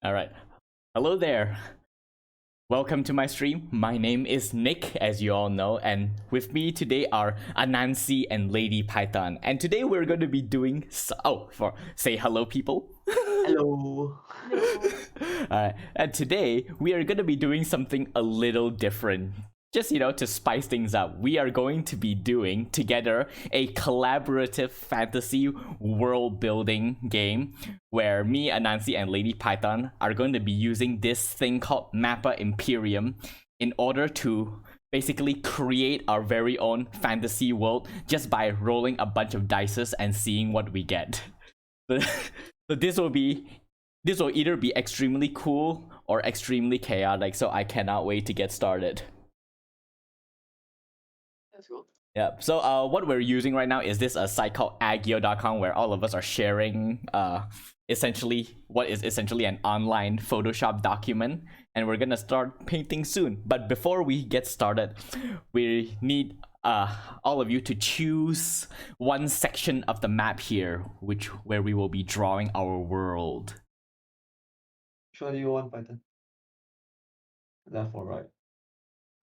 All right. Hello there. Welcome to my stream. My name is Nick, as you all know, and with me today are Anansi and Lady Python. And today we're going to be doing say hello, people. Hello. Alright, and today we are going to be doing something a little different. Just, to spice things up, we are going to be doing together a collaborative fantasy world building game where me, Anansi, and Lady Python are going to be using this thing called Mappa Imperium in order to basically create our very own fantasy world just by rolling a bunch of dice and seeing what we get. So this will either be extremely cool or extremely chaotic, so I cannot wait to get started. That's cool. Yeah, so what we're using right now is this site called agio.com where all of us are sharing essentially what is essentially an online Photoshop document, and we're gonna start painting soon. But before we get started, we need all of you to choose one section of the map here, where we will be drawing our world. Which one do you want, Python? Left or right?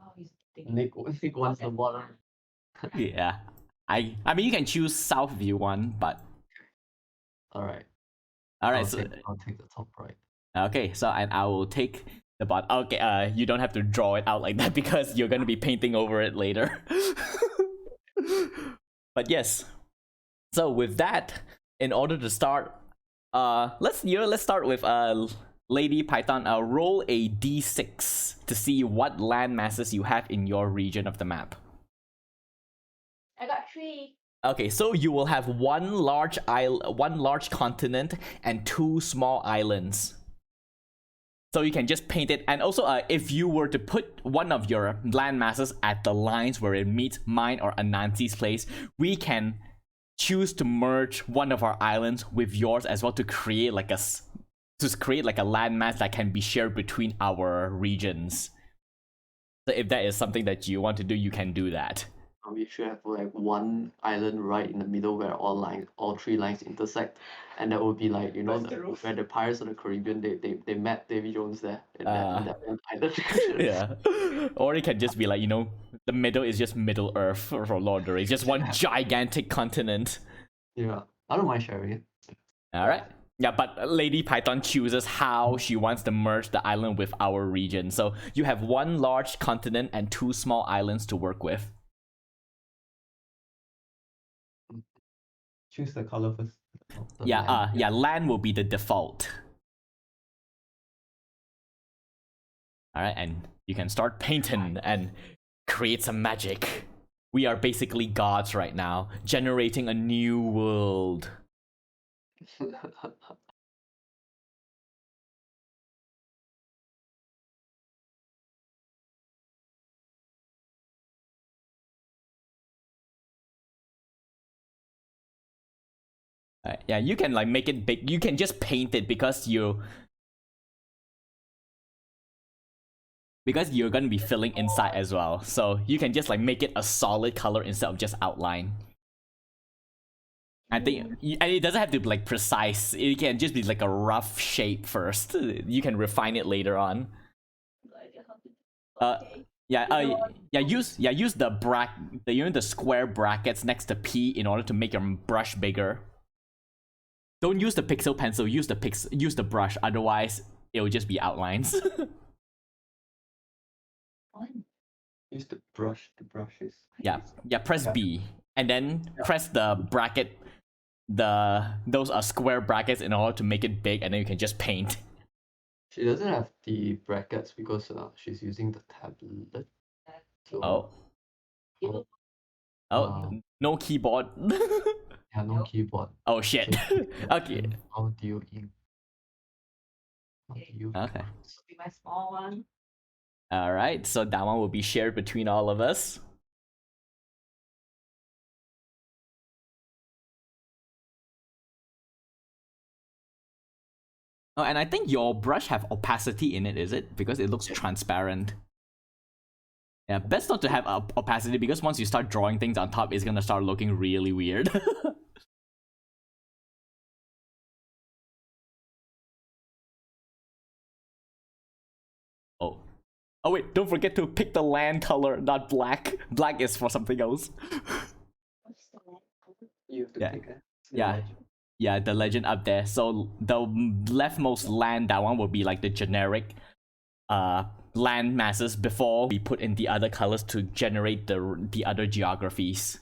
Oh, he's Nick wants the bottom. Yeah, I mean you can choose south view one, but Alright. alright. So I'll take the top right. okay, so and I will take the bot. Okay, you don't have to draw it out like that because you're gonna be painting over it later. But yes, so with that, in order to start, let's start with Lady Python. Roll a d6 to see what land masses you have in your region of the map. I got 3. Okay, so you will have one large continent and 2 small islands. So you can just paint it, and also if you were to put one of your land masses at the lines where it meets mine or Anansi's place, we can choose to merge one of our islands with yours as well to create like a landmass that can be shared between our regions. So if that is something that you want to do, you can do that. We should have like one island right in the middle where all 3 lines intersect, and that would be like where the Pirates of the Caribbean they met Davy Jones there in that one island. Yeah. Or it can just be like, the middle is just Middle Earth for Lord of the Rings, just one gigantic continent. Yeah, I don't mind sharing it. Alright. Yeah, but Lady Python chooses how she wants to merge the island with our region. So you have one large continent and 2 small islands to work with. Choose the color first. Yeah, land will be the default. Alright, and you can start painting and create some magic. We are basically gods right now, generating a new world. Yeah, you can like make it big. You can just paint it because you're gonna be filling inside as well. So you can just like make it a solid color instead of just outline. I think, and it doesn't have to be like precise. It can just be like a rough shape first. You can refine it later on. Use the square brackets next to P in order to make your brush bigger. Don't use the pixel pencil. Use the brush. Otherwise, it will just be outlines. Use the brush. The brushes. Yeah. Press B and then press the bracket. Those are square brackets in order to make it big, and then you can just paint. She doesn't have the brackets because she's using the tablet. So, No keyboard. yeah, no keyboard. Oh shit. Okay. Audio in. Okay. This will be my small one. Alright, so that one will be shared between all of us. Oh, and I think your brush have opacity in it, is it? Because it looks transparent. Yeah, best not to have opacity because once you start drawing things on top, it's gonna start looking really weird. Oh wait, don't forget to pick the land color, not black. Black is for something else. What's the land color? You have to Yeah. pick it. Yeah. Yeah, the legend up there. So the leftmost land, that one will be like the generic land masses before we put in the other colors to generate the other geographies.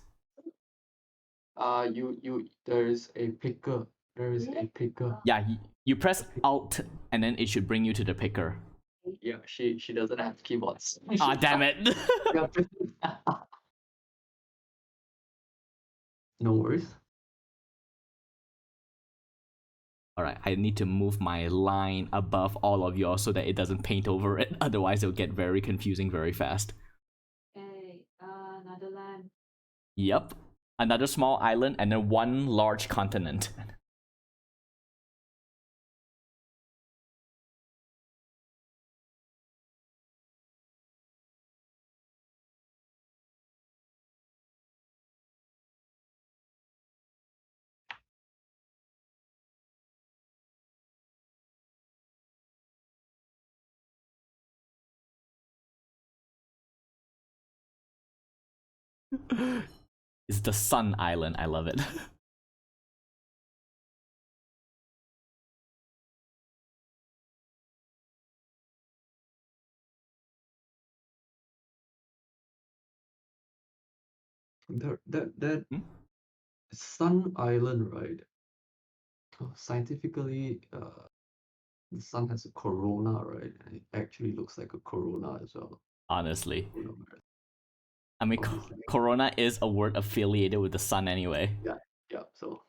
There is a picker. There is a picker. Yeah, you press Alt and then it should bring you to the picker. Yeah, she doesn't have keyboards. Ah, damn it. No worries. Alright, I need to move my line above all of yours so that it doesn't paint over it. Otherwise, it'll get very confusing very fast. Okay, another land. Yep. Another small island and then one large continent. It's the Sun Island. I love it. That Hmm? Sun Island, right? Scientifically, the sun has a corona, right? And it actually looks like a corona as well. Honestly. Corona. I mean, Obviously. Corona is a word affiliated with the sun anyway. Yeah, so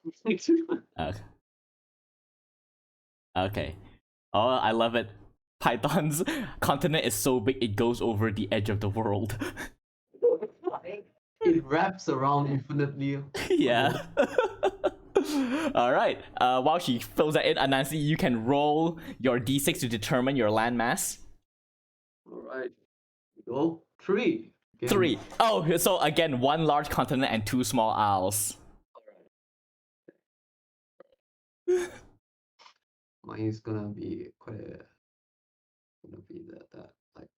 Okay. Oh, I love it. Python's continent is so big it goes over the edge of the world. it wraps around infinitely. Yeah. Alright. While she fills that in, Anansi, you can roll your d6 to determine your landmass. Alright. Go. 3. Again. 3. Oh, so again, one large continent and 2 small isles. Mine is gonna be quite a gonna be that like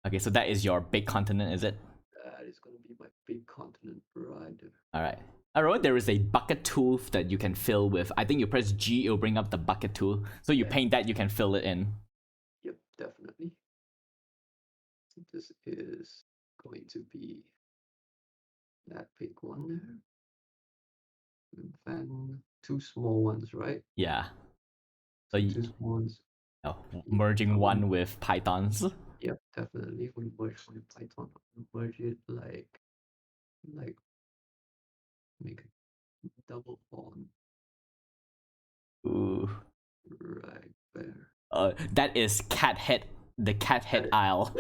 Okay, so that is your big continent, is it? that is gonna be my big continent right there. Alright. I wrote there is a bucket tool that you can fill with. I think you press G, it'll bring up the bucket tool. So you paint that, you can fill it in. Yep, definitely. So this is going to be that big one there. And then 2 small ones, right? Yeah. So 2 small ones. merging one with Pythons. Yep, definitely. We merge with Python. Merge it like make a double bond Ooh. right there. That is cat head. The cat head isle.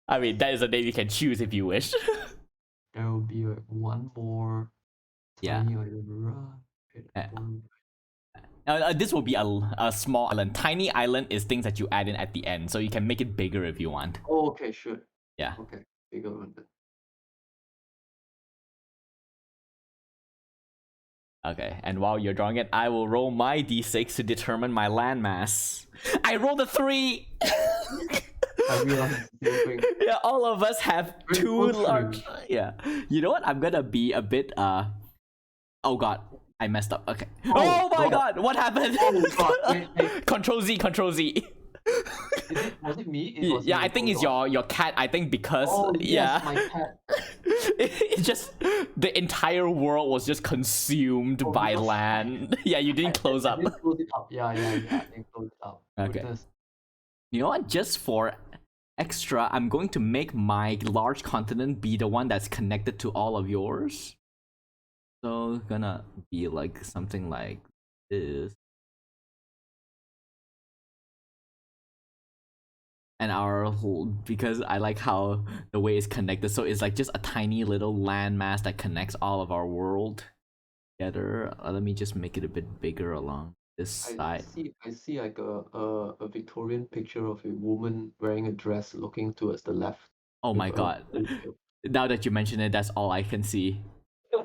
I mean, that is a name you can choose if you wish. There will be like one more tiny island right. This will be a small island. Tiny island is things that you add in at the end, so you can make it bigger if you want. Oh, okay, sure. Yeah. Okay, bigger one then. Okay, and while you're drawing it, I will roll my d6 to determine my landmass. I rolled a 3! I realized the same thing. Yeah, all of us have Very 2 close. large. Yeah. You know what? I'm gonna be a bit. Oh god, I messed up. Okay. Oh, my god, what happened? Oh god, wait. Control Z, Control Z. Was it me? Yeah, I think it's your cat. I think because Oh, yeah, yes, my cat. it just the entire world was just consumed Oh, by gosh. land. Yeah, you didn't close I up. didn't close it up. Yeah, I didn't close it up. Okay. Goodness. You know what? Just for extra, I'm going to make my large continent be the one that's connected to all of yours. So gonna be like something like this. And our whole, because I like how the way it's connected, so it's like just a tiny little landmass that connects all of our world together. Let me just make it a bit bigger along this side. I see like a Victorian picture of a woman wearing a dress looking towards the left. Oh my god. Now that you mention it, that's all I can see.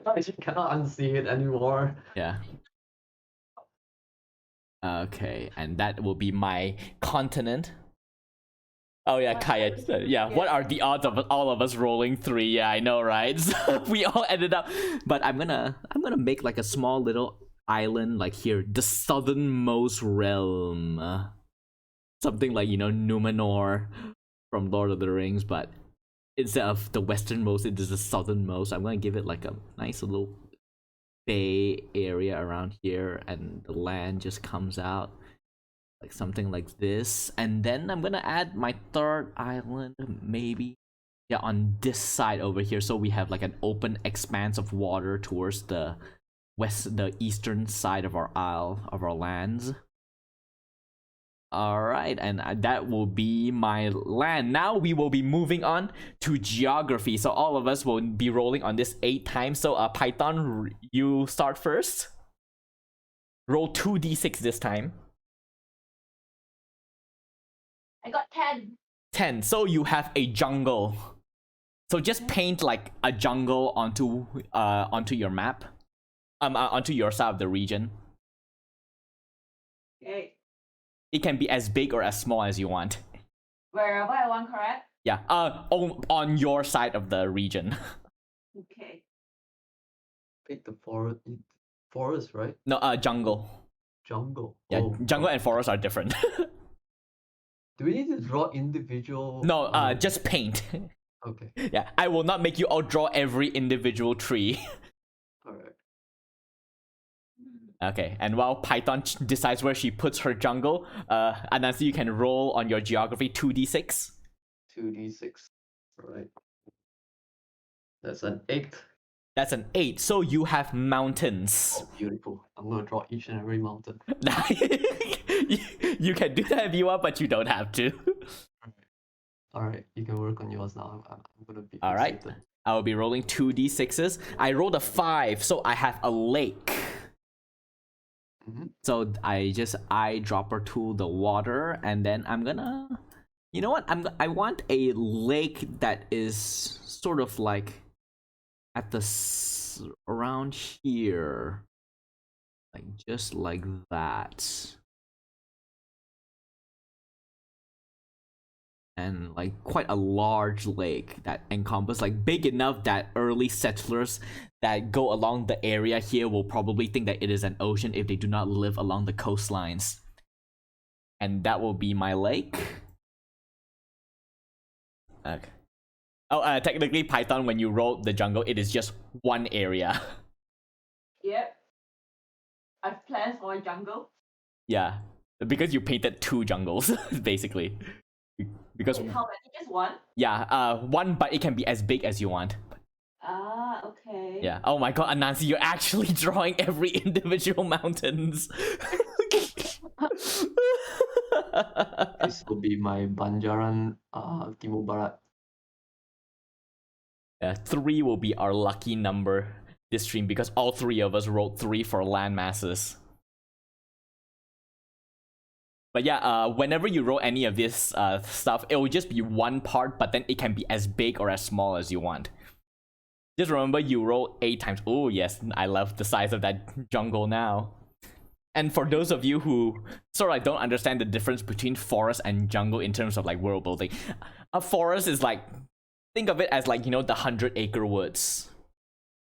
I just cannot unsee it anymore. Yeah. Okay, and that will be my continent. Oh yeah, What Kaya. is Yeah, it? what are the odds of all of us rolling 3? Yeah, I know, right? So we all ended up. But I'm gonna make like a small little island like here, the southernmost realm. Something like Numenor from Lord of the Rings, but instead of the westernmost, it is the southernmost. I'm gonna give it like a nice little bay area around here, and the land just comes out like something like this. And then I'm gonna add my third island, maybe, yeah, on this side over here, so we have like an open expanse of water towards the eastern side of our isle, of our lands. All right, and that will be my land. Now we will be moving on to geography. So all of us will be rolling on this 8 times. So Python, you start first. Roll 2d6 this time. I got 10. 10. So you have a jungle. So just paint like a jungle onto your map. Onto your side of the region. Okay. It can be as big or as small as you want. Wherever I want, correct? Yeah. On your side of the region. Okay. Pick the forest, right? No, jungle. Jungle. Yeah, Oh, jungle and forest are different. do we need to draw individual? No, just paint. Okay. Yeah, I will not make you all draw every individual tree. All right. Okay, and while Python decides where she puts her jungle, Anansi, you can roll on your geography 2d6. 2d6. All right. That's an 8. That's an 8, so you have mountains. Oh, beautiful. I'm gonna draw each and every mountain. You can do that if you want, but you don't have to. All right, you can work on yours now. I'm gonna be. All right, fixated. I will be rolling 2d6s. I rolled a 5, so I have a lake. So I just eyedropper to the water, and then I'm gonna, you know what? I want a lake that is sort of like at the around here, like just like that, and like quite a large lake that encompasses like big enough that early settlers that go along the area here will probably think that it is an ocean if they do not live along the coastlines. And that will be my lake. Okay. Oh, technically, Python, when you roll the jungle, it is just one area. Yep. I've planned for a jungle. Yeah, because you painted 2 jungles, basically. Because Wait, how many? Just one? yeah, one, but it can be as big as you want. Ah, okay. Yeah. Oh my god, Anansi, you're actually drawing every individual mountains. This will be my Banjaran Timur Barat. Yeah, 3 will be our lucky number this stream because all 3 of us rolled 3 for land masses. But yeah, whenever you roll any of this stuff, it will just be one part, but then it can be as big or as small as you want. Just remember, you roll 8 times. Oh yes, I love the size of that jungle now. And for those of you who sort of like don't understand the difference between forest and jungle in terms of like world building, a forest is like, think of it as like, the 100-acre woods,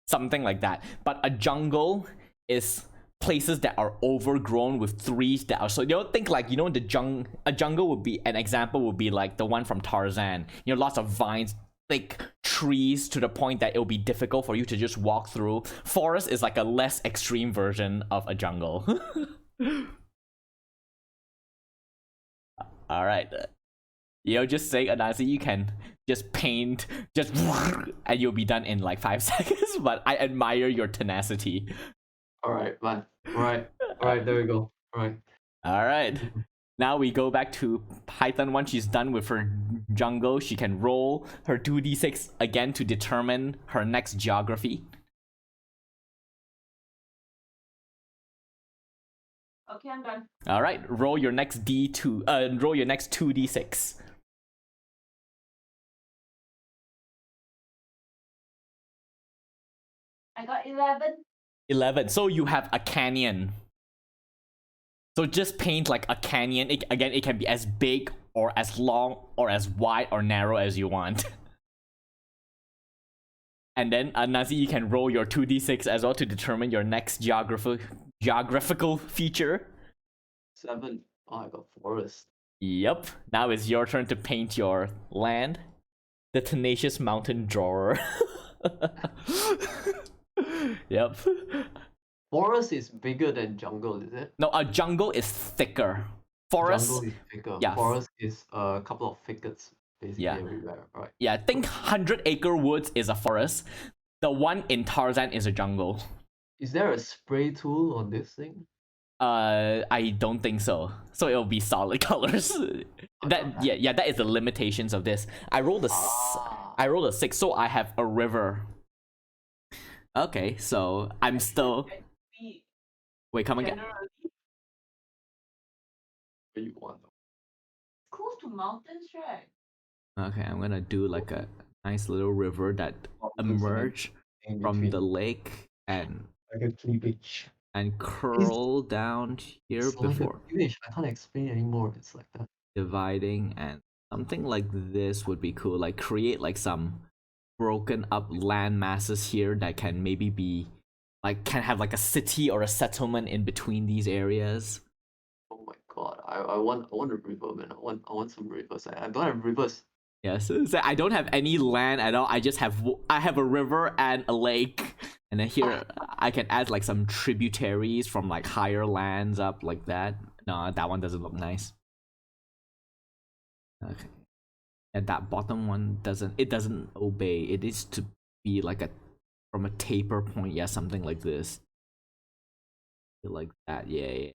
something like that. But a jungle is places that are overgrown with trees that are, so think like a jungle would be, an example would be like the one from Tarzan, lots of vines, thick trees to the point that it'll be difficult for you to just walk through. Forest is like a less extreme version of a jungle. All right, just say, Anansi, you can just paint just and you'll be done in like 5 seconds, but I admire your tenacity. All right, man. All right, there we go. All right. Now we go back to Python. Once she's done with her jungle, she can roll her 2d6 again to determine her next geography. Okay, I'm done. All right, roll your next roll your next 2d6. I got 11. 11. So you have a canyon. So just paint like a canyon. Again, it can be as big or as long or as wide or narrow as you want. And then, Nazi, you can roll your 2d6 as well to determine your next geographical feature. 7. Oh, I got forest. Yep. Now it's your turn to paint your land. The tenacious mountain drawer. Yep. Forest is bigger than jungle, is it? No, a jungle is thicker. Forest. Jungle is bigger. Yeah. Forest is a couple of thickets basically Yeah. everywhere. Right. Yeah, I think 100-acre woods is a forest. The one in Tarzan is a jungle. Is there a spray tool on this thing? I don't think so. So it'll be solid colors. That is the limitations of this. I rolled a 6, so I have a river. Okay, so I'm still. We Wait, come again. generally What you want? close to mountains, right? Okay, I'm gonna do like a nice little river that emerge In from between, the lake and like a cleavage. curl down here It's like before a cleavage. I can't explain anymore. It's like that. dividing, and something like this would be cool. Like create like some broken up land masses here that can maybe be like can have like a city or a settlement in between these areas. Oh my god! I want a river, man. I want some rivers. I don't have rivers. Yes, so I don't have any land at all. I have a river and a lake, and then here I can add like some tributaries from like higher lands up like that. No, that one doesn't look nice. Okay, and that bottom one doesn't obey. It is to be like a from a taper point. Yeah, something like this. Like that. Yeah.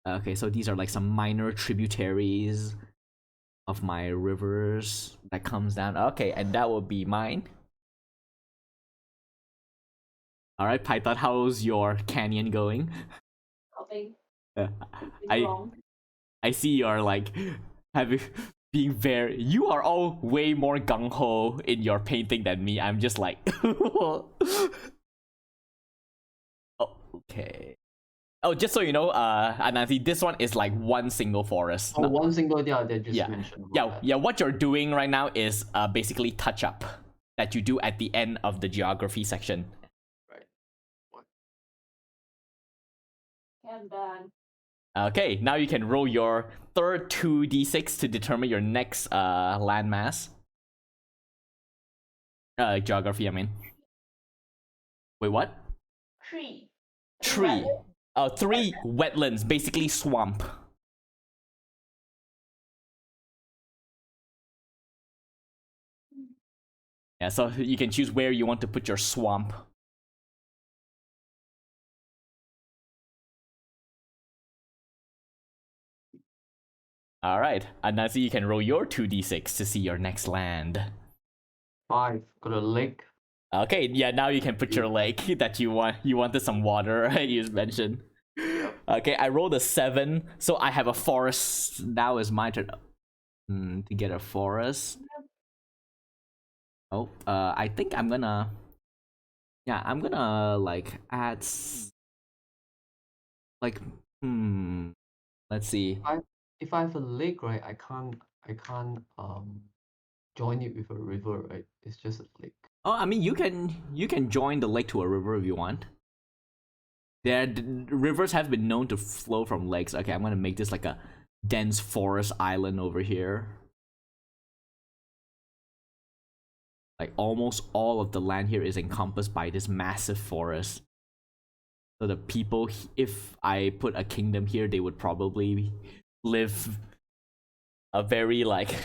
Okay, so these are like some minor tributaries of my rivers that comes down. Okay, and that will be mine. All right, Python, how's your canyon going? Helping. I Long. I see you're like having being very. You are all way more gung ho in your painting than me. I'm just like, oh, okay. Oh, just so you know, Anansi, this one is like one single forest. Oh, one single they just Yeah. mentioned. Yeah. What you're doing right now is basically touch up that you do at the end of the geography section. Right. What? And done. Okay, now you can roll your third 2d6 to determine your next landmass. Geography, I mean. Wait, what? Tree. Tree. 3 wetlands, basically swamp. Yeah, so you can choose where you want to put your swamp. Alright, and now you can roll your 2d6 to see your next land. 5. Got a lake. Okay, yeah, now you can put your lake that you want. You wanted some water, right? You just mentioned. Okay, I rolled a 7, so I have a forest. Now is my turn to get a forest. Oh, I think I'm gonna. Yeah, I'm gonna like add. Like, let's see. If I have a lake, right, I can't join it with a river, right? It's just a lake. Oh, I mean, you can join the lake to a river if you want. Rivers have been known to flow from lakes. Okay, I'm gonna make this like a dense forest island over here. Like almost all of the land here is encompassed by this massive forest. So the people, if I put a kingdom here, they would probably live a very like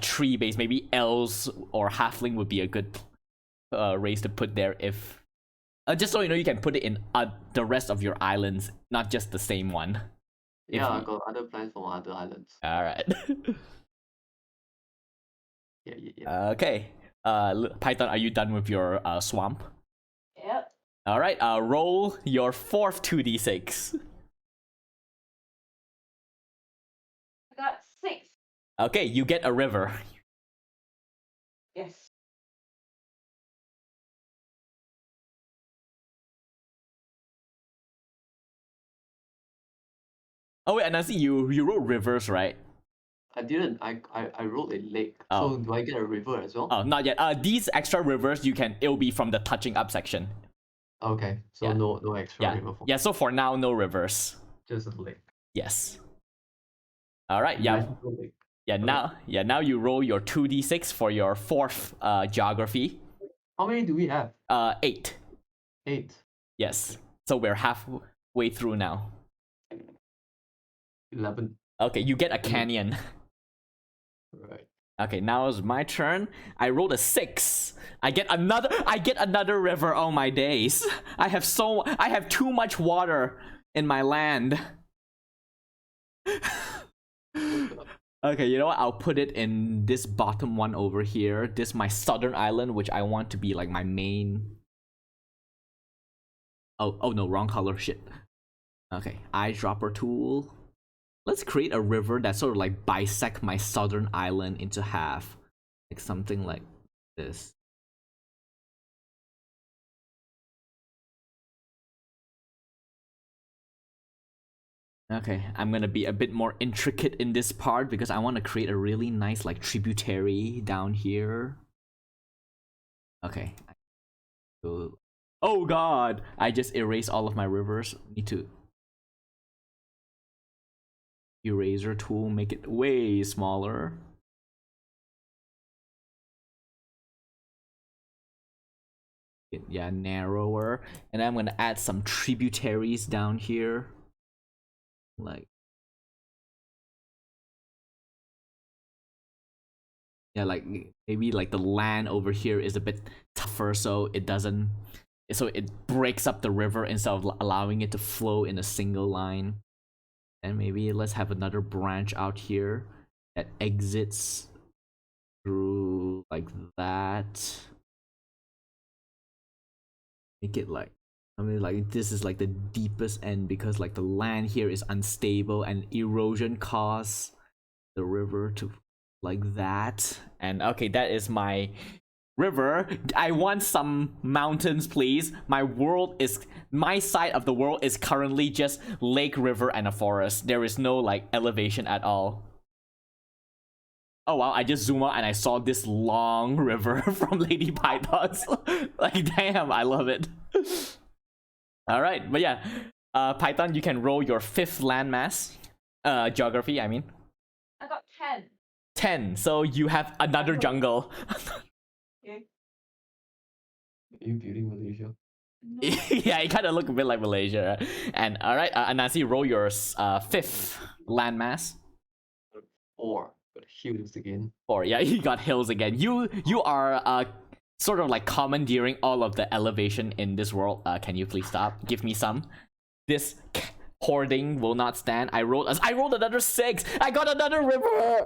tree based. Maybe elves or halfling would be a good race to put there. If just so you know, you can put it in the rest of your islands, not just the same one. Yeah, I got other plans for other islands. All right. Yeah. Okay. Python, are you done with your swamp? Yep. All right. Roll your fourth 2d6. I got 6. Okay, you get a river. Yes. Oh wait, and I see you wrote rivers, right? I didn't. I wrote a lake. Oh. So do I get a river as well? Oh, not yet. These extra rivers it'll be from the touching up section. Okay. So Yeah. no extra Yeah. river for Yeah, so for now, no rivers. just a lake. Yes. Alright, yeah. Magical lake. Now you roll your 2d6 for your fourth geography. How many do we have? 8. 8. Yes. So we're halfway through now. 11. Okay, you get a canyon. Right. Okay, now it's my turn. I rolled a 6. I get another river. Oh my days. I have too much water in my land. Okay, you know what? I'll put it in this bottom one over here. This my southern island, which I want to be like my main. Oh no, wrong color. Shit. Okay, eyedropper tool. Let's create a river that sort of like bisect my southern island into half. Like something like this. Okay, I'm gonna be a bit more intricate in this part because I want to create a really nice like tributary down here. Okay. Oh god! I just erased all of my rivers. Need to eraser tool, make it way smaller. Yeah, narrower. And I'm gonna add some tributaries down here. Like, yeah, like maybe like the land over here is a bit tougher, so it breaks up the river instead of allowing it to flow in a single line. And maybe let's have another branch out here that exits through like that. Make it like, I mean, like this is like the deepest end because like the land here is unstable and erosion causes the river to like that. And okay, that is my river. I want some mountains, please. My side of the world is currently just lake, river, and a forest. There is no like elevation at all. Oh wow, I just zoomed out and I saw this long river from Lady Python's. Like, damn, I love it. Alright, but yeah. Python, you can roll your 5th landmass. Geography, I mean. I got 10. 10, so you have another jungle. Okay. Are you building Malaysia? No. Yeah, it kind of look a bit like Malaysia. And alright, Anansi, roll your 5th landmass. 4. Got hills again. 4, yeah, you got hills again. You are sort of like commandeering all of the elevation in this world. Can you please stop? Give me some. This hoarding will not stand. I rolled another 6. I got another river.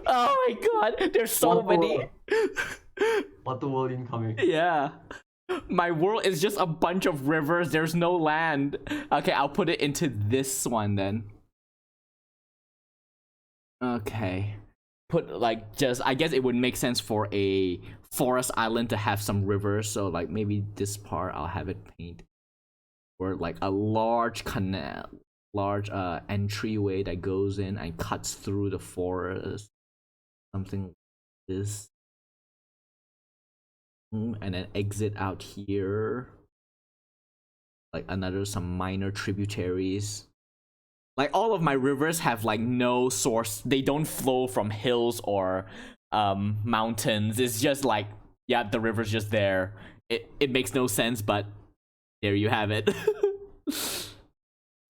Oh my god, there's so many. Water world incoming. Yeah. My world is just a bunch of rivers. There's no land. Okay, I'll put it into this one then. Okay. Put like just, I guess it would make sense for a forest island to have some rivers. So like maybe this part I'll have it painted. Or like a large canal, large entryway that goes in and cuts through the forest. Something like this. And then exit out here. Like some minor tributaries. Like all of my rivers have like no source. They don't flow from hills or mountains. It's just like, yeah, the river's just there. It makes no sense, but there you have it.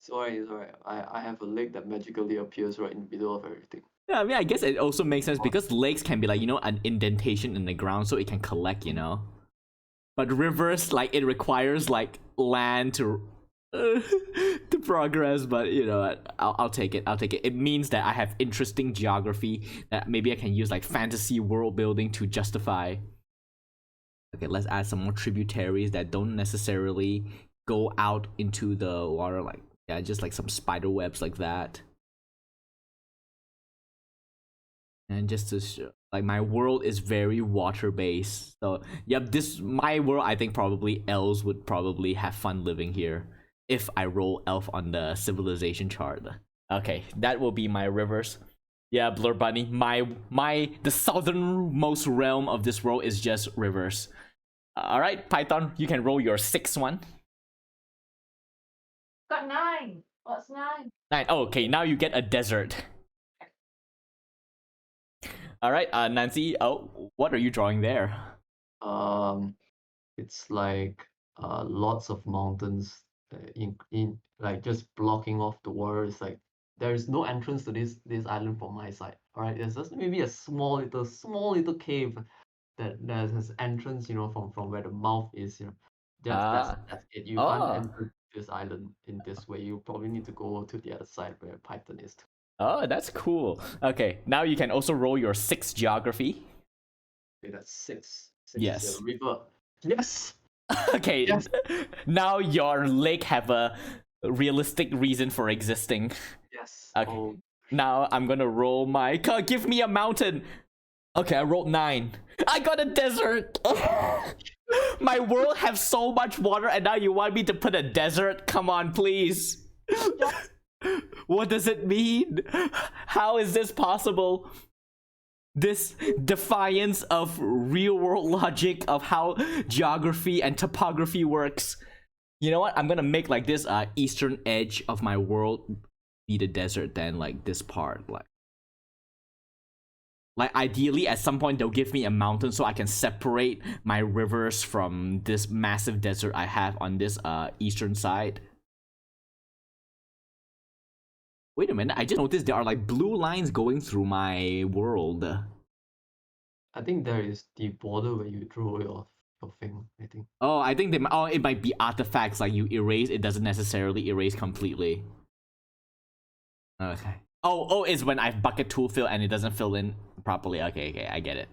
Sorry. I have a lake that magically appears right in the middle of everything. Yeah, I mean, I guess it also makes sense because lakes can be like, an indentation in the ground so it can collect, But rivers, like, it requires like land to to progress, but I'll take it. It means that I have interesting geography that maybe I can use like fantasy world building to justify. Okay, let's add some more tributaries that don't necessarily go out into the water, like, yeah, just like some spider webs like that. And just to show, like, my world is very water based. So, yep, my world, I think probably elves would probably have fun living here. if I roll elf on the civilization chart. Okay, that will be my rivers. Yeah, Blur Bunny. The southernmost realm of this world is just rivers. All right, Python, you can roll your sixth one. Got 9. What's 9? 9. Oh, okay, now you get a desert. All right, Nancy. Oh, what are you drawing there? It's like lots of mountains in like just blocking off the water. It's like there is no entrance to this island from my side. All right, there's just maybe a small little cave that has entrance, you know, from where the mouth is, you know. That's it. You can't enter this island in this way. You probably need to go to the other side where Python is. Oh, that's cool. Okay, now you can also roll your 6 geography. Okay, that's 6. 6 Yes. is a river. Yes. Okay, Yes. now your lake have a realistic reason for existing. Yes. Okay. Oh, Now I'm gonna roll my. Give me a mountain. Okay, I rolled 9. I got a desert. My world have so much water, and now you want me to put a desert? Come on, please. What does it mean? How is this possible? This defiance of real world logic of how geography and topography works. You know what? I'm gonna make like this eastern edge of my world be the desert, then like this part, like ideally at some point they'll give me a mountain so I can separate my rivers from this massive desert I have on this eastern side. Wait a minute, I just noticed there are like blue lines going through my world. I think there is the border where you draw your thing, I think. Oh, I think it might be artifacts, like you erase, it doesn't necessarily erase completely. Okay. Oh, it's when I bucket tool fill and it doesn't fill in properly. Okay, I get it.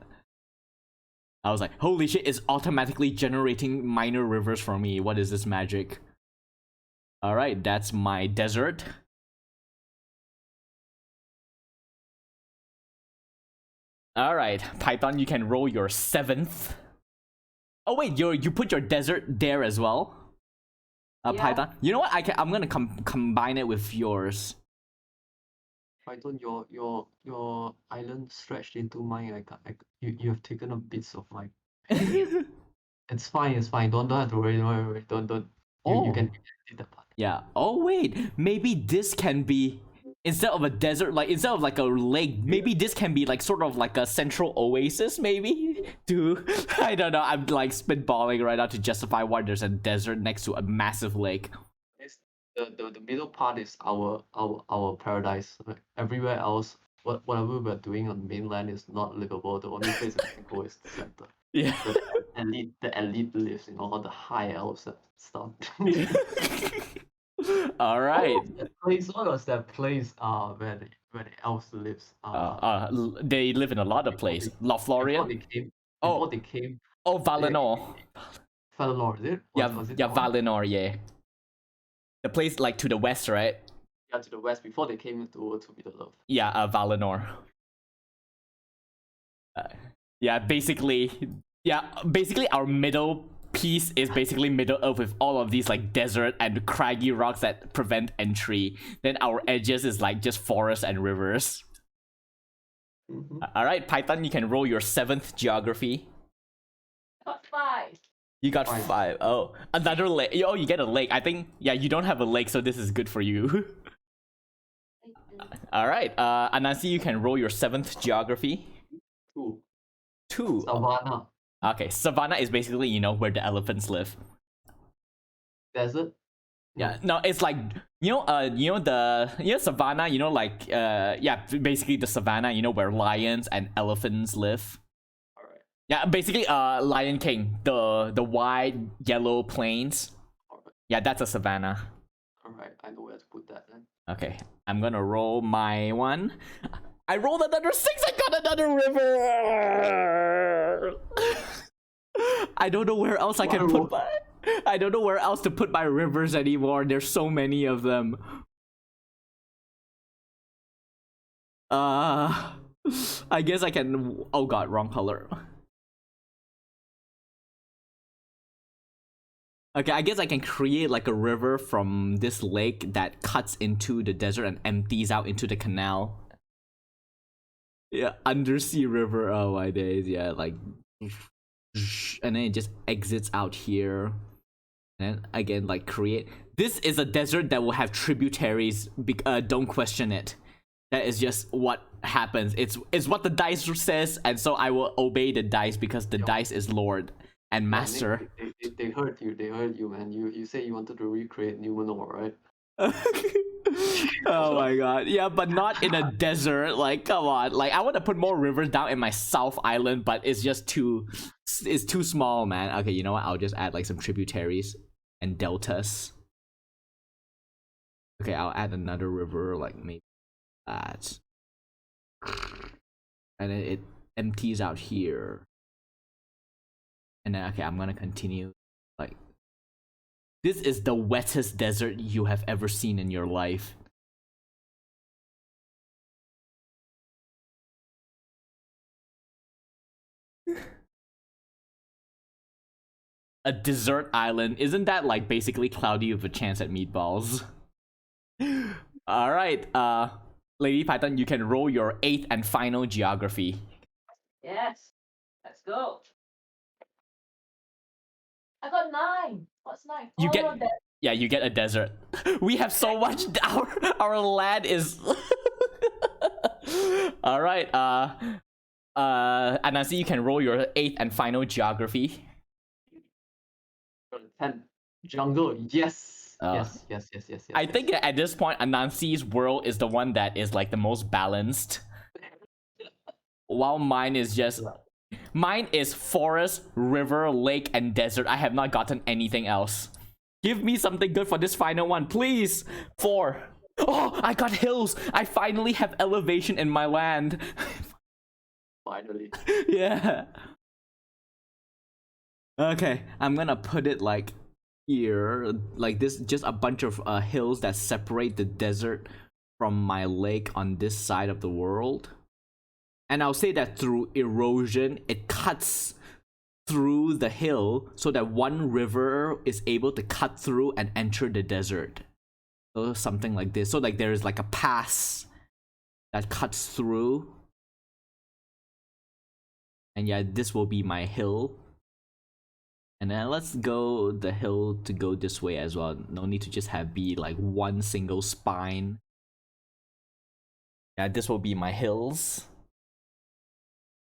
I was like, holy shit, it's automatically generating minor rivers for me. What is this magic? Alright, that's my desert. Alright, Python, you can roll your 7th. Oh wait, you put your desert there as well? Yeah. Python. You know what? I'm gonna combine it with yours. Python, your island stretched into mine. You have taken up bits of mine. It's fine. Don't have to worry. Don't. You can do that part. Yeah. Oh wait, maybe this can be, instead of a desert, like instead of like a lake, maybe this can be like sort of like a central oasis, maybe. I don't know. I'm like spitballing right now to justify why there's a desert next to a massive lake. The middle part is our paradise. Like, everywhere else, whatever we're doing on the mainland is not livable. The only place we can go is the center. Yeah. The elite lives in all the high elves and stuff. All right. What was that place where the elves lives? They live in a lot of places. Lothlorien. Before they came. Oh, Valinor. Valinor, is it? Was it Valinor, yeah. The place like to the west, right? Yeah, to the west before they came to Middle-earth. Yeah, Valinor. Basically our middle piece is basically Middle-earth with all of these like desert and craggy rocks that prevent entry. Then our edges is like just forest and rivers. Mm-hmm. Alright, Python, you can roll your 7th geography. Got 5. You got 5. Oh, another lake. Oh, you get a lake. I think, yeah, you don't have a lake, so this is good for you. Alright, Anansi, you can roll your 7th geography. 2. Savannah. Okay, Savannah is basically, you know, where the elephants live. Desert? Yeah, no, it's like, Savannah, like, basically the Savannah, where lions and elephants live. Alright. Yeah, basically, Lion King, the wide yellow plains. Alright. Yeah, that's a Savannah. Alright, I know where to put that then. Okay, I'm gonna roll my one. I rolled another 6, I got another river! I don't know where else I can put my... I don't know where else to put my rivers anymore. There's so many of them. I guess I can... Oh god, wrong color. Okay, I guess I can create like a river from this lake that cuts into the desert and empties out into the canal. Yeah, undersea river. Oh my days. Yeah, like, and then it just exits out here. And again, like create. This is a desert that will have tributaries. Don't question it. That is just what happens. It's what the dice says, and so I will obey the dice because the dice is Lord and Master. They heard you. They heard you, man. You say you wanted to recreate Numenor, right? Oh my god. Yeah, but not in a desert. Like, come on. Like, I want to put more rivers down in my south island, but it's just it's too small, man. Okay, you know what? I'll just add like some tributaries and deltas. Okay, I'll add another river, like maybe that. And then it empties out here. And then, okay, I'm gonna continue. Like, this is the wettest desert you have ever seen in your life. A desert island. Isn't that like basically cloudy with a chance at meatballs? Alright, Lady Python, you can roll your 8th and final geography. Yes. Let's go. I got 9. What's 9? You Oh, get no, Yeah, you get a desert. We have so much our land is Alright, Anansi, you can roll your 8th and final geography. 10. Jungle, yes. Uh, Yes. I think at this point, Anansi's world is the one that is like the most balanced. While mine is just... Mine is forest, river, lake, and desert. I have not gotten anything else. Give me something good for this final one, please! 4. Oh, I got hills! I finally have elevation in my land. Finally. Yeah. Okay, I'm gonna put it like here, like this, just a bunch of hills that separate the desert from my lake on this side of the world. And I'll say that through erosion, it cuts through the hill so that one river is able to cut through and enter the desert. So something like this. So like there is like a pass that cuts through. And yeah, this will be my hill. And then let's go the hill to go this way as well. No need to just be like one single spine. Yeah, this will be my hills.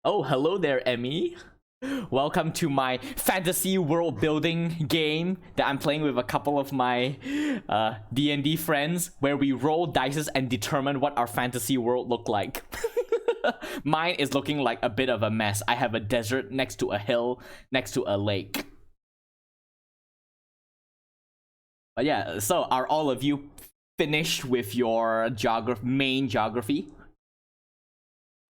Oh, hello there, Emmy. Welcome to my fantasy world building game that I'm playing with a couple of my D&D friends, where we roll dice and determine what our fantasy world look like. Mine is looking like a bit of a mess. I have a desert next to a hill, next to a lake. But yeah, so are all of you finished with your main geography?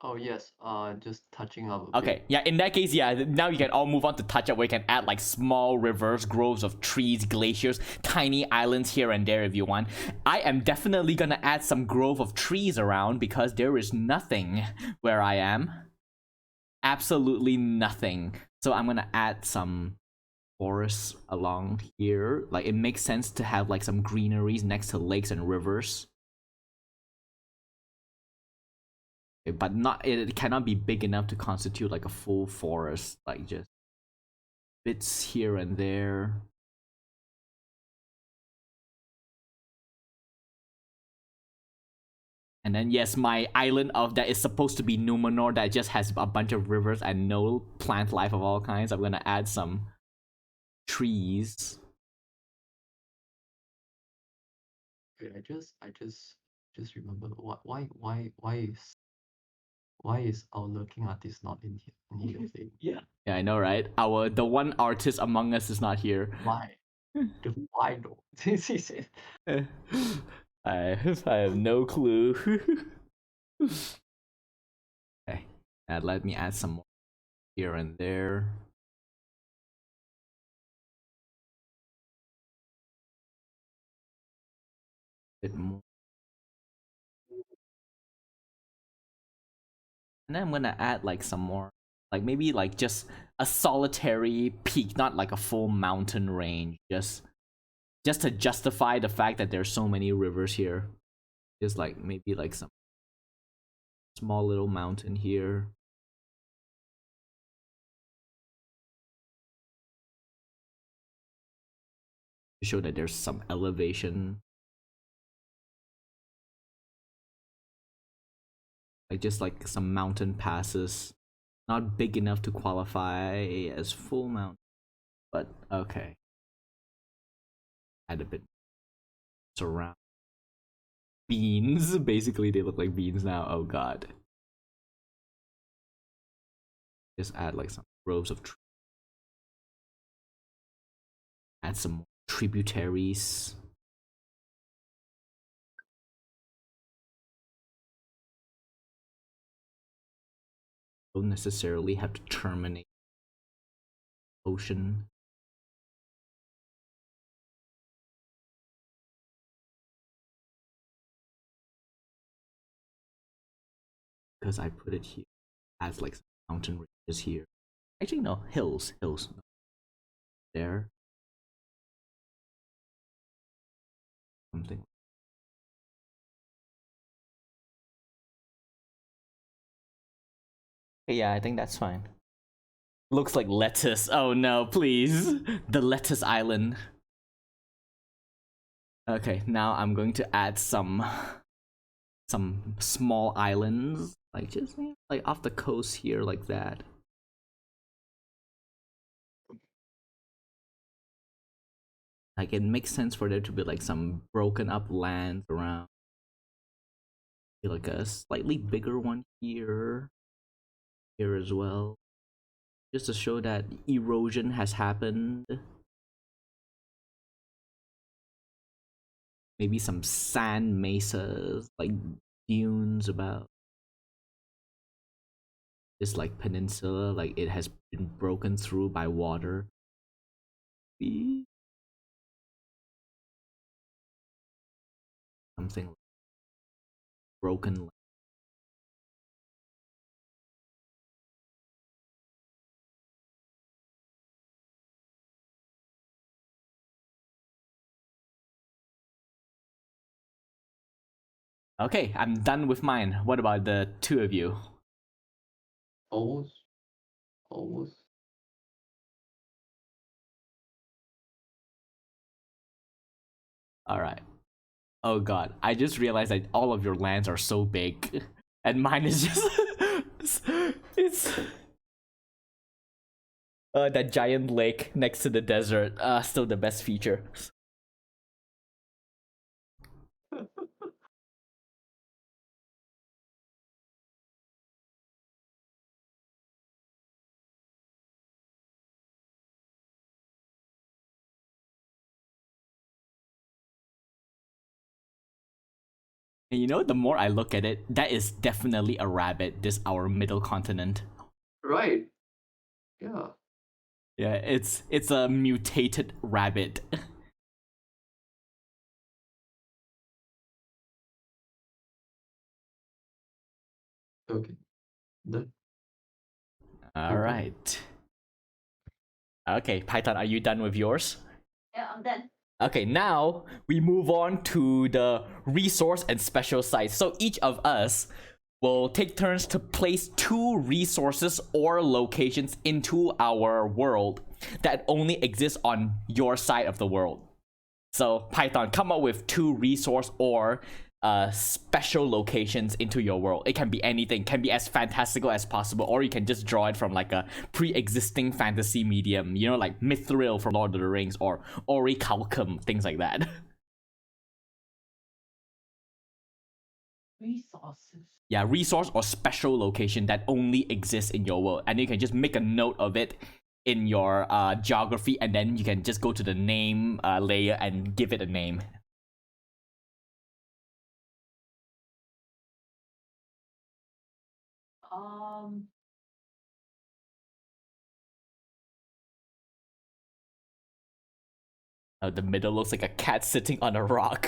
Oh yes, just touching up a Okay, bit. yeah, in that case, yeah, now you can all move on to touch up, where you can add like small rivers, groves of trees, glaciers, tiny islands here and there if you want. I am definitely gonna add some grove of trees around because there is nothing where I am. Absolutely nothing. So I'm gonna add some forests along here. Like, it makes sense to have like some greeneries next to lakes and rivers. But it cannot be big enough to constitute like a full forest, like just bits here and there. And then yes, my island of that is supposed to be Numenor, that just has a bunch of rivers and no plant life of all kinds. I'm gonna add some trees. Okay, I just remember why is our lurking artist not in here thing? Yeah. Yeah, I know, right? The one artist among us is not here. Why? Why though? This is it. I have no clue. Okay, let me add some more here and there. Bit more. And then I'm gonna add like some more Like maybe like just a solitary peak, not like a full mountain range. Just to justify the fact that there's so many rivers here. Just like maybe like some small little mountain here. To show that there's some elevation. Like just like some mountain passes. Not big enough to qualify as full mountain. But okay. Add a bit surround. Beans. Basically they look like beans now. Oh god. Just add like some groves of trees. Add some more tributaries. Don't necessarily have to terminate ocean. Because I put it here as like some mountain ranges here. Actually no, hills. There. Something. Yeah, I think that's fine. Looks like lettuce. Oh no, please. The lettuce island. Okay, now I'm going to add some small islands, like just like off the coast here, like that. Like it makes sense for there to be like some broken up lands around. Like a slightly bigger one here as well, just to show that erosion has happened. Maybe some sand mesas, like dunes about this like peninsula, like it has been broken through by water. Something like broken. Okay, I'm done with mine. What about the two of you? Almost. Alright. Oh god, I just realized that all of your lands are so big. And mine is just... it's... that giant lake next to the desert. Still the best feature. And you know, the more I look at it, that is definitely a rabbit, this our middle continent. Right. Yeah. Yeah, it's a mutated rabbit. Okay. Done. Alright. Okay, Python, are you done with yours? Yeah, I'm done. Okay, now we move on to the resource and special sites. So each of us will take turns to place 2 resources or locations into our world that only exist on your side of the world. So Python, come up with 2 resource or special locations into your world. It can be anything, can be as fantastical as possible, or you can just draw it from like a pre-existing fantasy medium, you know, like Mithril from Lord of the Rings or Orichalcum, things like that. Resources. Yeah, resource or special location that only exists in your world, and you can just make a note of it in your geography, and then you can just go to the name layer and give it a name. The middle looks like a cat sitting on a rock.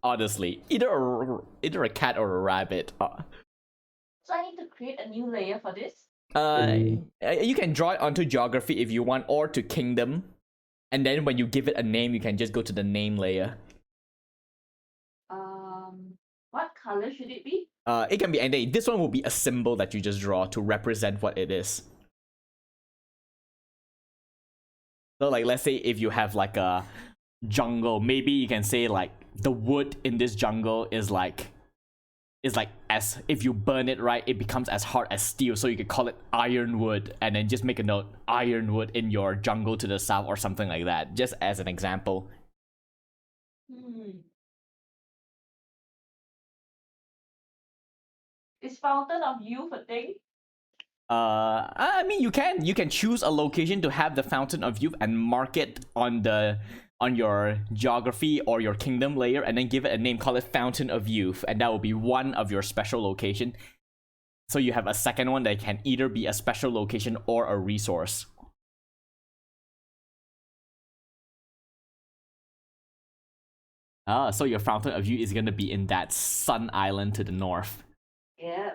Honestly, either a cat or a rabbit. So I need to create a new layer for this? You can draw it onto geography if you want, or to kingdom. And then when you give it a name, you can just go to the name layer. What color should it be? It can be anything. This one will be a symbol that you just draw to represent what it is. So like, let's say if you have like a jungle, maybe you can say like the wood in this jungle is like as if you burn it right, it becomes as hard as steel. So you could call it ironwood, and then just make a note ironwood in your jungle to the south or something like that, just as an example. Is Fountain of Youth a thing? I mean, you can choose a location to have the Fountain of Youth and mark it on your geography or your kingdom layer, and then give it a name, call it Fountain of Youth, and that will be one of your special location. So you have a second one that can either be a special location or a resource. So your Fountain of Youth is gonna be in that Sun Island to the north. Yeah.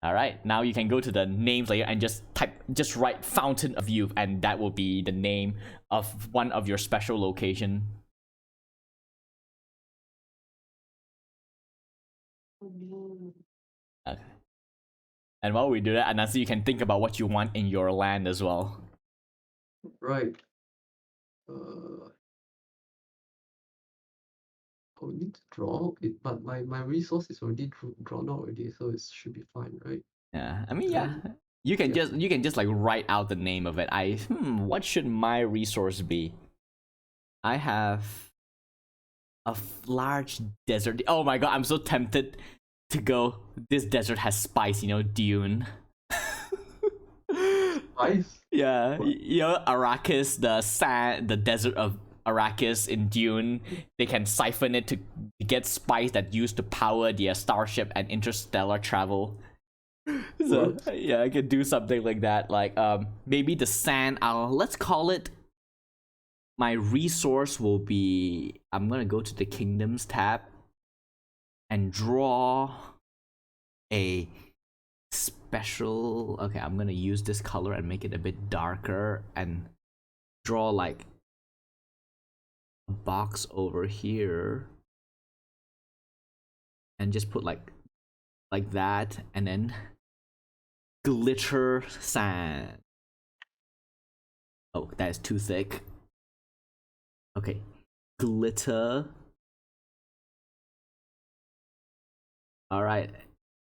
Alright, now you can go to the names layer and just write Fountain of Youth, and that will be the name of one of your special location. Okay. And while we do that, Anansi, you can think about what you want in your land as well. Right. I'll need to draw it, but my resource is already drawn out already, so it should be fine, right? Yeah, I mean, yeah. You can just like write out the name of it. What should my resource be? I have a large desert. Oh my god, I'm so tempted to go. This desert has spice, Dune. Spice? Yeah, Arrakis, the desert of Arrakis in Dune. They can siphon it to get spice that used to power their starship and interstellar travel. So yeah, I could do something like that. Like maybe the sand. Let's call it. My resource will be. I'm gonna go to the kingdoms tab and draw a special. Okay, I'm gonna use this color and make it a bit darker and draw like a box over here and just put like that, and then glitter sand. Oh, that is too thick. Okay, glitter. All right.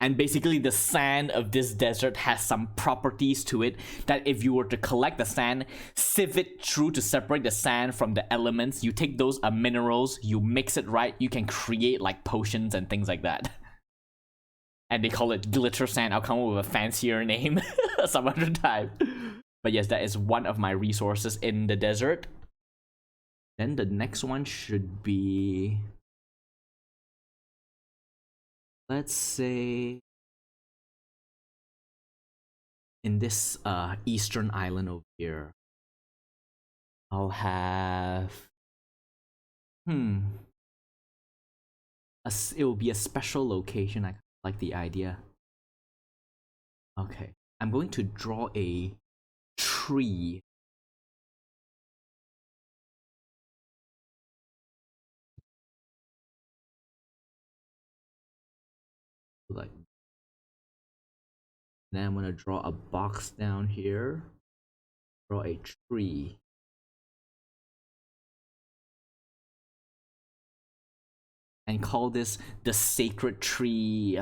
And basically the sand of this desert has some properties to it that if you were to collect the sand, sieve it through to separate the sand from the elements, you take those minerals, you mix it right, you can create like potions and things like that. And they call it glitter sand. I'll come up with a fancier name some other time. But yes, that is one of my resources in the desert. Then the next one should be... let's say... in this eastern island over here. I'll have... it will be a special location. I like the idea. Okay, I'm going to draw a tree. Like, then I'm gonna draw a box down here. Draw a tree. And call this the sacred tree.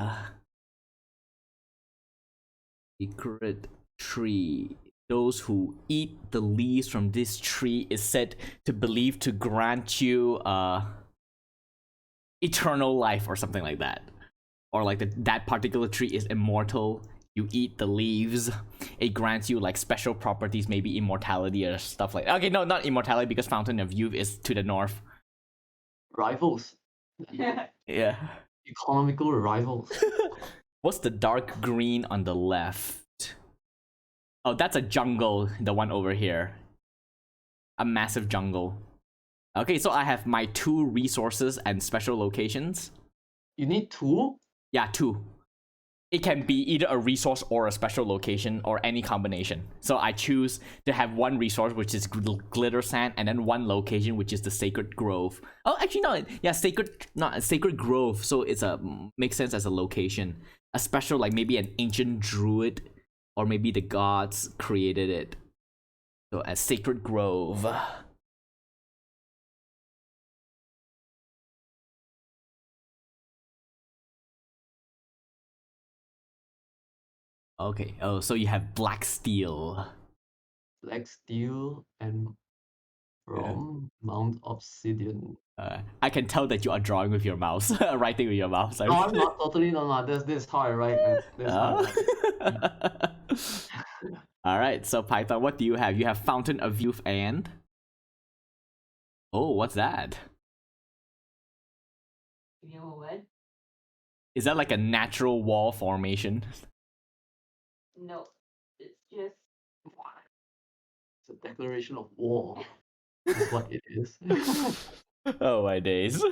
Sacred tree. Those who eat the leaves from this tree is said to believe to grant you eternal life or something like that. Or like that particular tree is immortal. You eat the leaves, it grants you like special properties, maybe immortality or stuff like that. Okay, no, not immortality, because Fountain of Youth is to the north. Rivals. Yeah. Economical rivals. What's the dark green on the left? Oh, that's a jungle, the one over here. A massive jungle. Okay, so I have my 2 resources and special locations. You need 2? Yeah, 2. It can be either a resource or a special location or any combination. So I choose to have one resource, which is glitter sand, and then one location, which is the sacred grove. Oh, actually no, yeah, sacred grove. So it's a makes sense as a location. A special, like maybe an ancient druid, or maybe the gods created it. So as sacred grove. Okay. Oh, so you have black steel. Black steel and from Mount Obsidian. I can tell that you are drawing with your mouse, writing with your mouse. No, I'm not totally no. This is how I write, man. This is how I write. All right. So Python, what do you have? You have Fountain of Youth and. Oh, what's that? You know what? Is that like a natural wall formation? No, it's just It's a declaration of war. Is what it is. Oh my days.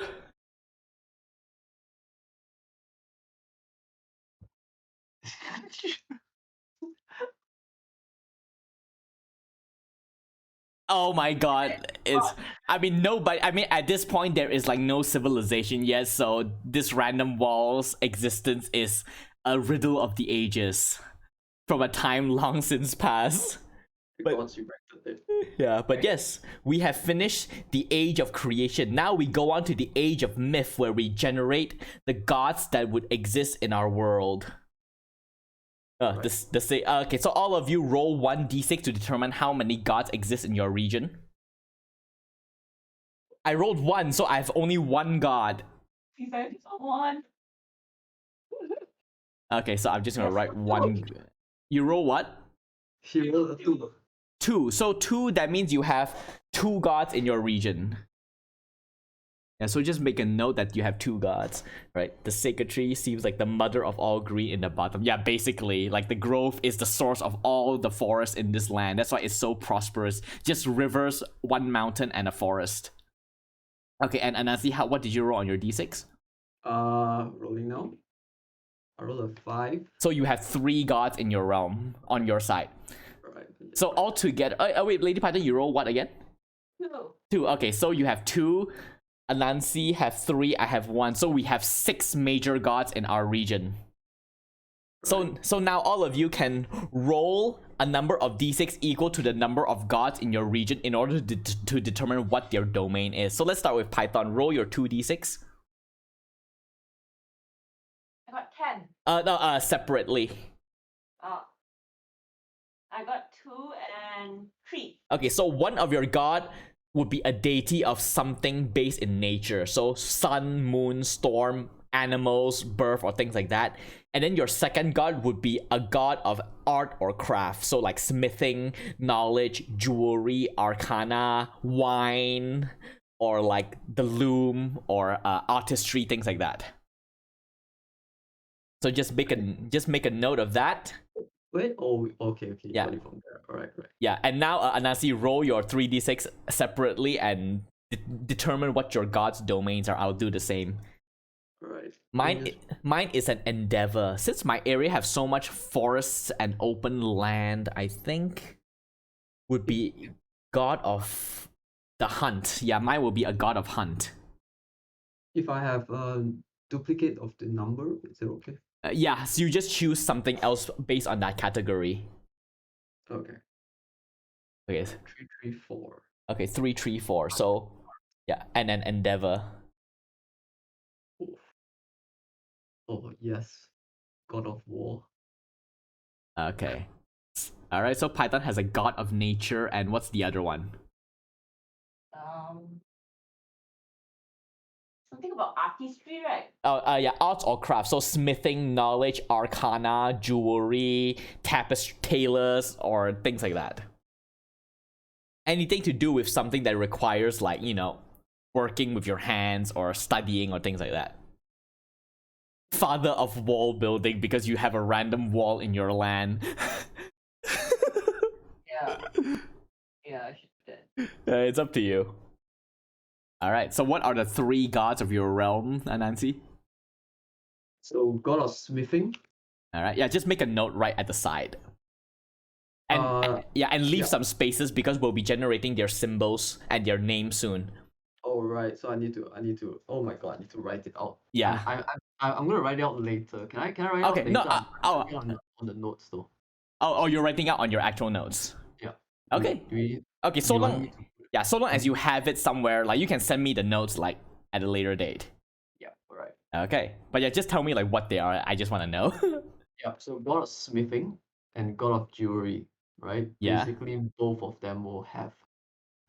Oh my god. I mean nobody, I mean at this point there is like no civilization yet, so this random wall's existence is a riddle of the ages from a time long since past. But- Once you erected it. Yeah, but yes, we have finished the age of creation. Now we go on to the age of myth, where we generate the gods that would exist in our world. Right. Okay, so all of you roll 1d6 to determine how many gods exist in your region. I rolled 1, so I have only one god. he said it's one. Okay, so I'm just gonna write 1. You roll what? He rolled a 2. 2. So 2, that means you have 2 gods in your region. Yeah, so just make a note that you have 2 gods, right? The sacred tree seems like the mother of all green in the bottom. Yeah, basically, like the grove is the source of all the forests in this land. That's why it's so prosperous. Just rivers, one mountain, and a forest. Okay, and Anansi, what did you roll on your d6? Rolling now. I rolled a 5. So you have 3 gods in your realm, on your side. Alright. So altogether, wait, Lady Python, you roll what again? 2. 2. Okay, so you have 2. Anansi have 3. I have 1. So we have 6 major gods in our region. So now all of you can roll a number of d6 equal to the number of gods in your region in order to determine what their domain is. So let's start with Python. Roll your 2d6. I got 10. No, separately. I got 2 and 3. Okay, so one of your god would be a deity of something based in nature. So sun, moon, storm, animals, birth, or things like that. And then your second god would be a god of art or craft. So like smithing, knowledge, jewelry, arcana, wine, or like the loom, or artistry, things like that. So just make a note of that. Wait, oh, okay. Yeah. Got it from there. Alright. Yeah, and now Anansi, roll your 3d6 separately and determine what your god's domains are. I'll do the same. Alright. Mine is an endeavor. Since my area have so much forests and open land, I think would be god of the hunt. Yeah, mine will be a god of hunt. If I have a duplicate of the number, is it okay? Yeah, so you just choose something else based on that category. Okay. Okay. 334. Okay, 334. So yeah, and then endeavor. Oh yes. God of War. Okay. Alright, so Python has a god of nature, and what's the other one? Something about artistry, right? Yeah, arts or crafts. So smithing, knowledge, arcana, jewelry, tapestry, tailors, or things like that. Anything to do with something that requires, like, you know, working with your hands or studying or things like that. Father of wall building, because you have a random wall in your land. Yeah. Yeah, I should do that. It's up to you. Alright, so what are the 3 gods of your realm, Anansi? So God of Smithing. All right. Yeah, just make a note right at the side. And leave some spaces because we'll be generating their symbols and their name soon. Oh right, so I need to. Oh my god, I need to write it out. Yeah. I'm gonna write it out later. Can I write it out Okay, later? no, I'm writing on the notes though. Oh, you're writing out on your actual notes. Yeah. Okay. Okay, so long. Yeah, so long as you have it somewhere, like you can send me the notes like at a later date. Yeah. All right. Okay, but yeah, just tell me like what they are. I just want to know. Yeah. So God of smithing and God of jewelry, right? Yeah. Basically, both of them will have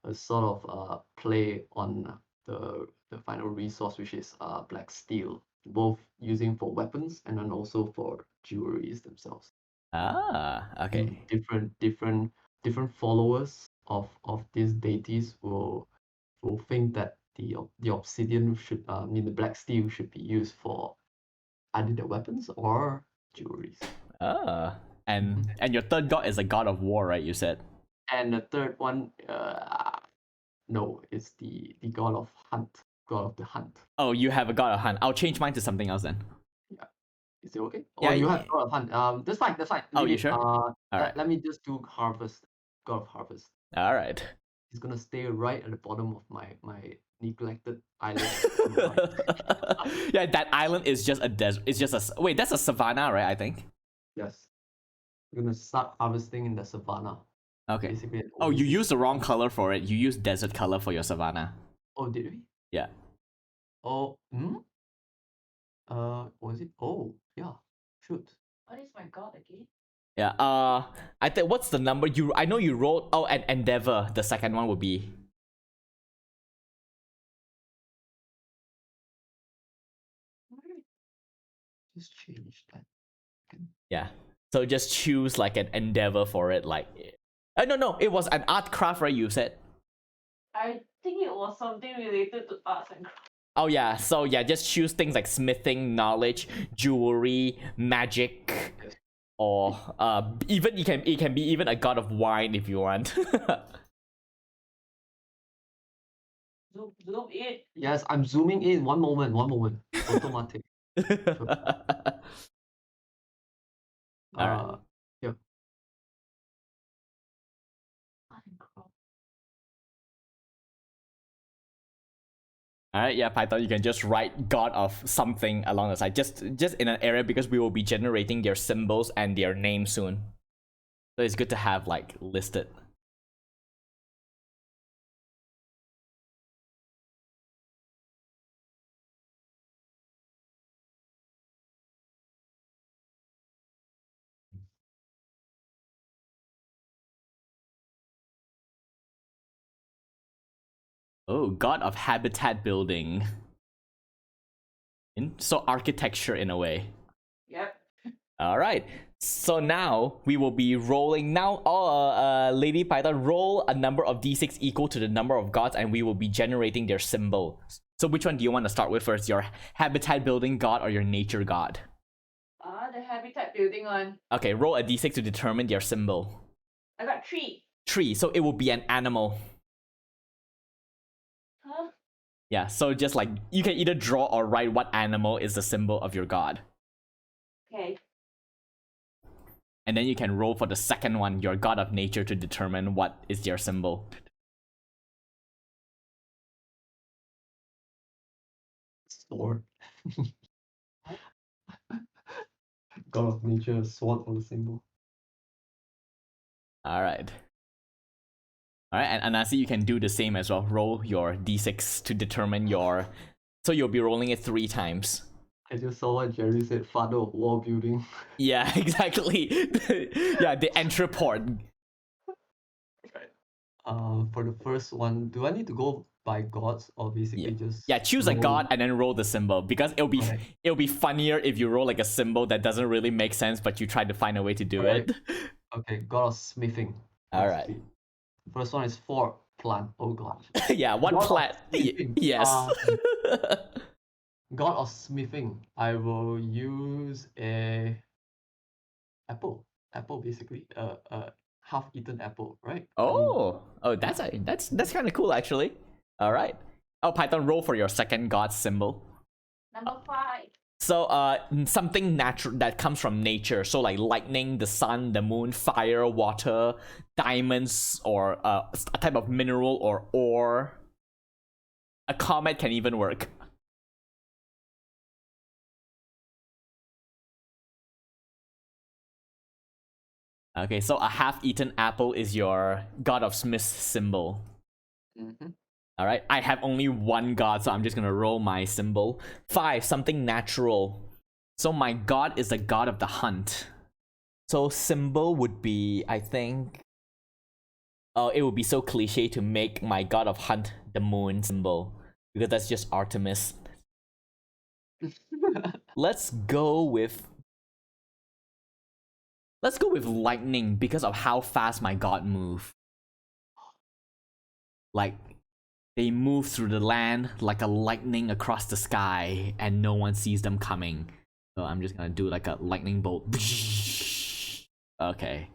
a sort of play on the final resource, which is black steel, both using for weapons and then also for jewelries themselves. Okay. Different followers of these deities will think that the obsidian should the black steel should be used for either the weapons or jewelries. And your third god is a god of war, right? You said. And the third one, no, it's the god of hunt, god of the hunt. Oh, you have a god of hunt. I'll change mine to something else then. Yeah, is it okay? Yeah, Or you have god of hunt. That's fine. Oh, Leave you it. sure? All right. Let me just do harvest, god of harvest. All right. He's gonna stay right at the bottom of my neglected island. Yeah, that island is just a desert. It's just a wait. That's a savanna, right? I think. Yes. We're gonna start harvesting in the savannah. Okay. Basically, Oh, you used the wrong color for it. You used desert color for your savanna. Oh, did we? Yeah. Oh, was it? Oh, yeah. Shoot. What is my god again? Yeah. I think what's the number you? I know you rolled. Oh, and endeavor. The second one would be. Just change that. Yeah. So just choose like an endeavor for it. Like, no, it was an art craft, right? You said. I think it was something related to arts and crafts. Oh yeah. So yeah, just choose things like smithing, knowledge, jewelry, magic, or even it can be even a god of wine if you want. Zoom in. Yes, I'm zooming in. One moment. Automatic. Alright. Yeah. Alright, yeah, Python, you can just write god of something along the side. Just in an area because we will be generating their symbols and their name soon. So it's good to have like listed. Oh, god of habitat building. So architecture in a way. Yep. All right. So now we will be rolling. Now, Lady Python, roll a number of d6 equal to the number of gods, and we will be generating their symbol. So which one do you want to start with first? Your habitat building god or your nature god? The habitat building one. Okay, roll a d6 to determine their symbol. I got 3. Tree. So it will be an animal. Huh? Yeah. So just like you can either draw or write what animal is the symbol of your god. Okay. And then you can roll for the second one, your god of nature, to determine what is their symbol. Sword. God of nature, sword on the symbol. Alright. Alright, and Anasi, you can do the same as well. Roll your d6 to determine your... So you'll be rolling it 3 times. I just saw what Jerry said, father of Worldbuilding. Yeah, exactly. Yeah, the entreport. For the first one, do I need to go by gods or basically just... Yeah, choose a roll? god and then roll the symbol, because it'll be funnier if you roll like a symbol that doesn't really make sense, but you try to find a way to do it. Okay, god of smithing. Alright. First one is fork plant. Oh god. Yeah, what God of plant? smithing. Yes. God of smithing. I will use a apple. Apple basically. Half-eaten apple, right? That's kind of cool actually. All right. Oh, Python, roll for your second god symbol. Number 5. So something natural that comes from nature. So like lightning, the sun, the moon, fire, water, diamonds, or a type of mineral or ore. A comet can even work. Okay, so a half-eaten apple is your god of Smith's symbol. Mm-hmm. All right, I have only one god, so I'm just gonna roll my symbol. 5, something natural. So my god is the god of the hunt. So symbol would be, I think, oh, it would be so cliche to make my god of hunt the moon symbol, because that's just Artemis. Let's go with lightning because of how fast my god move. Like, they move through the land like a lightning across the sky, and no one sees them coming. So I'm just gonna do like a lightning bolt. Okay.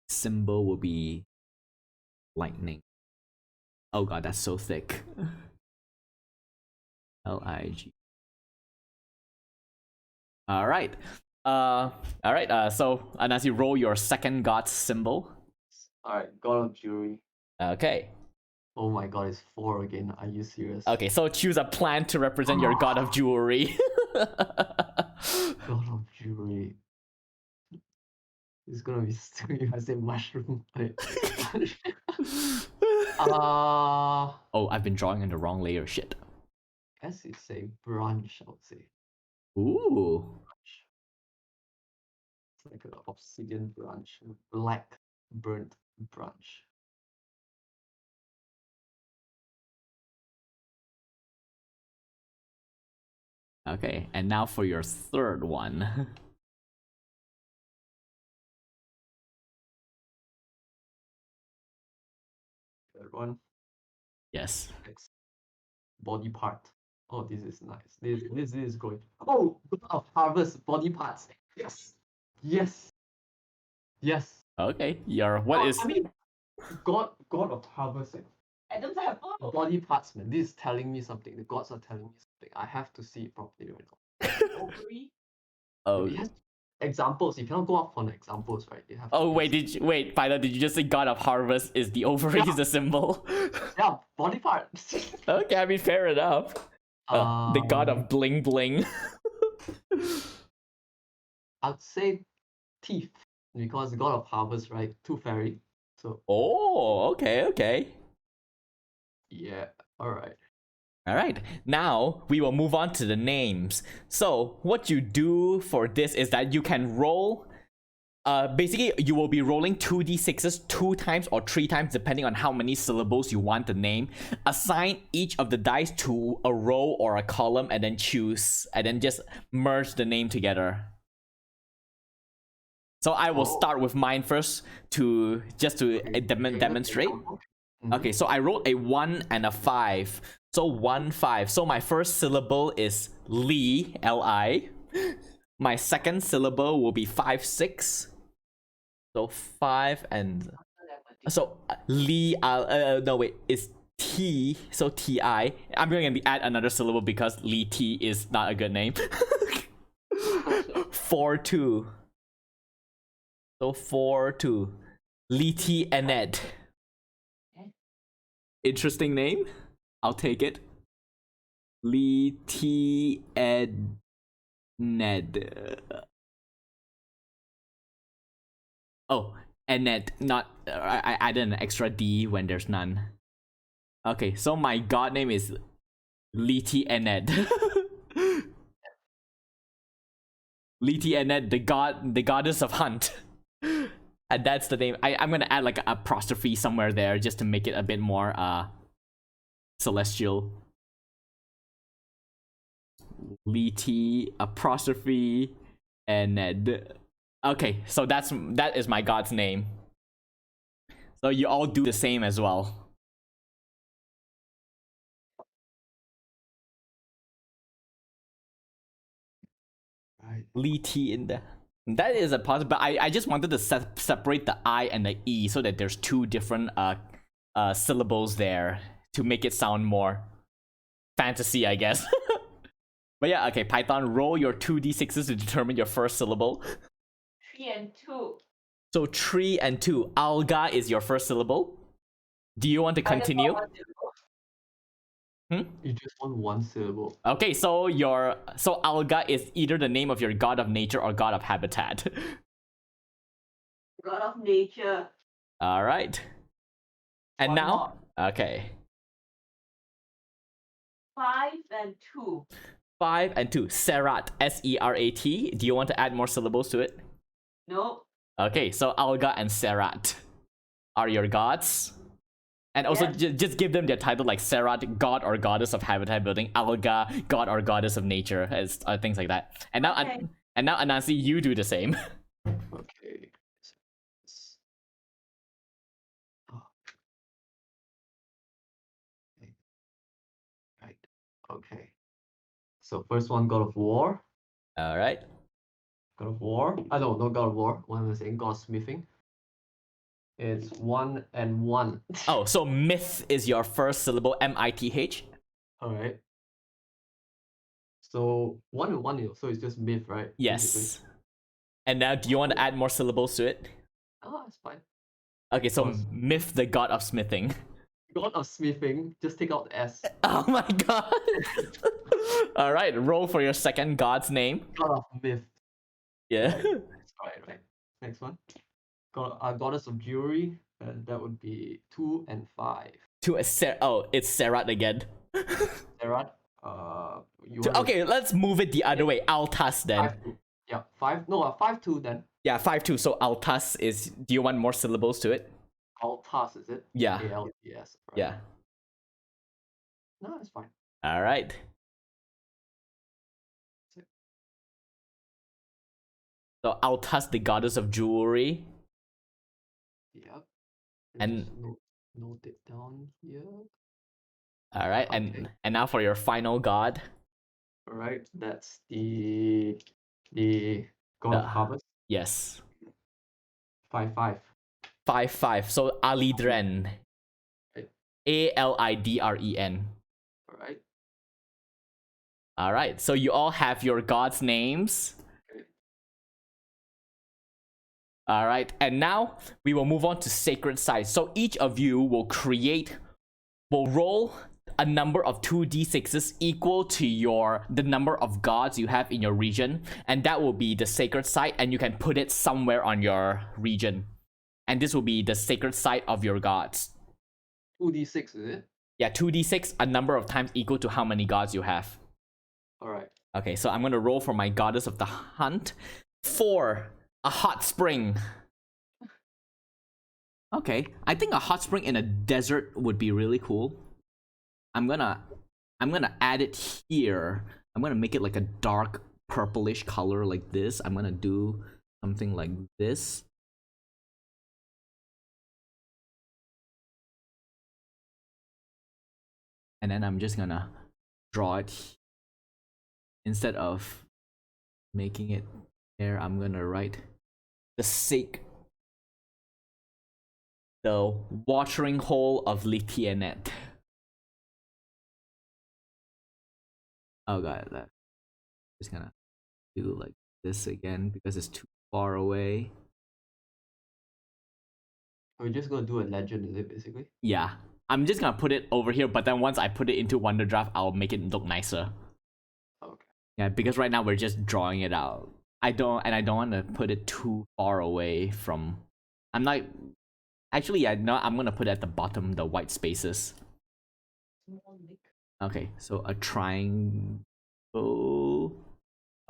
Symbol will be lightning. Oh god, that's so thick. Lig. Alright. Alright, so Anasi, roll your second god symbol. Alright, God of Jewelry. Okay. Oh my god, it's 4 again. Are you serious? Okay, so choose a plant to represent your god of jewelry. God of Jewelry. It's gonna be stupid if I say mushroom. Oh, I've been drawing in the wrong layer. Shit. Guess it's a branch, I would say. Ooh. It's like an obsidian branch. Black burnt branch. Okay, and now for your third one. Third one. Yes. Body part. Oh, this is nice. This is good. Oh, God of Harvest body parts. Yes. Yes. Yes. Okay, your what is? I mean, God of Harvest. I don't have one. Body parts, man. This is telling me something. The gods are telling me something. I have to see it properly right now. Ovary. Oh. It has examples. You cannot go off on examples, right? You have Oh wait, Pyla, did you just say God of Harvest is the ovary is the symbol? Yeah, body part. Okay, I mean fair enough. The god of bling bling. I'd say teeth because God of Harvest, right? Tooth fairy. So Oh, okay. yeah, all right. All right, now we will move on to the names. So what you do for this is that you can roll. Basically, you will be rolling 2d6s 2 times or 3 times depending on how many syllables you want the name. Assign each of the dice to a row or a column and then choose, and then just merge the name together. So I will start with mine first to demonstrate. Okay, so I rolled a 1 and a 5. So 1, 5. So my first syllable is Li, L-I. My second syllable will be 5, 6. So 5 and... So Li, no wait, it's T, so T-I. I'm going to add another syllable because Li T is not a good name. 4, 2. So 4, 2. Li T Annette. Interesting name. I'll take it. Li T Ed Ned. Oh, Annette. Not. I added an extra D when there's none. Okay, so my god name is Li T Annette. Li T Annette, the goddess of hunt. And that's the name. I'm gonna add like an apostrophe somewhere there just to make it a bit more celestial. Li T apostrophe and Ned. Okay, so that is my god's name. So you all do the same as well. Right. Li T in there. That is a positive, but I just wanted to separate the I and the E so that there's 2 different syllables there to make it sound more fantasy, I guess. But yeah, okay, Python, roll your 2d6s to determine your first syllable. 3 and 2. So 3 and 2. Alga is your first syllable. Do you want to I just continue? want 1 syllable. You just want one syllable. Okay, so Alga is either the name of your god of nature or god of habitat. God of nature. All right. And One now, okay, 5 and 2. 5 and 2. Serat, Serat. Do you want to add more syllables to it? No. Okay, so Alga and Serat are your gods. And also just give them their title, like Serat, god or goddess of habitat building, Alga, god or goddess of nature, as things like that. And now, Okay. and now Anansi, you do the same. Okay. Oh. Okay. Right. Okay. So first one, God of War. All right. God of War. I don't know God of War. What am I saying? God of Smithing. It's 1 and 1. Oh, so myth is your first syllable, M-I-T-H. All right. So 1 and 1, so it's just myth, right? Yes. Basically. And now, do you want to add more syllables to it? Oh, that's fine. Okay, so Course. myth, the god of smithing. God of Smithing. Just take out the S. Oh my god. All right, roll for your second god's name. God of Myth. Yeah. Right. Next one. Goddess of Jewelry. That would be 2 and 5. It's Serat again. Serat. Okay, let's move it the other way. Altas then. 5-2. Yeah, 5. No, 5-2 then. Yeah, 5-2. So Altas is. Do you want more syllables to it? Altas, is it? Yeah. A-L-T-S. Right. Yeah. No, that's fine. All right. So Altas, the goddess of jewelry. Yep. And- just note it down here. All right, Okay. and now for your final god. All right, that's the God of Harvest. Yes. 5-5. 5-5. So Alidren. Right. Alidren. All right. All right. So you all have your gods' names. Okay. All right. And now we will move on to sacred sites. So each of you will roll a number of 2d6s equal to the number of gods you have in your region, and that will be the sacred site, and you can put it somewhere on your region. And this will be the sacred site of your gods. 2d6, is it? Yeah, 2d6, a number of times equal to how many gods you have. All right. Okay, so I'm gonna roll for my goddess of the hunt. 4, a hot spring. Okay, I think a hot spring in a desert would be really cool. I'm gonna add it here. I'm gonna make it like a dark purplish color like this. I'm gonna do something like this. And then I'm just gonna draw it. Instead of making it there, I'm gonna write the watering hole of Lithianet. Oh god, that just gonna do like this again because it's too far away. Are we just gonna do a legend, is it basically? Yeah, I'm just gonna put it over here, but then once I put it into Wonderdraft, I'll make it look nicer. Okay. Yeah, because right now we're just drawing it out. I don't want to put it too far away from. I'm not. Actually, yeah, no, I'm gonna put it at the bottom, the white spaces. Okay, so a triangle.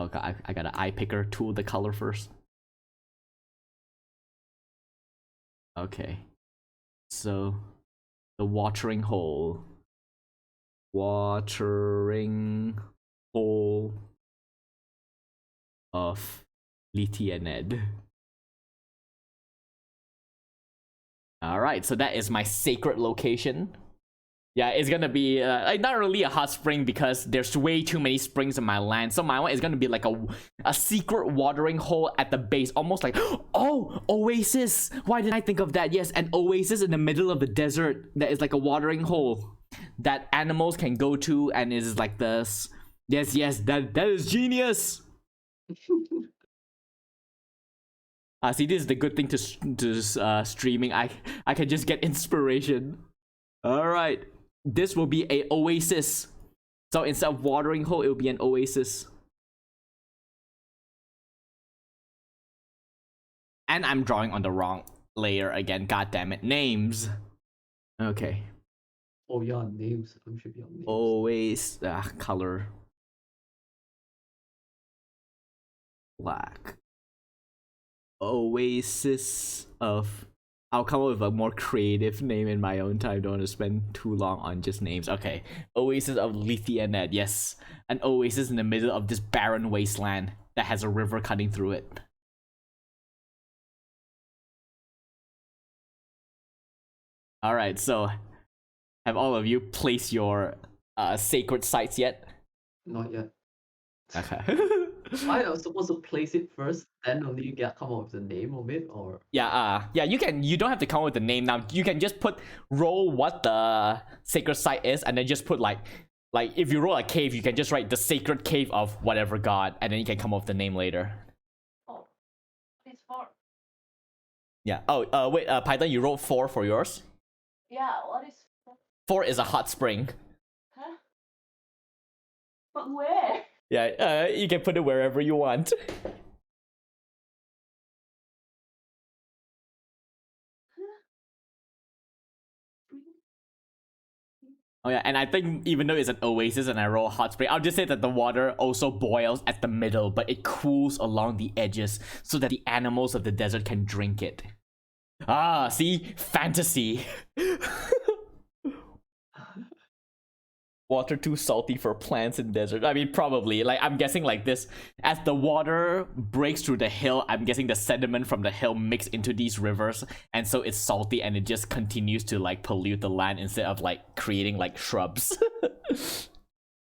Okay, I got an eye picker tool the color first. Okay, so the watering hole. Watering hole of Lithianed. Alright, so that is my sacred location. Yeah, it's gonna be not really a hot spring because there's way too many springs in my land. So my one is gonna be like a secret watering hole at the base, almost like, oh, oasis. Why didn't I think of that? Yes, an oasis in the middle of the desert that is like a watering hole. that animals can go to, and is like this. Yes, that is genius. See, this is the good thing to streaming. I can just get inspiration. All right, this will be a oasis. So instead of watering hole, it will be an oasis. And I'm drawing on the wrong layer again. God damn it, names. Okay. Oh yeah, names. Should be on names. Always color black. Oasis of. I'll come up with a more creative name in my own time. Don't want to spend too long on just names. Okay. Oasis of Lithianed. Yes. An oasis in the middle of this barren wasteland that has a river cutting through it. Alright, so have all of you placed your sacred sites yet? Not yet. Okay. I was supposed to place it first, then only you come up with the name of it, or Yeah, you can. You don't have to come up with the name now. You can just roll what the sacred site is, and then just put like if you roll a cave, you can just write the sacred cave of whatever god, and then you can come up with the name later. Oh, it's 4. Yeah. Oh, wait, Python, you rolled 4 for yours. Yeah, what is 4? 4 is a hot spring. Huh? But where? Yeah, you can put it wherever you want. Oh yeah, and I think even though it's an oasis and I roll a hot spring, I'll just say that the water also boils at the middle, but it cools along the edges so that the animals of the desert can drink it. Ah, see? Fantasy. Water too salty for plants in desert. I mean, probably. Like, I'm guessing like this. As the water breaks through the hill, I'm guessing the sediment from the hill mix into these rivers, and so it's salty and it just continues to like pollute the land instead of like creating like shrubs.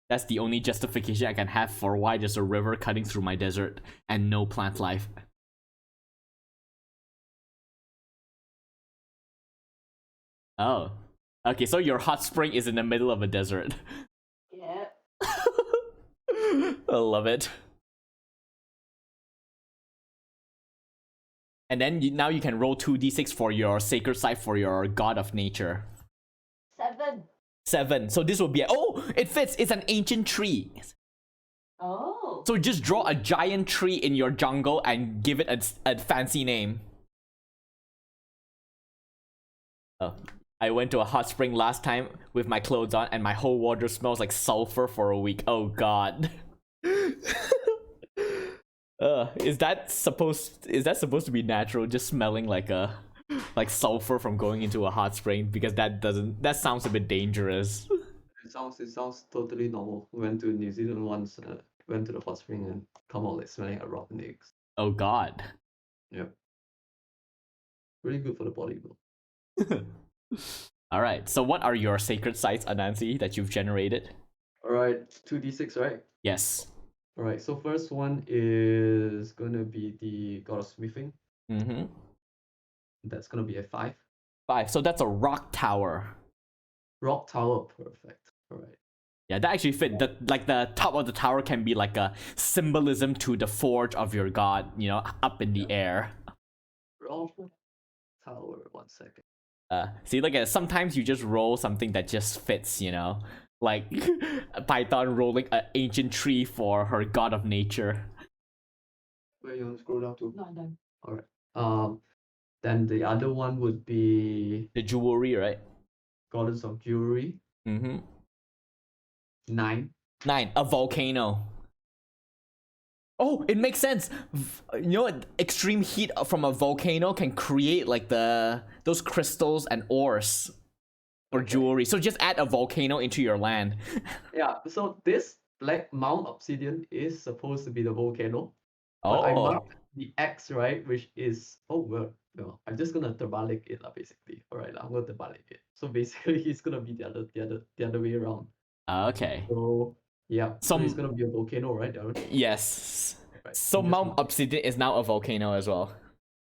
That's the only justification I can have for why there's a river cutting through my desert and no plant life. Oh. Okay, so your hot spring is in the middle of a desert. Yeah. I love it. And then now you can roll 2d6 for your sacred site for your god of nature. 7. 7. So this will be it fits. It's an ancient tree. Oh. So just draw a giant tree in your jungle and give it a fancy name. Oh. I went to a hot spring last time with my clothes on and my whole water smells like sulfur for a week. Oh god. Is that supposed to be natural, just smelling like sulfur from going into a hot spring? Because that sounds a bit dangerous. it sounds totally normal. Went to New Zealand once, went to the hot spring and come out like smelling like rotten eggs. Oh god. Yep. Really good for the body though. Alright, so what are your sacred sites, Anansi, that you've generated? Alright, 2d6, right? Yes. Alright, so first one is gonna be the god of smithing. Mm-hmm. That's gonna be a 5. 5. So that's a rock tower. Rock tower, perfect. Alright. Yeah, that actually fit. The top of the tower can be like a symbolism to the forge of your god, up in the air. Rock tower, 1 second. See, look at it. Sometimes you just roll something that just fits, like Python rolling an ancient tree for her god of nature. Where you want to scroll down to? Not done. Alright. Then the other one would be The jewelry, right? goddess of jewelry. Mm-hmm. 9. 9. A volcano. Oh, it makes sense. Extreme heat from a volcano can create like those crystals and ores for jewelry. So just add a volcano into your land. Yeah, so this Black Mount Obsidian is supposed to be the volcano. But I marked the X, right, which is no, I'm just gonna terbalik it basically. Alright, I'm gonna terbalik it. So basically it's gonna be the other way around. Okay. So yeah, so it's gonna be a volcano, right, Darren? Yes. Right. So Mount Obsidian is now a volcano as well.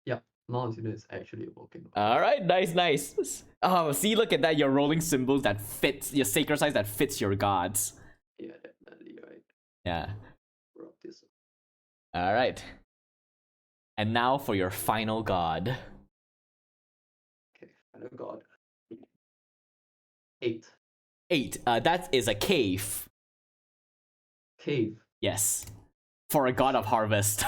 Yeah. Mount Unit is actually working. All right, nice. Oh, see, look at that. You're rolling symbols that fits your sacred size that fits your gods. Yeah, definitely, right. Yeah. Rock this. All right. And now for your final god. Okay, final god. 8. 8. That is a cave. Cave. Yes. For a god of harvest.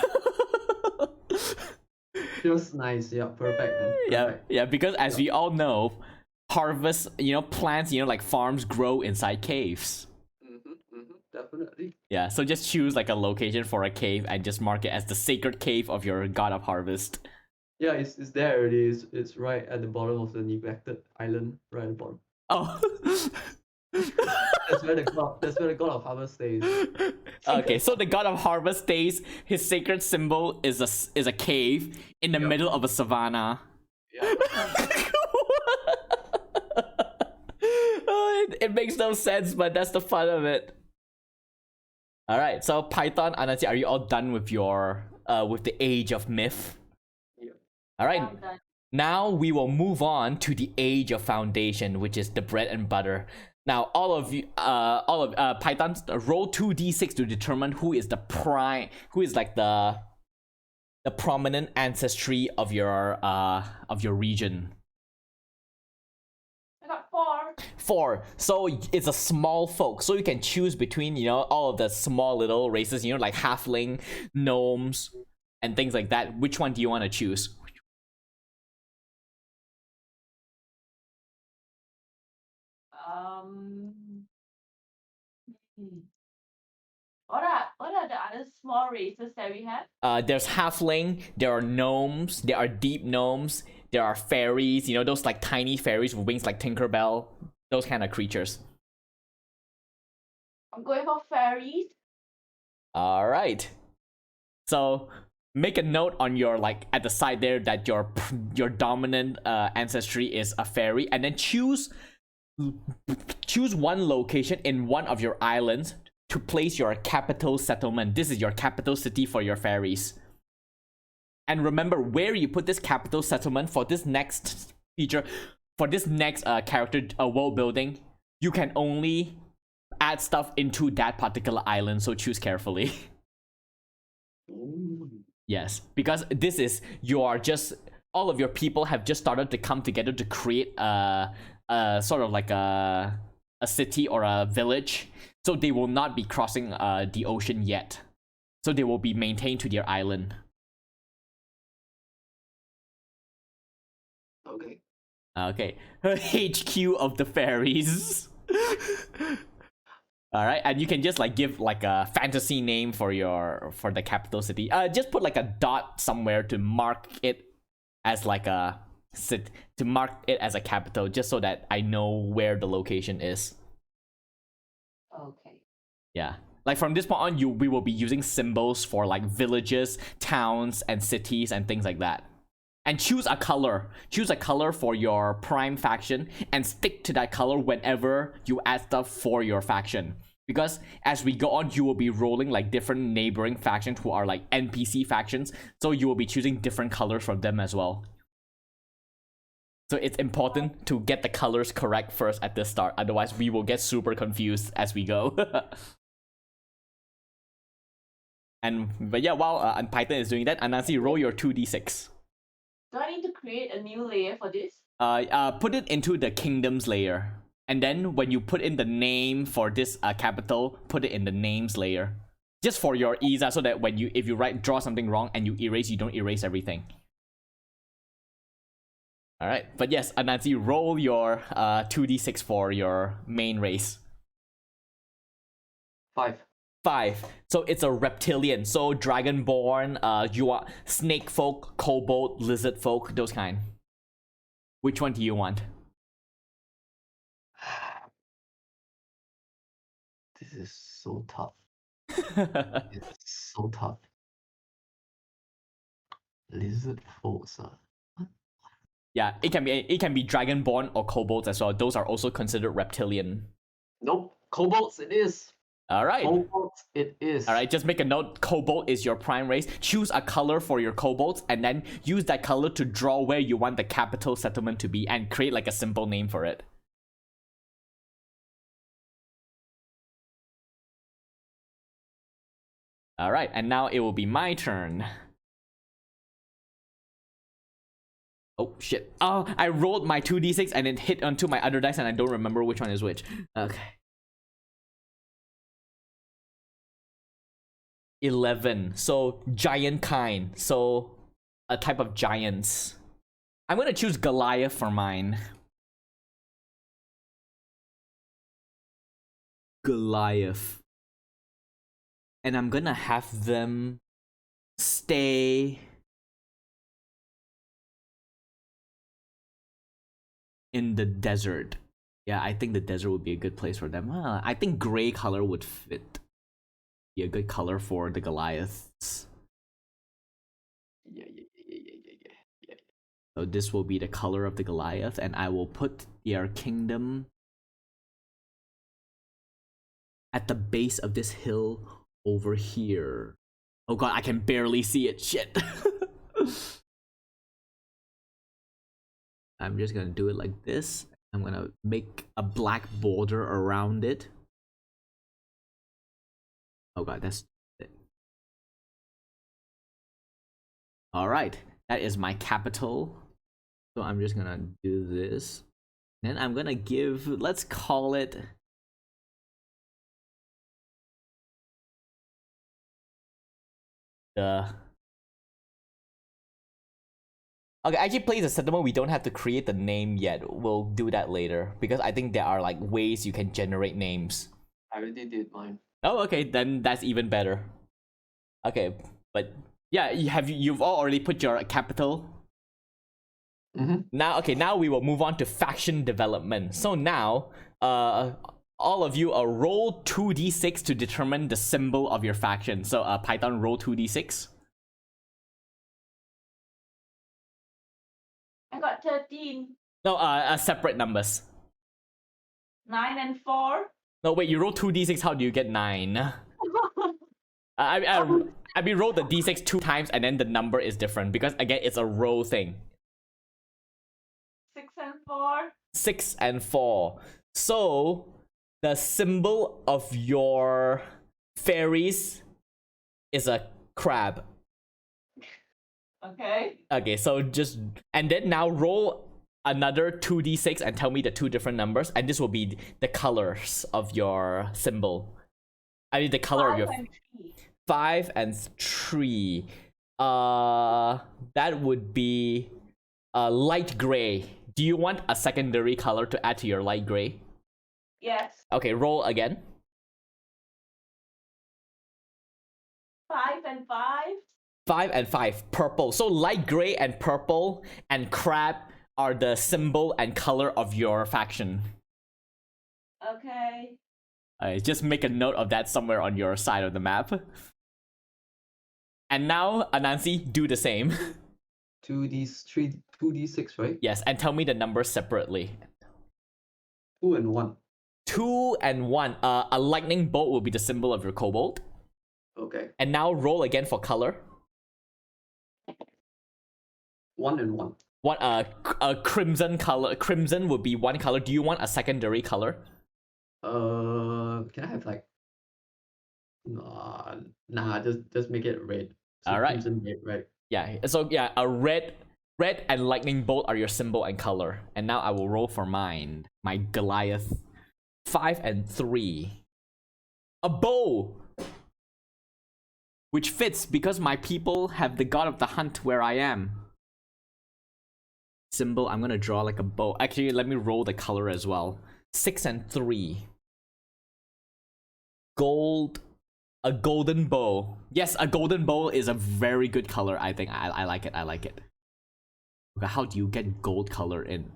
Feels nice, yeah, perfect, man. Perfect. Yeah, because as we all know, harvest, plants, like farms grow inside caves. Definitely. Yeah, so just choose like a location for a cave and just mark it as the sacred cave of your god of harvest. Yeah, it's there already. It's right at the bottom of the neglected island, right at the bottom. Oh. That's where the god of harvest stays. Okay, so the god of harvest stays. His sacred symbol is a cave in the middle of a savanna. Yeah. It makes no sense, but that's the fun of it. All right, so Python, Anansi, are you all done with your with the Age of Myth? Yeah. All right. I'm done. Now we will move on to the Age of Foundation, which is the bread and butter. Now, all of Python, roll 2d6 to determine who is like the prominent ancestry of your region. I got 4. 4. So it's a small folk. So you can choose between all of the small little races, like halfling, gnomes, and things like that. Which one do you want to choose? Hmm. What are the other small races that we have? There's halfling, there are gnomes, there are deep gnomes, there are fairies, those like tiny fairies with wings like Tinkerbell, those kind of creatures. I'm going for fairies. All right. So make a note on your at the side there that your dominant ancestry is a fairy, and then choose one location in one of your islands to place your capital settlement. This is your capital city for your fairies. And remember, where you put this capital settlement for this next feature, for this next character world building, you can only add stuff into that particular island, so choose carefully. Ooh. Yes, because this is all of your people have just started to come together to create a sort of like a city or a village, so they will not be crossing the ocean yet, so they will be maintained to their island. Okay. HQ of the fairies. All right, and you can just give a fantasy name for the capital city. Just put a dot somewhere to mark it as a capital, just so that I know where the location is. Okay. Yeah. From this point on, we will be using symbols for villages, towns, and cities and things like that. And choose a color. Choose a color for your prime faction and stick to that color whenever you add stuff for your faction. Because as we go on, you will be rolling different neighboring factions who are NPC factions. So you will be choosing different colors for them as well. So it's important to get the colors correct first at the start. Otherwise, we will get super confused as we go. But yeah, while Python is doing that, Anansi, roll your 2d6. Do I need to create a new layer for this? Put it into the kingdoms layer, and then when you put in the name for this capital, put it in the names layer, just for your ease, so that if you draw something wrong and you erase, you don't erase everything. All right, but yes, Anansi, roll your 2d6 for your main race. 5. 5. So it's a reptilian. So dragonborn, you are snake folk, kobold, lizard folk, those kind. Which one do you want? This is so tough. It's so tough. Lizard folks, Yeah, it can be dragonborn or kobolds as well. Those are also considered reptilian. Nope, kobolds it is. All right. Cobalt it is. All right, just make a note. Cobalt is your prime race. Choose a color for your kobolds, and then use that color to draw where you want the capital settlement to be, and create like a simple name for it. All right, and now it will be my turn. Oh shit! Oh, I rolled my 2d6 and it hit onto my other dice, and I don't remember which one is which. Okay. 11. So giant kind. So a type of giants. I'm gonna choose Goliath for mine. Goliath. And I'm gonna have them stay in the desert. Yeah, I think the desert would be a good place for them. I think gray color would fit. Be a good color for the Goliaths. Yeah. So this will be the color of the Goliath, and I will put their kingdom at the base of this hill over here. Oh god, I can barely see it. Shit. I'm just gonna do it like this. I'm gonna make a black border around it. Oh god, that's it. Alright, that is my capital. So I'm just gonna do this. Then I'm gonna give, let's call it the... Okay, actually place a settlement. We don't have to create the name yet. We'll do that later, because I think there are like ways you can generate names. I already did mine. Oh, okay, then that's even better. Okay, but yeah, you've all already put your capital. Now, okay, now we will move on to faction development. So now, all of you roll 2d6 to determine the symbol of your faction. So, Python, roll 2d6. I got 13. No, separate numbers. 9 and 4. No, wait, you roll 2d6, how do you get 9? I mean, roll the d6 2 times and then the number is different, because again, it's a roll thing. 6 and 4. 6 and 4. So, the symbol of your fairies is a crab. Okay. Okay, so just... And then now roll another 2d6 and tell me the 2 different numbers. And this will be the colors of your symbol. I mean, the color of your... 5 and 3. That would be light gray. Do you want a secondary color to add to your light gray? Yes. Okay, roll again. 5 and 5. 5 and 5. Purple. So light gray and purple and crab are the symbol and color of your faction. Okay. Just make a note of that somewhere on your side of the map. And now, Anansi, do the same. 2d6, right? Yes, and tell me the numbers separately. 2 and 1. 2 and 1. A lightning bolt will be the symbol of your kobold. Okay. And now roll again for color. 1 and 1. What a crimson color. Crimson would be one color. Do you want a secondary color? Can I have like... Nah, just make it red. So all right. Crimson red, right? Yeah. So yeah, a red and lightning bolt are your symbol and color. And now I will roll for mine. My Goliath. 5 and 3. A bow, which fits because my people have the god of the hunt where I am. Symbol, I'm gonna draw like a bow. Actually, let me roll the color as well. 6 and 3. Gold. A golden bow. Yes, a golden bow is a very good color, I think. I like it, I like it. Okay, how do you get gold color in?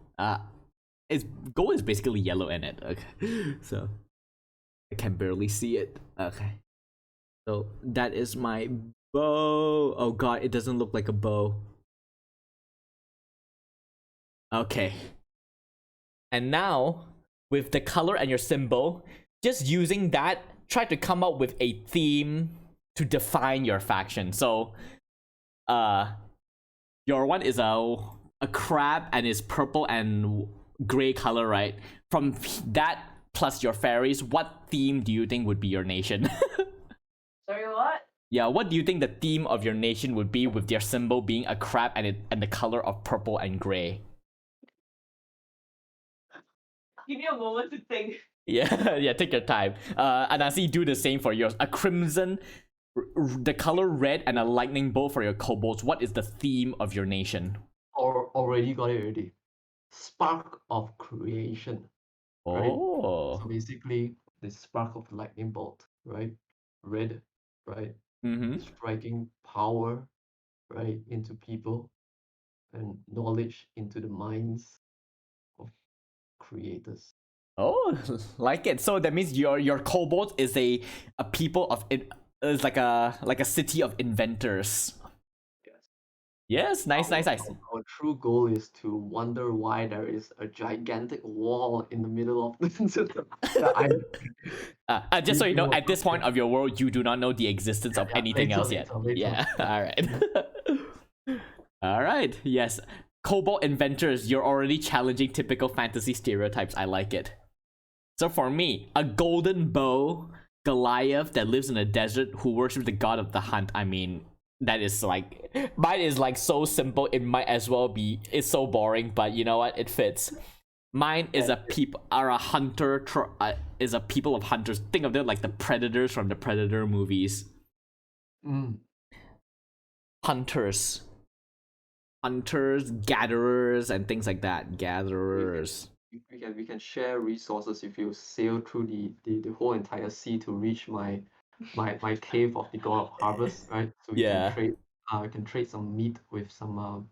Gold is basically yellow in it. Okay, so I can barely see it. Okay, so that is my bow. Oh god, it doesn't look like a bow. Okay, and now with the color and your symbol, just using that try to come up with a theme to define your faction. So, your one is a crab and is purple and gray color, right? From that plus your fairies, what theme do you think would be your nation? Sorry, what? Yeah, what do you think the theme of your nation would be with their symbol being a crab and the color of purple and gray? Give me a moment to think. Yeah, yeah, take your time. Anasi, do the same for yours. A crimson, the color red, and a lightning bolt for your kobolds. What is the theme of your nation? Or already got it already. Spark of creation. Right? Oh. So basically, the spark of lightning bolt, right? Red, right? Mm-hmm. Striking power, right, into people, and knowledge into the minds of creators. Oh, like it. So that means your kobold is a people of it is like a city of inventors. Yes. Yes, nice. Our true goal is to wonder why there is a gigantic wall in the middle of the island. Just so you know, at this point of your world, you do not know the existence of anything else yet. Later. Yeah. All right. All right. Yes. Kobold inventors, you're already challenging typical fantasy stereotypes. I like it. So for me, a golden bow Goliath that lives in a desert who worships the god of the hunt. I mean, that is like, mine is like so simple. It might as well be. It's so boring, but you know what? It fits. Mine is a is a people of hunters. Think of them like the predators from the Predator movies. Hunters, gatherers, and things like that. Gatherers. We can share resources if you sail through the whole entire sea to reach my cave of the god of harvest, right? So we can trade some meat with some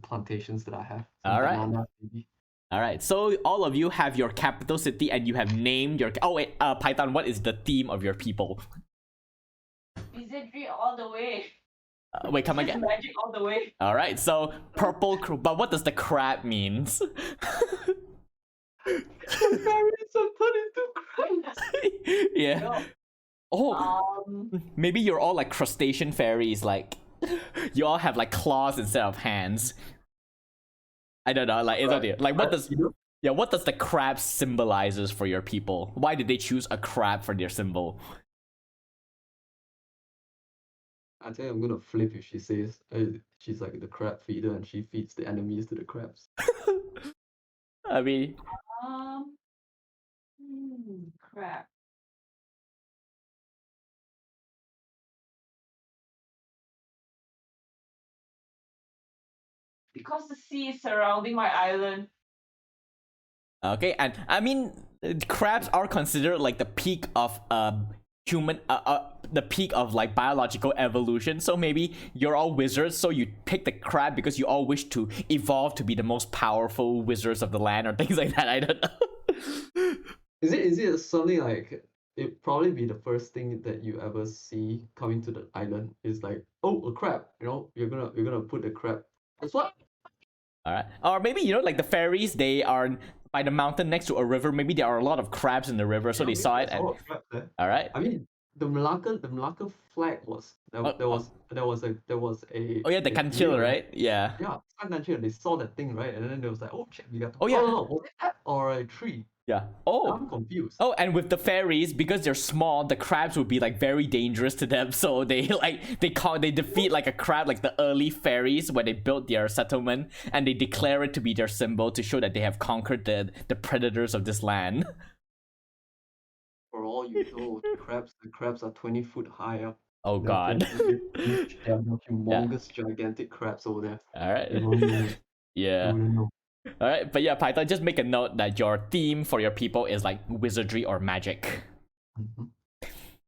plantations that I have. Some bananas, maybe. All right. So all of you have your capital city and you have named your. Oh wait, Python. What is the theme of your people? Wizardry all the way. Wait, come again. Magic all the way. All right. So purple, but what does the crab means? Fairies are turned into crabs. Yeah. No. Oh, maybe you're all like crustacean fairies. Like you all have like claws instead of hands. I don't know. Like, what does what does the crab symbolizes for your people? Why did they choose a crab for their symbol? I think I'm gonna flip if she says she's like the crab feeder and she feeds the enemies to the crabs. I mean, crap. Because the sea is surrounding my island. okay, and I mean, crabs are considered like the peak of human the peak of like biological evolution. So maybe you're all wizards, so you pick the crab because you all wish to evolve to be the most powerful wizards of the land or things like that. I don't know. Is it something like it probably be the first thing that you ever see coming to the island is like, oh, a crab, you know, you're gonna put the crab. That's what. All right, or maybe like the fairies, they are by the mountain next to a river. Maybe there are a lot of crabs in the river, so they saw it. And all right, I mean, the Malacca flag was there was a oh yeah, the Kanchil, right? Yeah. Yeah, Kanchil. They saw that thing, right, and then they was like, oh shit, we got. Oh yeah. No, was it that or a tree? Yeah. Oh. I'm confused. Oh, and with the fairies, because they're small, the crabs would be like very dangerous to them. So they they defeat like a crab, like the early fairies when they built their settlement, and they declare it to be their symbol to show that they have conquered the predators of this land. For all you know, the crabs are 20 foot high up. Oh god. They're humongous, gigantic crabs over there. All right. Yeah. All right, but yeah, Python, just make a note that your theme for your people is like wizardry or magic. Mm-hmm.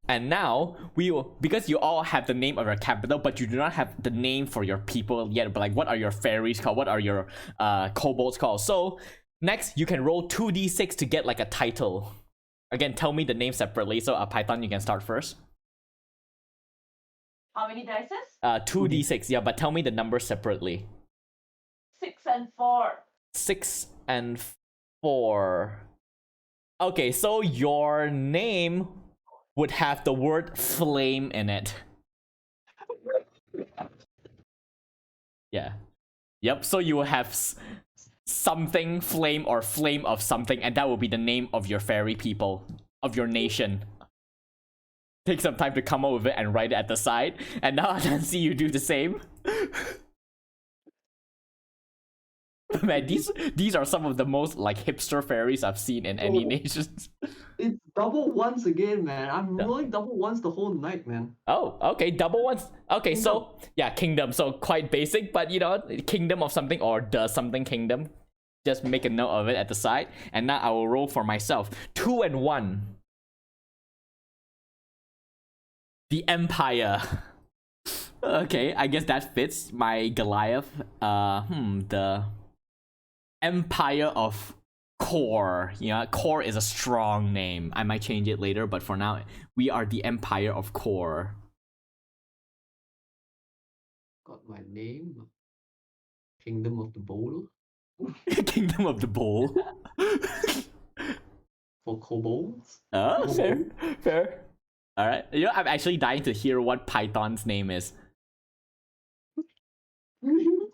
And now we will, because you all have the name of your capital, but you do not have the name for your people yet. But like, what are your fairies called? What are your kobolds called? So next, you can roll 2d6 to get like a title. Again, tell me the name separately. So Python, you can start first. How many dices? 2d6. Yeah, but tell me the numbers separately. 6 and 4. 6 and 4. Okay, so your name would have the word flame in it. Yeah. Yep, so you will have something flame or flame of something, and that will be the name of your fairy people, of your nation. Take some time to come up with it and write it at the side, and now Nancy, you do the same. Man, these are some of the most like hipster fairies I've seen in any nations. It's double ones again, man. I'm rolling double ones the whole night, man. Oh, okay, double ones. Okay, Kingdom. so yeah, kingdom. So quite basic, but you know, kingdom of something or the something kingdom. Just make a note of it at the side, and now I will roll for myself. 2 and 1. The Empire. Okay, I guess that fits my Goliath. The Empire of Core. Yeah, Core is a strong name. I might change it later, but for now, we are the Empire of Core. Got my name. Kingdom of the Bowl. Kingdom of the Bull. For kobolds. Oh, fair. Alright. You know, I'm actually dying to hear what Python's name is.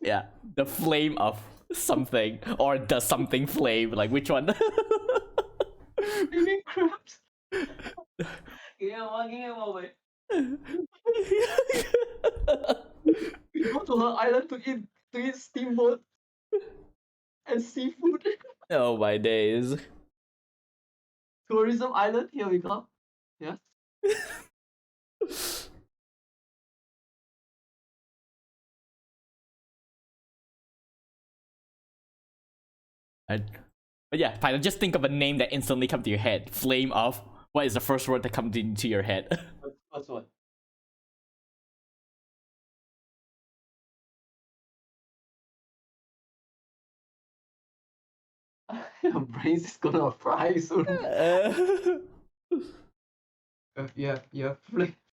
Yeah. The flame of something. Or the something flame. Like, which one? Living crabs. Give me a moment. We go to her island to eat steamboat and seafood. Oh my days. Tourism island, here we go. Yeah. But yeah, Python, just think of a name that instantly comes to your head. Flame of. What is the first word that comes into your head? What's what? Your brains is gonna fry soon. You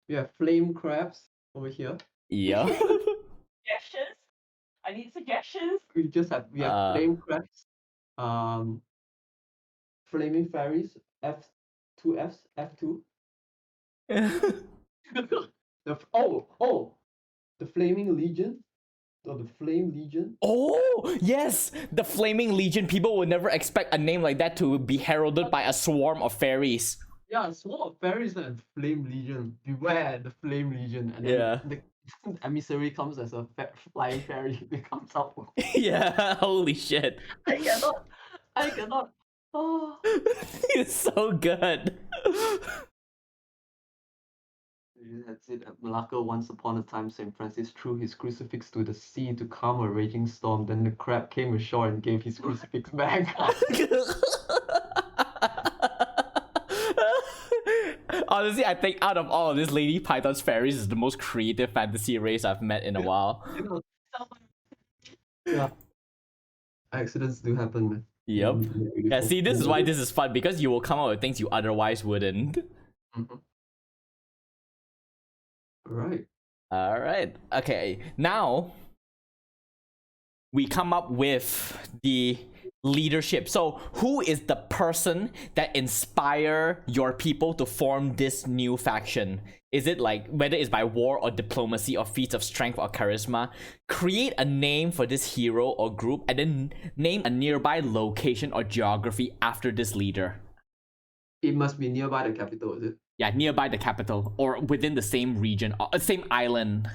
have flame crabs over here. Yeah. Suggestions? I need suggestions. We have flame crabs. Flaming fairies. Two Fs. F2. The flaming legion. Or the flame legion. Oh, yes! The Flaming Legion. People would never expect a name like that to be heralded by a swarm of fairies. Yeah, swarm of fairies and flame legion. Beware the flame legion. And then the emissary comes as a flying fairy. It comes out. Yeah, holy shit. I cannot. Oh. It's so good. That's it. Malacca, once upon a time, St. Francis threw his crucifix to the sea to calm a raging storm. Then the crab came ashore and gave his crucifix back. Honestly, I think out of all of this, Lady Python's fairies is the most creative fantasy race I've met in a while. Yeah. Accidents do happen, man. Yep. Yeah, see, this is why this is fun, because you will come up with things you otherwise wouldn't. Mm-hmm. Right. Alright. Okay, now we come up with the leadership. So who is the person that inspire your people to form this new faction? Is it like, whether it's by war or diplomacy or feats of strength or charisma? Create a name for this hero or group and then name a nearby location or geography after this leader. It must be nearby the capital, is it? Yeah, nearby the capital or within the same region or same island.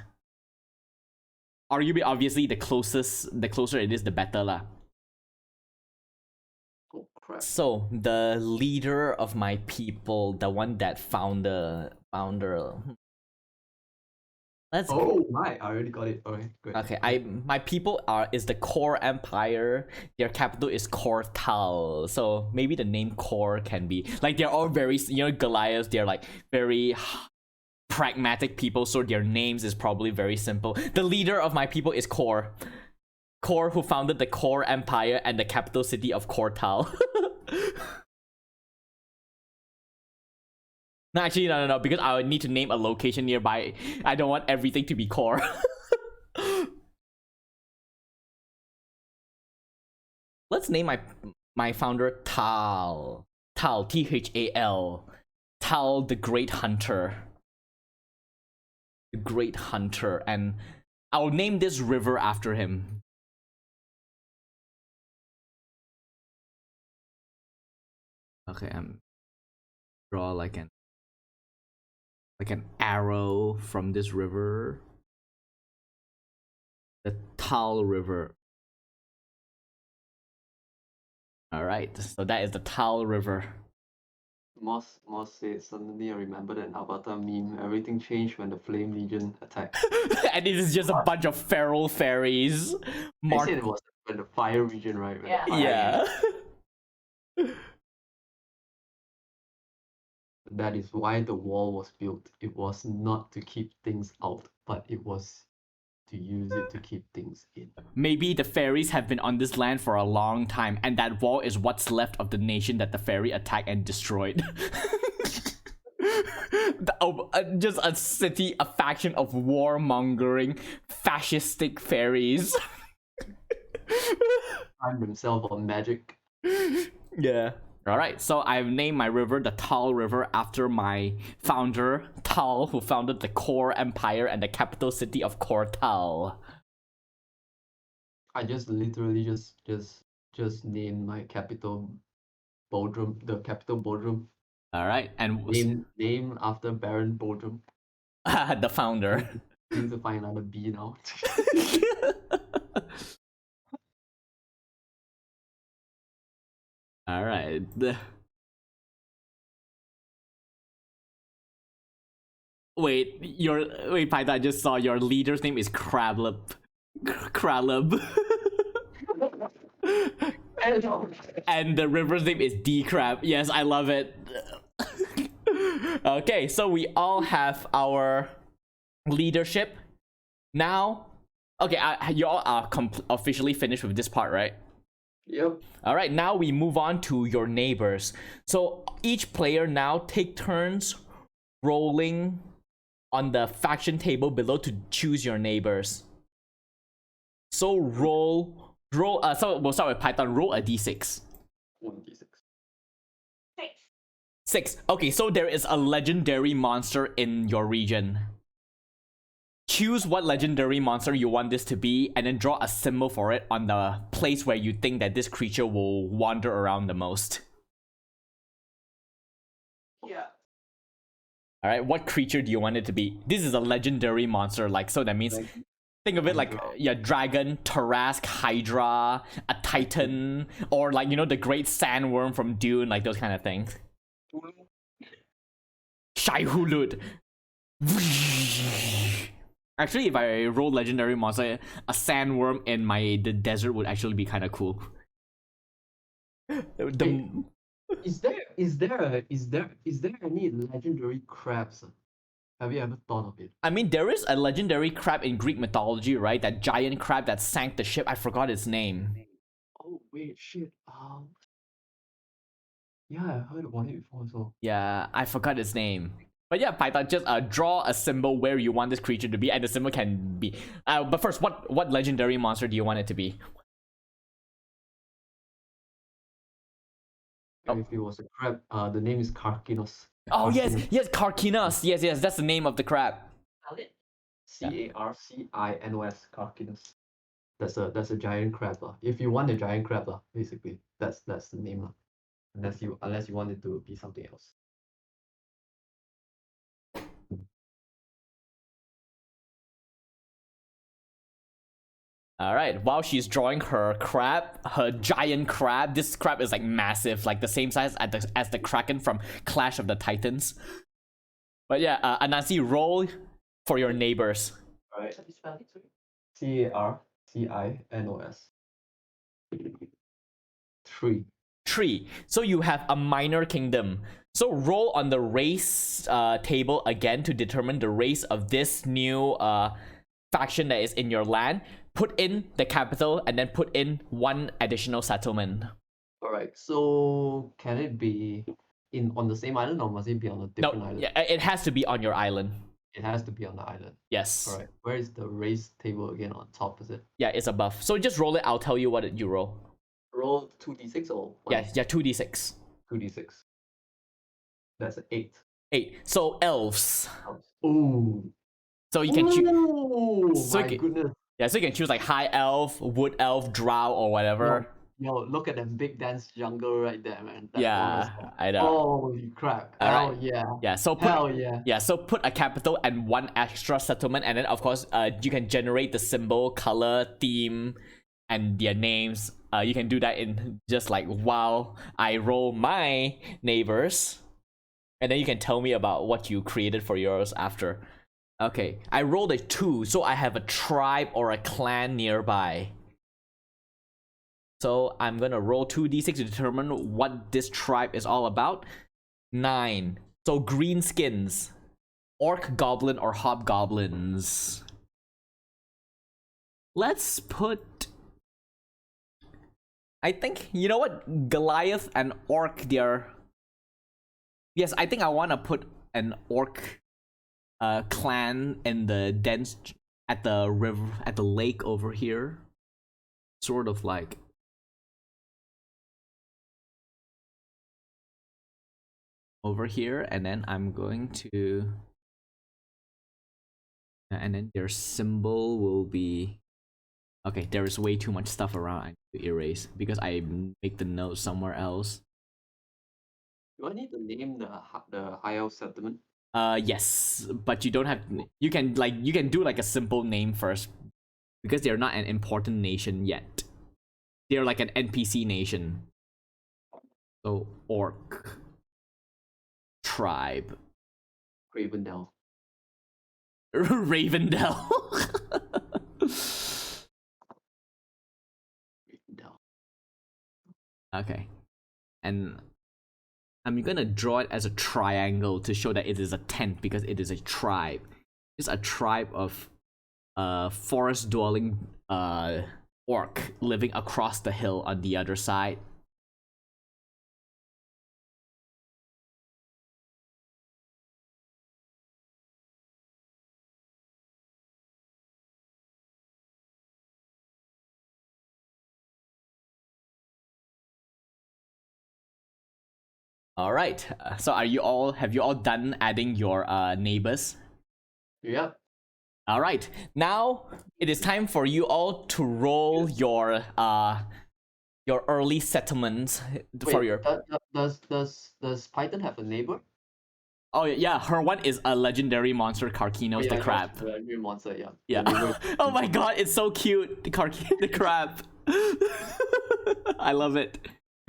Arguably, obviously, the closer it is, the better lah. Oh crap. So the leader of my people, the one that founder. Let's. Oh my! I already got it. Okay, good. Okay, my people is the Core Empire. Their capital is Kortal. So maybe the name Core can be like, they're all very, Goliaths. They're like very pragmatic people, so their names is probably very simple. The leader of my people is Core. Core, who founded the Core Empire and the capital city of Kortal. No, actually, no, because I would need to name a location nearby. I don't want everything to be Core. Let's name my founder Tal. Tal, Thal. Tal the Great Hunter. The Great Hunter, and I'll name this river after him. Okay, draw like an arrow from this river. The Tal River. Alright, so that is the Tal River. Moss says, suddenly I remembered an Avatar meme. Everything changed when the Flame Legion attacked. And it is just a bunch of feral fairies. They said it was when the Fire region, right? When the Yeah. fire Yeah. region. That is why the wall was built. It was not to keep things out, but it was to use it to keep things in. Maybe the fairies have been on this land for a long time, and that wall is what's left of the nation that the fairy attacked and destroyed. Just a city, a faction of warmongering, fascistic fairies. Prime themselves on magic. Yeah. Alright, so I've named my river the Tal River after my founder, Tal, who founded the Kor Empire and the capital city of Kortal. I just literally just named my capital Bodrum, the capital Bodrum. Alright, and Name after Baron Bodrum. the founder. Need to find another B now. Alright. Wait, Python, I just saw your leader's name is Krablub. Kralub. And the river's name is D-Crab. Yes, I love it. Okay, so we all have our leadership. Now, okay, you all are officially finished with this part, right? Yep. Alright, now we move on to your neighbors. So each player now take turns rolling on the faction table below to choose your neighbors. So so we'll start with Python. Roll a d6. 1d6. 6. Okay, so there is a legendary monster in your region. Choose what legendary monster you want this to be, and then draw a symbol for it on the place where you think that this creature will wander around the most. Yeah. Alright, what creature do you want it to be? This is a legendary monster, like, so that means, think of it like, yeah, dragon, Tarask, Hydra, a Titan, or like, you know, the great sandworm from Dune, like those kind of things. Shai Hulud. Actually, if I roll legendary monster, a sandworm in the desert would actually be kind of cool. Is there any legendary crabs? Have you ever thought of it? I mean, there is a legendary crab in Greek mythology, right? That giant crab that sank the ship. I forgot its name. Oh wait, shit. Yeah, I heard about it before. So Yeah, I forgot its name. But yeah, Python, just draw a symbol where you want this creature to be, and the symbol can be. But first, what legendary monster do you want it to be? if it was a crab, the name is Karkinos. Oh yes, Karkinos. Yes, that's the name of the crab. Carcinos. Karkinos. That's a giant crab. If you want a giant crab, basically, that's the name. Unless you want it to be something else. Alright, while she's drawing her giant crab, this crab is like massive, like the same size as the Kraken from Clash of the Titans. But yeah, Anansi, roll for your neighbors. Alright. Carcinos. 3. 3. So you have a minor kingdom. So roll on the race table again to determine the race of this new faction that is in your land. Put in the capital and then put in 1 additional settlement. Alright, so can it be on the same island or must it be on a different island? Yeah, it has to be on your island. It has to be on the island. Yes. Alright, where is the race table again? On top, is it? Yeah, it's above. So just roll it. I'll tell you what you roll. Roll 2d6 or 1? Yeah, 2d6. 2d6. That's an 8. 8. So elves. Ooh. So you can choose. Ooh, So my goodness. Yeah, so you can choose like high elf, wood elf, drow, or whatever. Yo, look at that big dense jungle right there, man. That Yeah, forest. I know. Holy crap. All Hell right. yeah. Yeah, so Hell yeah. Yeah, so put a capital and 1 extra settlement, and then of course, you can generate the symbol, color, theme, and their names. You can do that in just like while I roll my neighbors, and then you can tell me about what you created for yours after. Okay, I rolled a 2, so I have a tribe or a clan nearby. So I'm gonna roll 2d6 to determine what this tribe is all about. 9. So greenskins, orc, goblin, or hobgoblins. Let's put. I think, you know what, Goliath and orc. They're. Yes, I think I want to put an orc clan in the dense at the river, at the lake over here, sort of like over here, and then I'm going to, and then their symbol will be, okay, there is way too much stuff around. I need to erase because I make the note somewhere else. Do I need to name the high elf settlement? Yes, but you don't have. You can do like a simple name first, because they're not an important nation yet. They're like an NPC nation. So orc tribe. Ravendell. Ravendell. Ravendell. Okay, and I'm gonna draw it as a triangle to show that it is a tent because it is a tribe. It's a tribe of forest dwelling orc living across the hill on the other side. All right. So have you all done adding your neighbors? Yep. All right. Now it is time for you all to roll your early settlements for your. Does Python have a neighbor? Oh yeah, her one is a legendary monster, Karkinos the crab. Legendary monster, yeah. Yeah. Oh my god, it's so cute, the the crab. I love it.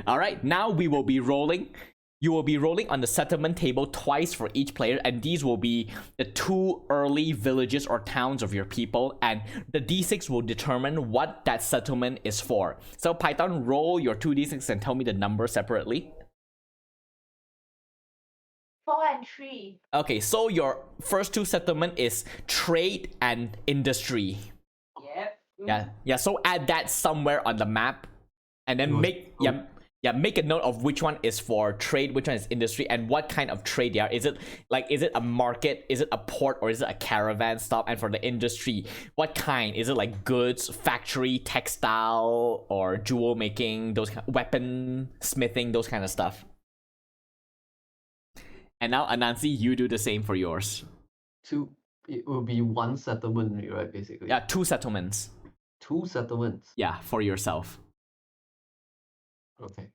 All right, now we will be rolling. You will be rolling on the settlement table twice for each player, and these will be the 2 early villages or towns of your people, and the d6 will determine what that settlement is for. So Python, roll your 2d6 and tell me the number separately. 4 and 3. Okay, so your first 2 settlement is trade and industry. Yep. Yeah. So add that somewhere on the map, and then make a note of which one is for trade, which one is industry, and what kind of trade they are. Is it a market? Is it a port, or is it a caravan stop? And for the industry, what kind? Is it like goods, factory, textile, or jewel making, those weapon smithing, those kind of stuff? And now Anansi, you do the same for yours. It will be 1 settlement, right? Basically. Yeah, 2 settlements. 2 settlements. Yeah, for yourself. Okay.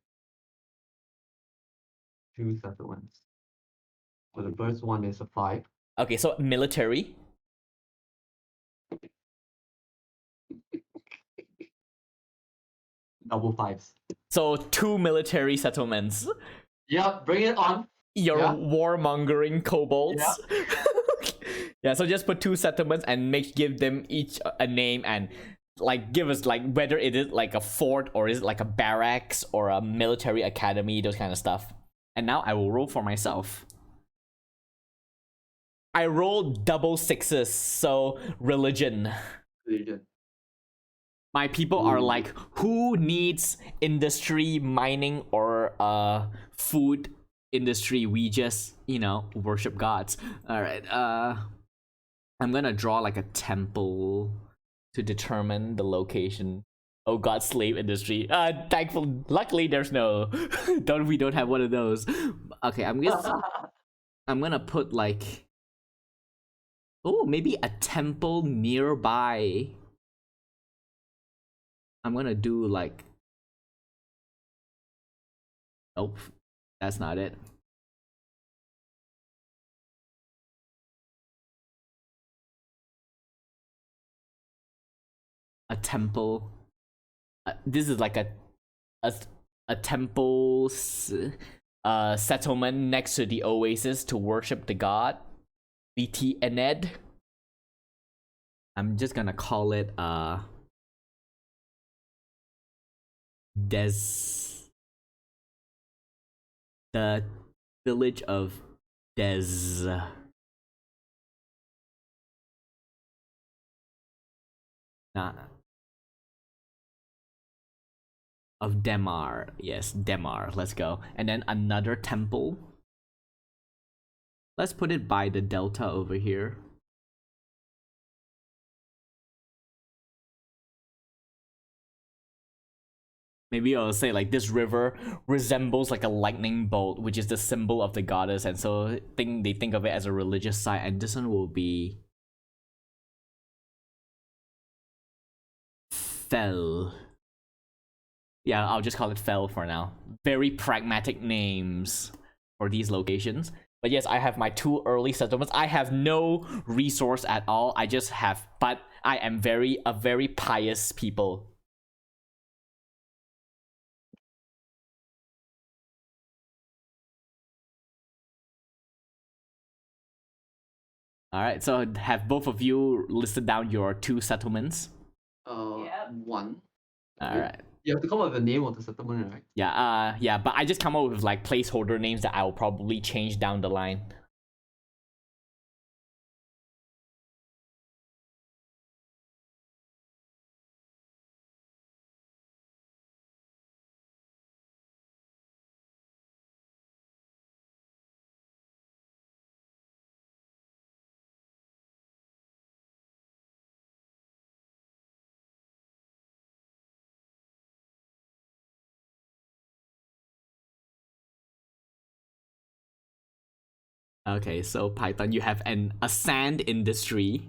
2 settlements. So the first one is a 5. Okay, so military. Double 5s. So 2 military settlements. Yeah, bring it on. Your warmongering kobolds. Yeah. Yeah, so just put 2 settlements and give them each a name, and like give us like whether it is like a fort or is it like a barracks or a military academy, those kind of stuff. And now I will roll for myself. I rolled double 6s, so religion. My people are like, who needs industry, mining, or food industry? We just, worship gods. All right. I'm gonna draw like a temple to determine the location. Oh god, slave industry. Luckily there's no. We don't have one of those. Okay, I'm gonna. I'm gonna put like, oh, maybe a temple nearby. I'm gonna do like, nope, that's not it. A temple. This is like a, a temple settlement next to the oasis to worship the god. BT Ened. I'm just gonna call it the village of Des. Nah. Of Demar. Yes, Demar. Let's go. And then another temple. Let's put it by the delta over here. Maybe I'll say like this river resembles like a lightning bolt, which is the symbol of the goddess, and so they think of it as a religious site, and this one will be Fell. Yeah, I'll just call it Fell for now. Very pragmatic names for these locations. But yes, I have my 2 early settlements. I have no resource at all. I just have, but I am a very pious people. Alright, so have both of you listed down your 2 settlements? Yep. 1. Alright. You have to come up with the name of the settlement, right? Yeah, but I just come up with like placeholder names that I'll probably change down the line. Okay, so Python, you have a sand industry.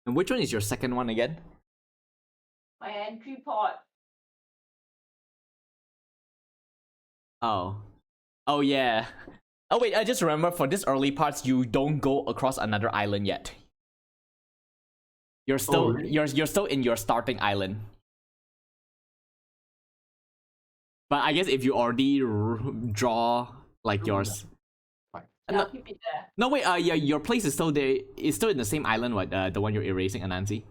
And which one is your second one again? My entry port. Oh. Oh yeah. Oh wait, I just remember for this early parts you don't go across another island yet. You're still really? you're still in your starting island. But I guess if you already draw like yours. Fine. Yeah, No, I'll keep it there. no wait, yeah, your place is still there. It's still in the same island, what? The one you're erasing, Anansi.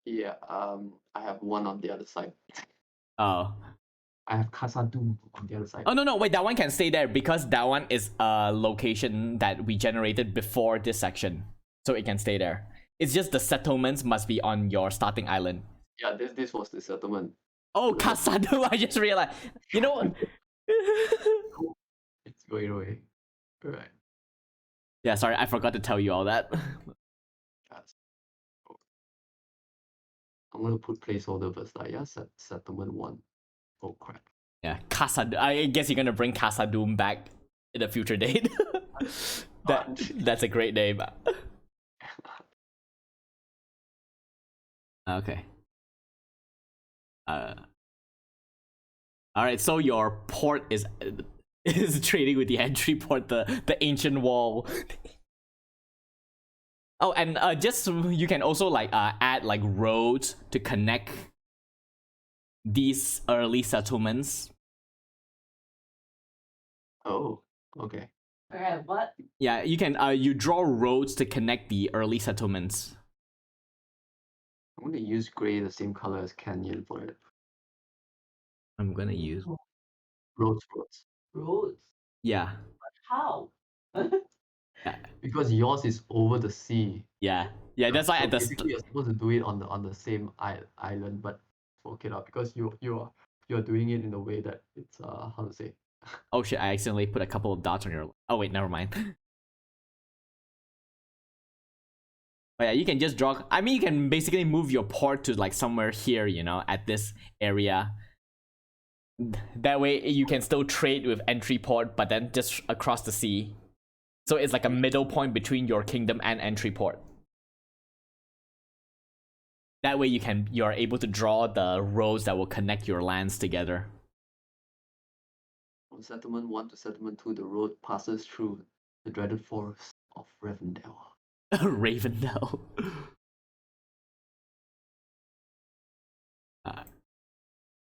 Yeah, I have one on the other side. Oh. I have Casadum on the other side. Oh no, wait, that one can stay there because that one is a location that we generated before this section. So it can stay there. It's just the settlements must be on your starting island. Yeah, this was the settlement. Oh, Kasadu, I just realized. You know what? It's going away. Alright. Yeah, sorry, I forgot to tell you all that. I'm gonna put placeholder first. Yeah, settlement 1. Oh crap. Yeah, Kasadu. I guess you're gonna bring Kasadum back in a future date. That's a great name. Okay. Alright, so your port is trading with the entry port, the ancient wall. Oh, and just you can also like add like roads to connect these early settlements. Oh, okay. Alright, what? Yeah, you can you draw roads to connect the early settlements. I'm gonna use gray, the same color as Canyon for it. I'm gonna use Roads. Roads. yeah. How? Because yours is over the sea. Yeah, that's why So at the basically you're supposed to do it on the same island, but fuck it up because you're doing it in a way that it's how to say. oh shit, I accidentally put a couple of dots on your. Oh wait, never mind. But yeah, you can just draw. I mean, you can basically move your port to like somewhere here, you know, at this area. That way you can still trade with entry port, but then just across the sea. So it's like a middle point between your kingdom and entry port. That way you are able to draw the roads that will connect your lands together. From settlement 1 to settlement 2, the road passes through the dreaded forest of Revendell. Ravendell.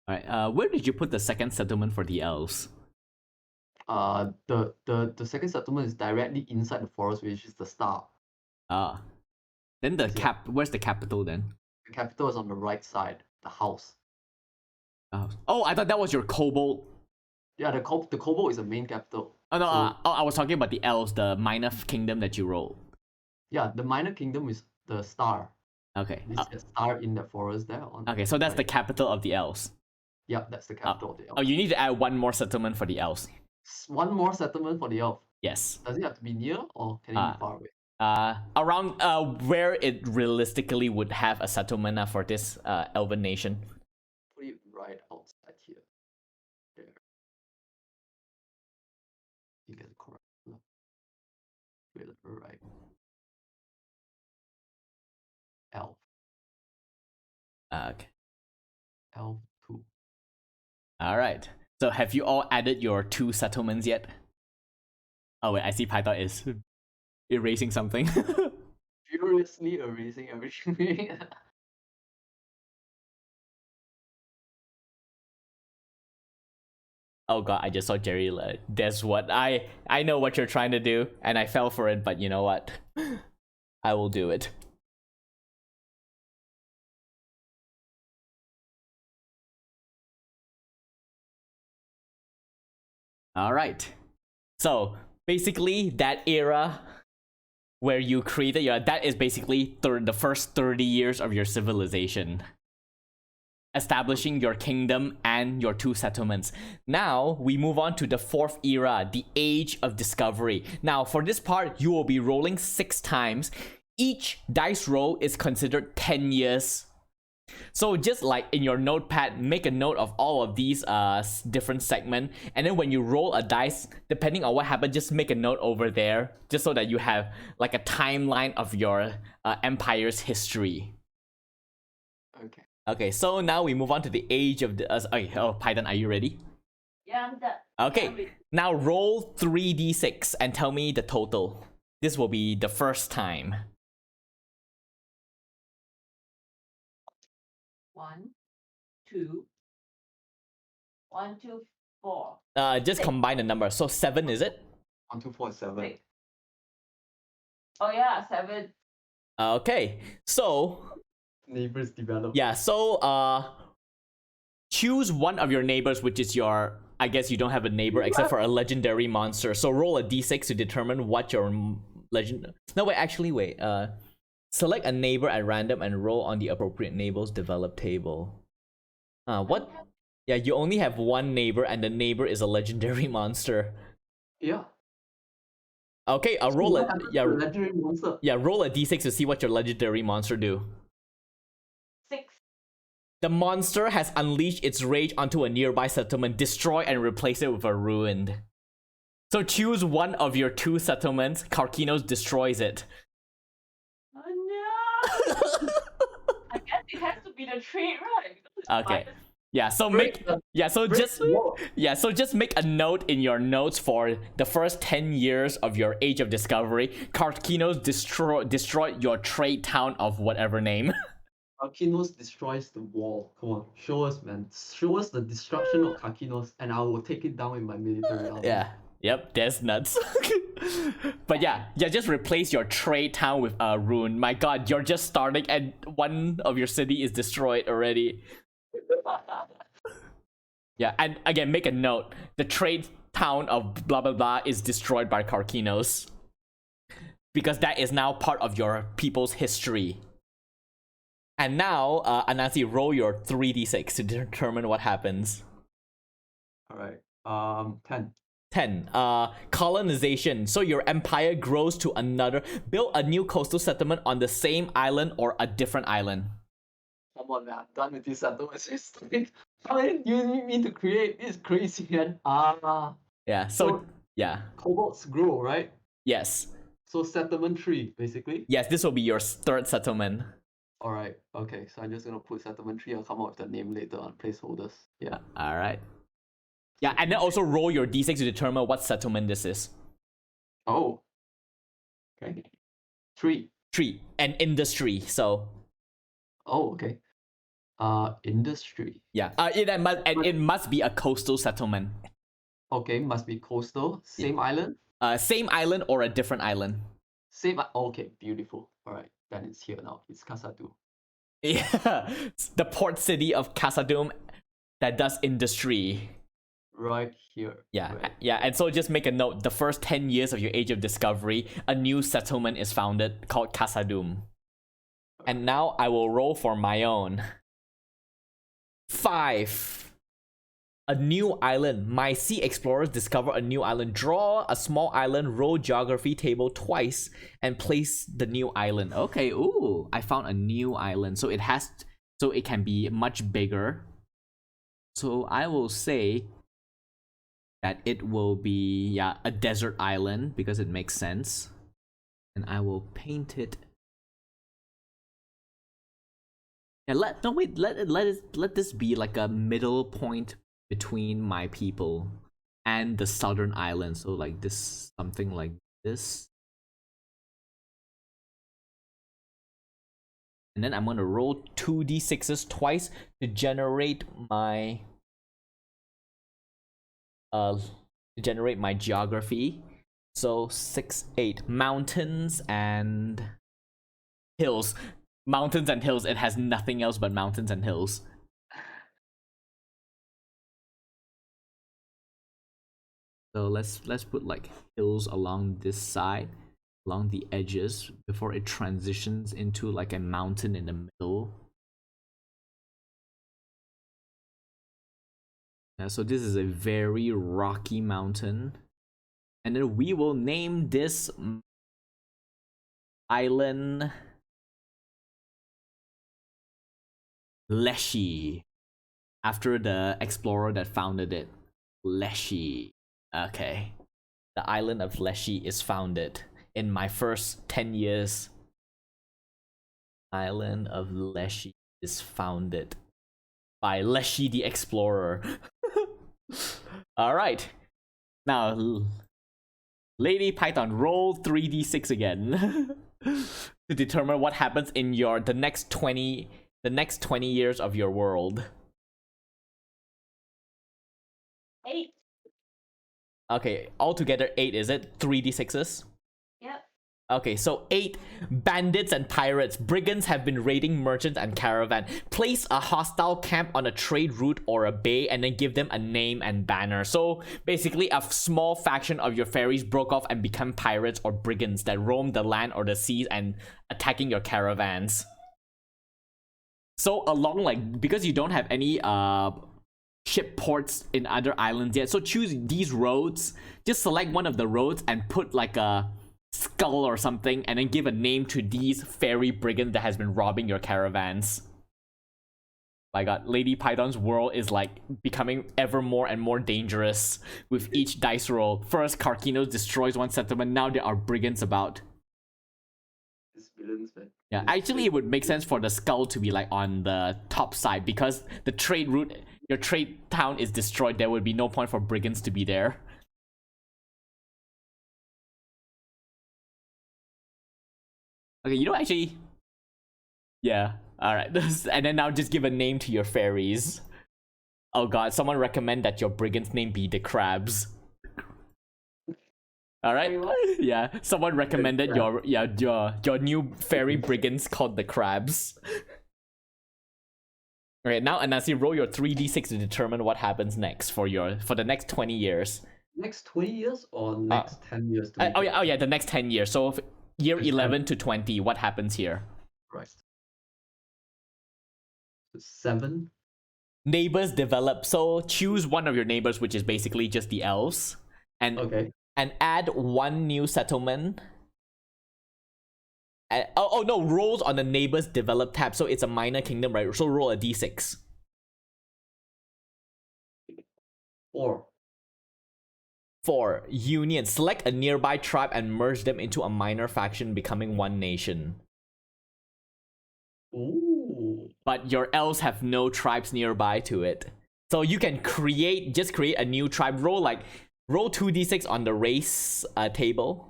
Alright, where did you put the second settlement for the elves? The second settlement is directly inside the forest, which is the star. Then where's the capital then? The capital is on the right side, the house. Oh, I thought that was your kobold. Yeah, the kobold is the main capital. Oh no, I was talking about the elves, the minor kingdom that you rolled. Yeah, the minor kingdom is the star. Okay. It's a star in the forest there. Okay, so that's the capital of the elves. Yeah, that's the capital of the elves. Oh, you need to add one more settlement for the elves. One more settlement for the elf. Yes. Does it have to be near or can it be far away? Around where it realistically would have a settlement for this elven nation. Put it right outside here. There. You get it correct. Right. Elf. Okay. Elf 2. Alright. So have you all added your 2 settlements yet? Oh wait, I see Python is erasing something. Furiously erasing everything. Oh god, I just saw Jerry. That's what I know what you're trying to do, and I fell for it. But you know what? I will do it. All right. So basically, that era where you created that is basically the first 30 years of your civilization. Establishing your kingdom and your 2 settlements. Now we move on to the 4th era, the Age of Discovery. Now for this part, you will be rolling 6 times. Each dice roll is considered 10 years. So just like in your notepad, make a note of all of these different segments, and then when you roll a dice, depending on what happened, just make a note over there, just so that you have like a timeline of your empire's history. Okay. Okay, so now we move on to the Age of the... okay, oh, Python, are you ready? Yeah, I'm done. Okay, now roll 3d6 and tell me the total. This will be the first time. 1, 2, 1, 2, 4. Just 6. Combine the numbers. So 7, is it? 1, 2, 4, 7. 6. Oh yeah, 7. Okay, so... Neighbors develop. Yeah, so choose one of your neighbors, which is your... I guess you don't have a neighbor except for a legendary monster. So roll a d6 to determine what your legend... No, wait, actually, wait. Select a neighbor at random and roll on the appropriate neighbors develop table. What? Yeah, you only have one neighbor and the neighbor is a legendary monster. Yeah. Okay, I'll roll a... Yeah, legendary monster. Yeah, roll a d6 to see what your legendary monster do. 6. The monster has unleashed its rage onto a nearby settlement. Destroy and replace it with a ruined. So choose one of your 2 settlements. Karkinos destroys it. Oh no! I guess it has to be the trade, right? Okay. Yeah, so just make a note in your notes for the first 10 years of your Age of Discovery. Karkinos destroyed your trade town of whatever name. Karkinos destroys the wall. Come on, show us, man. Show us the destruction of Karkinos, and I will take it down in my military army. Yeah. Yep, that's nuts. But yeah, just replace your trade town with a rune. My god, you're just starting and one of your city is destroyed already. Yeah, and again, make a note. The trade town of blah blah blah is destroyed by Karkinos. Because that is now part of your people's history. And now, Anansi, roll your 3d6 to determine what happens. Alright, 10. 10. Colonization. So your empire grows to another. Build a new coastal settlement on the same island or a different island. Come on, man. I'm done with this settlement. How many do you need me to create? This is crazy, man. Yeah. So yeah. Kobolds grow, right? Yes. So settlement 3, basically. Yes. This will be your third settlement. All right. Okay. So I'm just gonna put settlement 3. I'll come up with the name later on placeholders. Yeah. All right. Yeah, and then also roll your d6 to determine what settlement this is. Oh. Okay. 3. 3. And industry. So. Oh, okay. Industry. Yeah. It must be a coastal settlement. Okay, must be coastal. Same island? Same island or a different island. Same. Okay, beautiful. All right, then it's here now. It's Khazad-dûm. Yeah. The port city of Khazad-dûm that does industry. Right here. Yeah, right. yeah, and so just make a note. The first 10 years of your Age of Discovery, a new settlement is founded called Khazad-dûm. And now I will roll for my own. 5. A new island. My sea explorers discover a new island. Draw a small island, roll geography table twice, and place the new island. Okay, ooh, I found a new island. So it can be much bigger. So I will say that it will be a desert island because it makes sense. And I will paint it. Yeah, let this be like a middle point between my people and the southern island. So like this, something like this. And then I'm gonna roll 2d6s twice to generate my geography. So 6, 8 mountains and hills. Mountains and hills. It has nothing else but mountains and hills. So let's put like hills along this side, along the edges, before it transitions into like a mountain in the middle. Yeah, so this is a very rocky mountain. And then we will name this island Leshy, after the explorer that founded it. Leshy. Okay. The island of Leshy is founded in my first 10 years. Island of Leshy is founded by Leshy the explorer. Alright. Now, Lady Python, roll 3d6 again to determine what happens in the next 20 years of your world. 8. Okay, altogether 8, is it? 3d6s? Yep. Okay, so 8 bandits and pirates. Brigands have been raiding merchants and caravan. Place a hostile camp on a trade route or a bay and then give them a name and banner. So basically a small faction of your ferries broke off and become pirates or brigands that roam the land or the seas and attacking your caravans. So along because you don't have any ship ports in other islands yet, so choose these roads. Just select one of the roads and put like a skull or something and then give a name to these ferry brigands that has been robbing your caravans. My god, Lady Python's world is like becoming ever more and more dangerous with each dice roll. First, Karkinos destroys one settlement, now there are brigands about. Villains, man. Yeah, actually it would make sense for the skull to be like on the top side because the trade route, your trade town is destroyed. There would be no point for brigands to be there. Okay, you know, actually, yeah, alright. And then now just give a name to your fairies. Oh god, someone recommend that your brigand's name be the crabs. Alright? Yeah, someone recommended your new fairy brigands called the crabs. Okay, now Anasi, roll your 3d6 to determine what happens next for the next 20 years. Next 20 years or next 10 years? Oh yeah, the next 10 years. So year 11 to 20, what happens here? Right. 7. Neighbors develop. So choose one of your neighbors, which is basically just the elves. and Okay. and add one new settlement. Oh no, rolls on the neighbors develop tab, so it's a minor kingdom, right? So roll a d6. 4. 4. Union. Select a nearby tribe and merge them into a minor faction, becoming one nation. Ooh. But your elves have no tribes nearby to it. So you can create a new tribe. Roll 2d6 on the race table.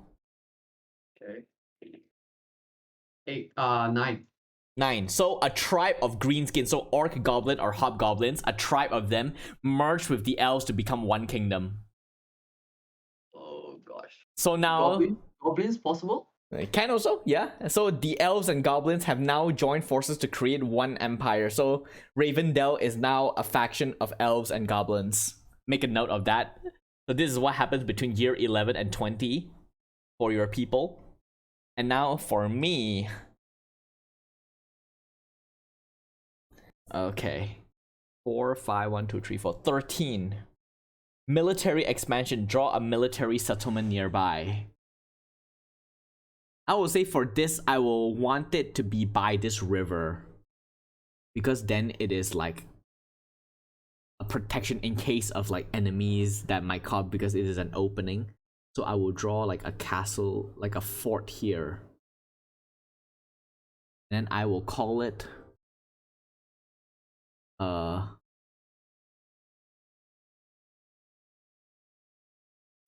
Okay. 8. 9. 9. So a tribe of greenskin, so orc, goblin, or hobgoblins, a tribe of them merged with the elves to become one kingdom. Oh gosh. So now Goblins possible? can also, yeah. So the elves and goblins have now joined forces to create one empire. So Ravendell is now a faction of elves and goblins. Make a note of that. So this is what happens between year 11 and 20 for your people. And now for me. Okay. 4, 5, 1, 2, 3, 4. 13. Military expansion. Draw a military settlement nearby. I will say for this, I will want it to be by this river. Because then it is like a protection in case of like enemies that might come, because it is an opening. So I will draw like a castle, like a fort here. And then I will call it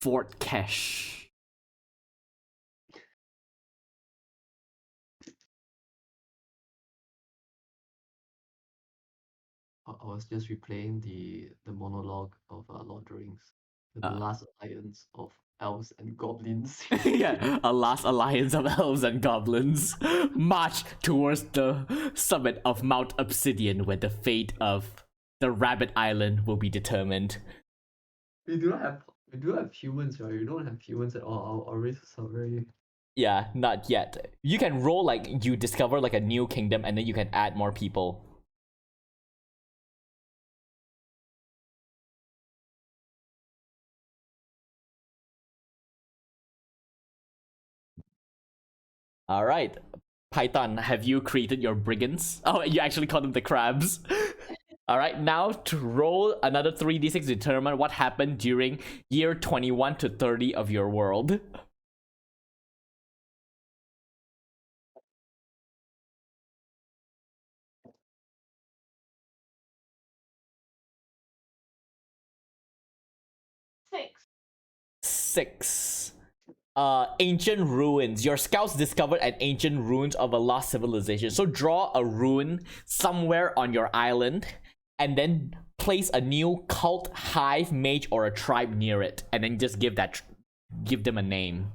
Fort Kesh. I was just replaying the monologue of Lord of the Rings. The last alliance of elves and goblins. Yeah, a last alliance of elves and goblins march towards the summit of Mount Obsidian, where the fate of the Rabbit Island will be determined. We do have humans, right? We don't have humans at all. Our races are very... Yeah, not yet. You can roll like you discover like a new kingdom, and then you can add more people. All right, Python, have you created your brigands? Oh, you actually call them the crabs. All right, now to roll another 3d6 to determine what happened during year 21 to 30 of your world. Six. 6. Ancient ruins. Your scouts discovered an ancient ruins of a lost civilization. So draw a ruin somewhere on your island, and then place a new cult, hive, mage, or a tribe near it, and then just give them a name.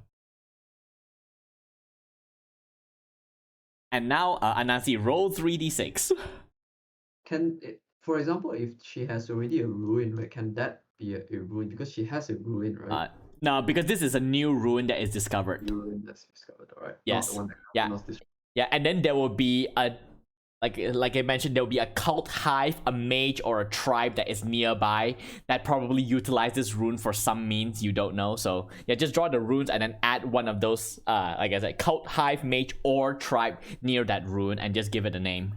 And now, Anansi, roll 3d6. For example, if she has already a ruin, right? Can that be a ruin? Because she has a ruin, right? No, because this is a new ruin that is discovered. Ruin that's discovered, alright. Yes. Not the one that Yeah. was destroyed. Yeah, and then there will be a like I mentioned, there will be a cult, hive, a mage, or a tribe that is nearby that probably utilizes rune for some means you don't know. So yeah, just draw the runes and then add one of those like I said, cult, hive, mage, or tribe near that rune, and just give it a name.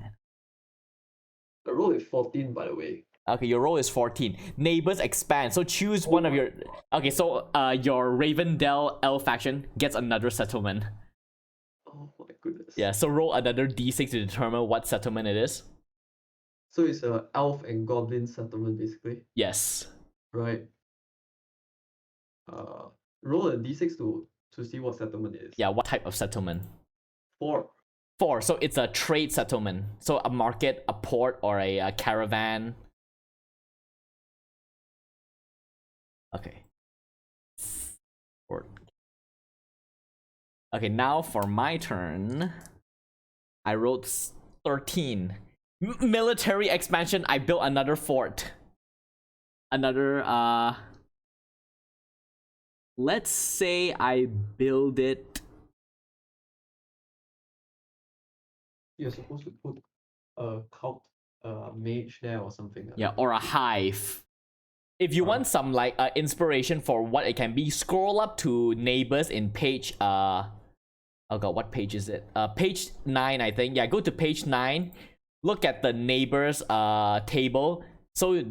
The roll is 14, by the way. Okay, your roll is 14. Neighbors expand. So choose one of your... Okay, so your Ravendell elf faction gets another settlement. Oh my goodness. Yeah, so roll another d6 to determine what settlement it is. So it's a elf and goblin settlement, basically. Yes. Right. Roll a d6 to see what settlement it is. Yeah, what type of settlement? 4. 4, so it's a trade settlement. So a market, a port, or a caravan. Okay. Okay, now for my turn. I rolled 13. Military expansion, I built another fort. Another, let's say I build it. You're supposed to put a cult mage there or something. Yeah, or a hive. If you want some like inspiration for what it can be, scroll up to neighbors in page oh god, what page is it? Page 9, I think. Yeah, go to page 9. Look at the neighbors table. So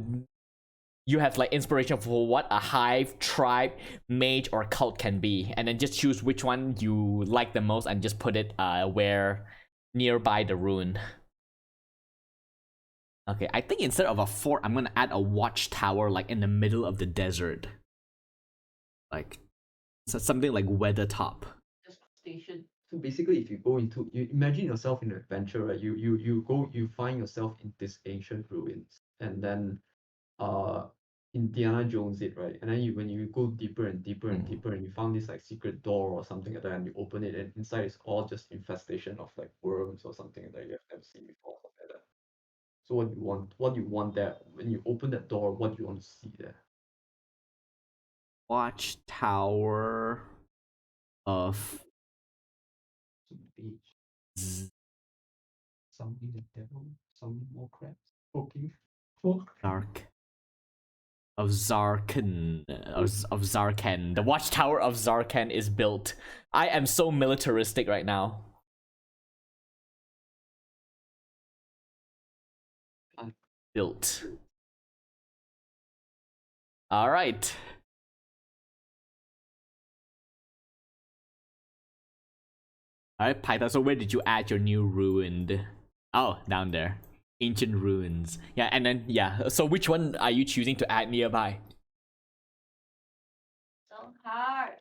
you have like inspiration for what a hive, tribe, mage, or cult can be, and then just choose which one you like the most and just put it where nearby the rune. Okay, I think instead of a fort, I'm gonna add a watchtower like in the middle of the desert. Like so something like Weathertop. Just station. So basically, if you go into, you imagine yourself in an adventure, right? You find yourself in this ancient ruins, and then Indiana Jones it, right? And then when you go deeper and deeper and deeper, and you found this like secret door or something like that, and you open it, and inside is all just infestation of like worms or something that you have never seen before, something like that. So what you want there when you open that door, what do you want to see there? Watchtower of Some beach, something the devil, some more crabs poking. Zark. Of Zarkan. Of Zarkan. The watchtower of Zarkan is built. I am so militaristic right now. Built. Alright. Alright, Python, so where did you add your new ruined? Oh, down there. Ancient ruins. Yeah, and then, yeah. So which one are you choosing to add nearby? So hard.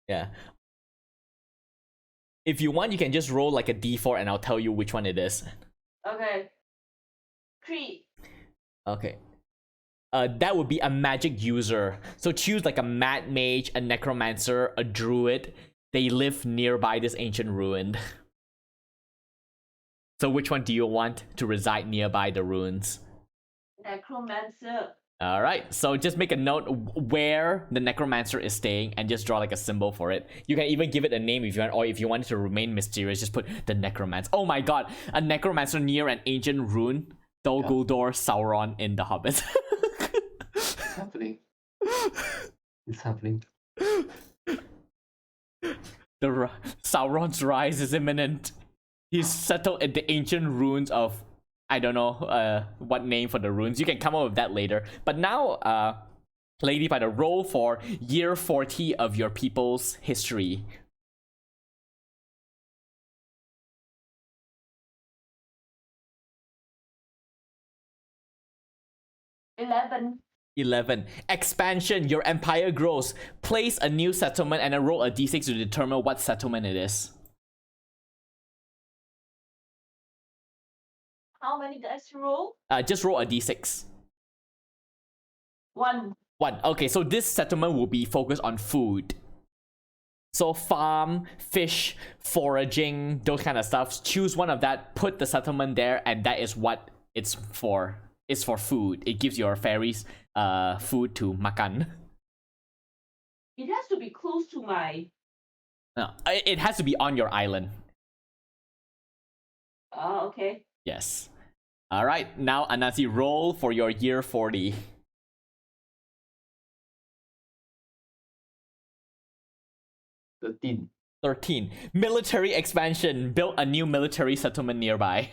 Yeah. If you want, you can just roll like a d4 and I'll tell you which one it is. Okay. 3. Okay. That would be a magic user. So choose like a mad mage, a necromancer, a druid. They live nearby this ancient ruin. So which one do you want to reside nearby the ruins? Necromancer. Alright, so just make a note where the necromancer is staying and just draw like a symbol for it. You can even give it a name if you want, or if you want it to remain mysterious, just put the necromancer. Oh my god, a necromancer near an ancient ruin. Dol Guldur Sauron in The Hobbit. It's happening. It's happening. Sauron's rise is imminent. He's settled at the ancient ruins of, I don't know what name for the ruins. You can come up with that later. But now, Lady Fighter, roll for year 40 of your people's history. $11. 11. Expansion. Your empire grows. Place a new settlement and then roll a d6 to determine what settlement it is. How many dice to roll? Just roll a d6. 1. 1. Okay, so this settlement will be focused on food. So farm, fish, foraging, those kind of stuff. Choose one of that, put the settlement there, and that is what it's for. It's for food. It gives your fairies food to makan. It has to be close to my... No, it has to be on your island. Oh, okay. Yes. Alright, now Anasi, roll for your year 40. 13. 13. Military expansion. Build a new military settlement nearby.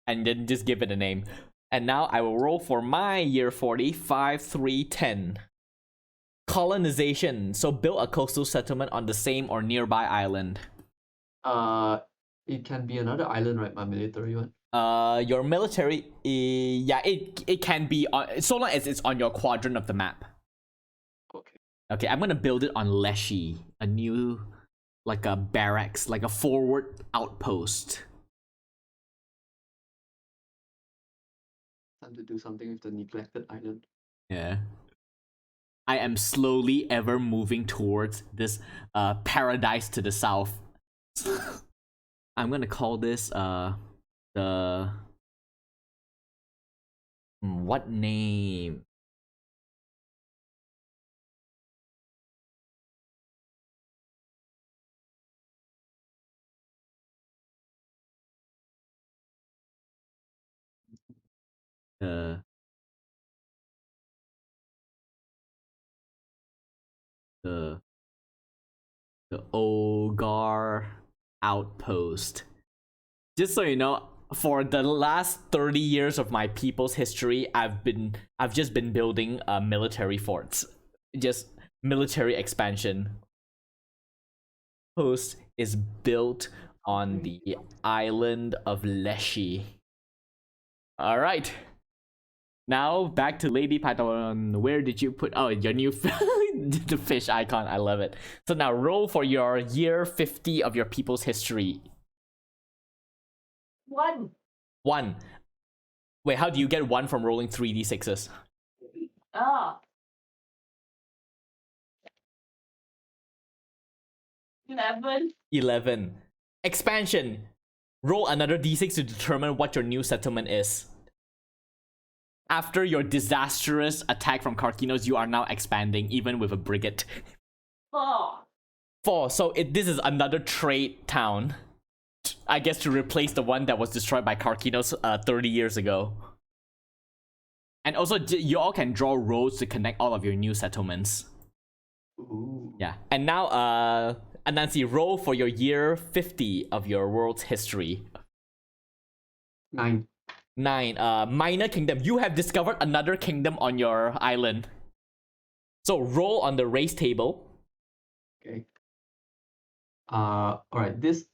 And then just give it a name. And now I will roll for my year 40. 5, 3, 10. Colonization. So build a coastal settlement on the same or nearby island. It can be another island, right? My military one. Your military, yeah, it can be on, so long as it's on your quadrant of the map. Okay. Okay, I'm gonna build it on Leshy, a new, like a barracks, like a forward outpost. Time to do something with the neglected island. Yeah. I am slowly ever moving towards this paradise to the south. I'm gonna call this the what name? the Ogar outpost. Just so you know, for the last 30 years of my people's history, I've just been building military forts. Just military expansion. Post is built on the island of Leshy. Alright. Now back to Lady Python. Where did you put your new the fish icon? I love it. So now roll for your year 50 of your people's history. 1. 1. Wait, how do you get 1 from rolling 3d6s? Ah. 11. 11. Expansion. Roll another d6 to determine what your new settlement is. After your disastrous attack from Karkinos, you are now expanding, even with a brigade. 4. 4. So this is another trade town. I guess to replace the one that was destroyed by Karkinos 30 years ago. And also, you all can draw roads to connect all of your new settlements. Ooh. Yeah. And now, Anansi, roll for your year 50 of your world's history. 9. 9. Minor kingdom. You have discovered another kingdom on your island. So roll on the race table. Okay. Alright, this